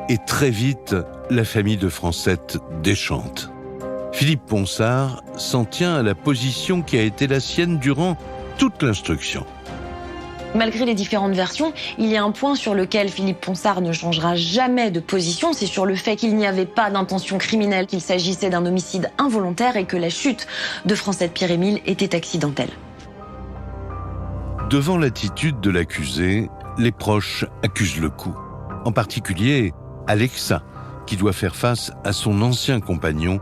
et très vite, la famille de Francette déchante. Philippe Ponsard s'en tient à la position qui a été la sienne durant toute l'instruction. Malgré les différentes versions, il y a un point sur lequel Philippe Ponsard ne changera jamais de position, c'est sur le fait qu'il n'y avait pas d'intention criminelle, qu'il s'agissait d'un homicide involontaire et que la chute de Francette Pierre-Émile était accidentelle. Devant l'attitude de l'accusé, les proches accusent le coup. En particulier, Alexa, qui doit faire face à son ancien compagnon,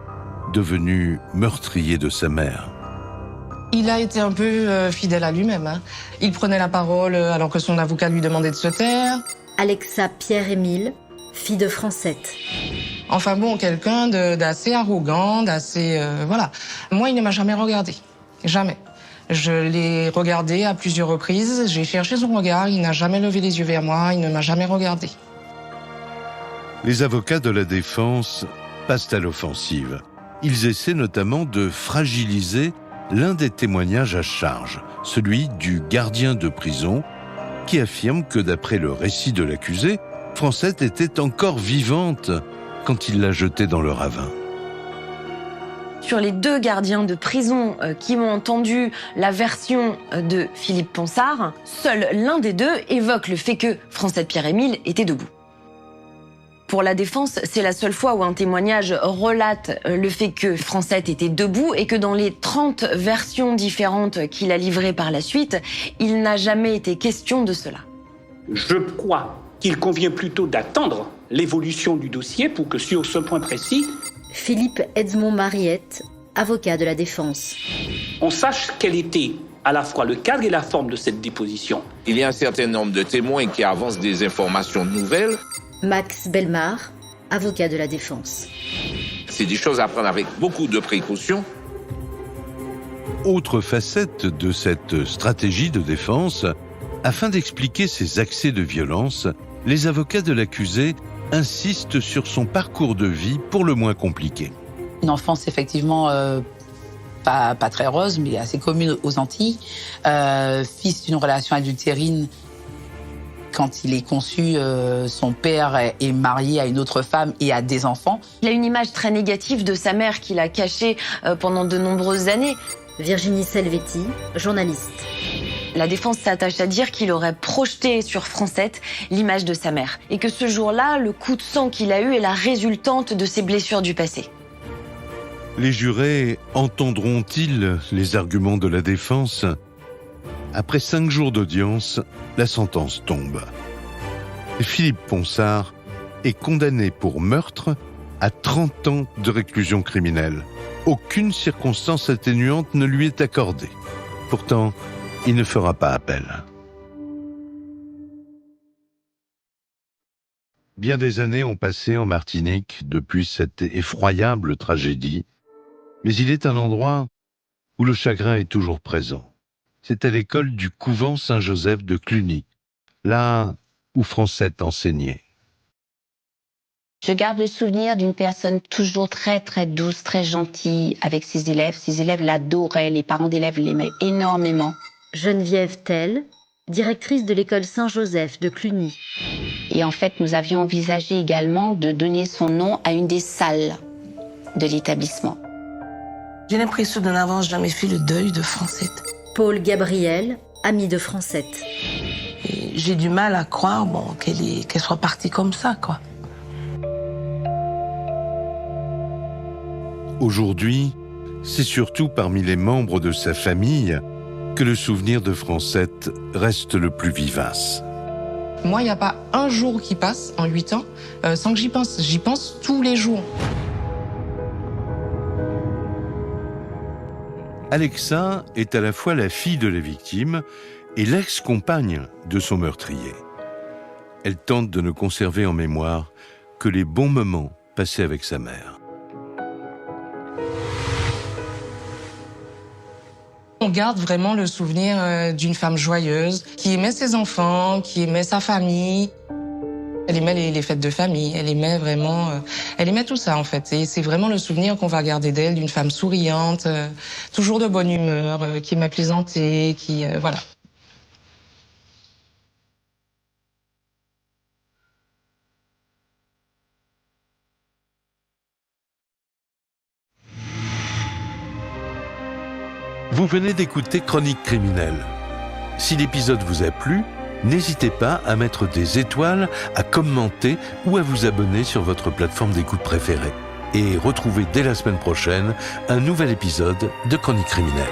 devenu meurtrier de sa mère. Il a été un peu fidèle à lui-même. Hein. Il prenait la parole alors que son avocat lui demandait de se taire. Alexa Pierre-Émile, fille de Francette. Enfin bon, quelqu'un d'assez arrogant, d'assez... voilà. Moi, il ne m'a jamais regardé. Jamais. Je l'ai regardé à plusieurs reprises. J'ai cherché son regard. Il n'a jamais levé les yeux vers moi. Il ne m'a jamais regardé. Les avocats de la défense passent à l'offensive. Ils essaient notamment de fragiliser l'un des témoignages à charge, celui du gardien de prison, qui affirme que d'après le récit de l'accusé, Francette était encore vivante quand il l'a jetée dans le ravin. Sur les 2 gardiens de prison qui ont entendu la version de Philippe Ponsard, seul l'un des 2 évoque le fait que Francette Pierre-Émile était debout. Pour la défense, c'est la seule fois où un témoignage relate le fait que Francette était debout et que dans les 30 versions différentes qu'il a livrées par la suite, il n'a jamais été question de cela. Je crois qu'il convient plutôt d'attendre l'évolution du dossier pour que sur ce point précis, Philippe Edmond Mariette, avocat de la défense. On sache quel était à la fois le cadre et la forme de cette déposition. Il y a un certain nombre de témoins qui avancent des informations nouvelles. Max Belmar, avocat de la défense. C'est des choses à prendre avec beaucoup de précautions. Autre facette de cette stratégie de défense, afin d'expliquer ces accès de violence, les avocats de l'accusé insistent sur son parcours de vie pour le moins compliqué. Une enfance effectivement pas très rose, mais assez commune aux Antilles. Fils d'une relation adultérine. Quand il est conçu, son père est marié à une autre femme et a des enfants. Il a une image très négative de sa mère qu'il a cachée pendant de nombreuses années. Virginie Selvetti, journaliste. La défense s'attache à dire qu'il aurait projeté sur Francette l'image de sa mère. Et que ce jour-là, le coup de sang qu'il a eu est la résultante de ses blessures du passé. Les jurés entendront-ils les arguments de la défense ? Après 5 jours d'audience, la sentence tombe. Philippe Ponsard est condamné pour meurtre à 30 ans de réclusion criminelle. Aucune circonstance atténuante ne lui est accordée. Pourtant, il ne fera pas appel. Bien des années ont passé en Martinique depuis cette effroyable tragédie, mais il est un endroit où le chagrin est toujours présent. C'est à l'école du couvent Saint-Joseph de Cluny, là où Francette enseignait. Je garde le souvenir d'une personne toujours très très douce, très gentille avec ses élèves. Ses élèves l'adoraient, les parents d'élèves l'aimaient énormément. Geneviève Tell, directrice de l'école Saint-Joseph de Cluny. Et en fait, nous avions envisagé également de donner son nom à une des salles de l'établissement. J'ai l'impression de n'avoir jamais fait le deuil de Francette. Paul Gabriel, ami de Francette. Et j'ai du mal à croire qu'elle soit partie comme ça, quoi. Aujourd'hui, c'est surtout parmi les membres de sa famille que le souvenir de Francette reste le plus vivace. Moi, il n'y a pas un jour qui passe en 8 ans sans que j'y pense. J'y pense tous les jours. Alexa est à la fois la fille de la victime et l'ex-compagne de son meurtrier. Elle tente de ne conserver en mémoire que les bons moments passés avec sa mère. On garde vraiment le souvenir d'une femme joyeuse, qui aimait ses enfants, qui aimait sa famille. Elle aimait les fêtes de famille, elle aimait vraiment... elle aimait tout ça, en fait. Et c'est vraiment le souvenir qu'on va garder d'elle, d'une femme souriante, toujours de bonne humeur, qui aimait plaisanter, qui... voilà. Vous venez d'écouter Chronique criminelle. Si l'épisode vous a plu, n'hésitez pas à mettre des étoiles, à commenter ou à vous abonner sur votre plateforme d'écoute préférée. Et retrouvez dès la semaine prochaine un nouvel épisode de Chronique criminelle.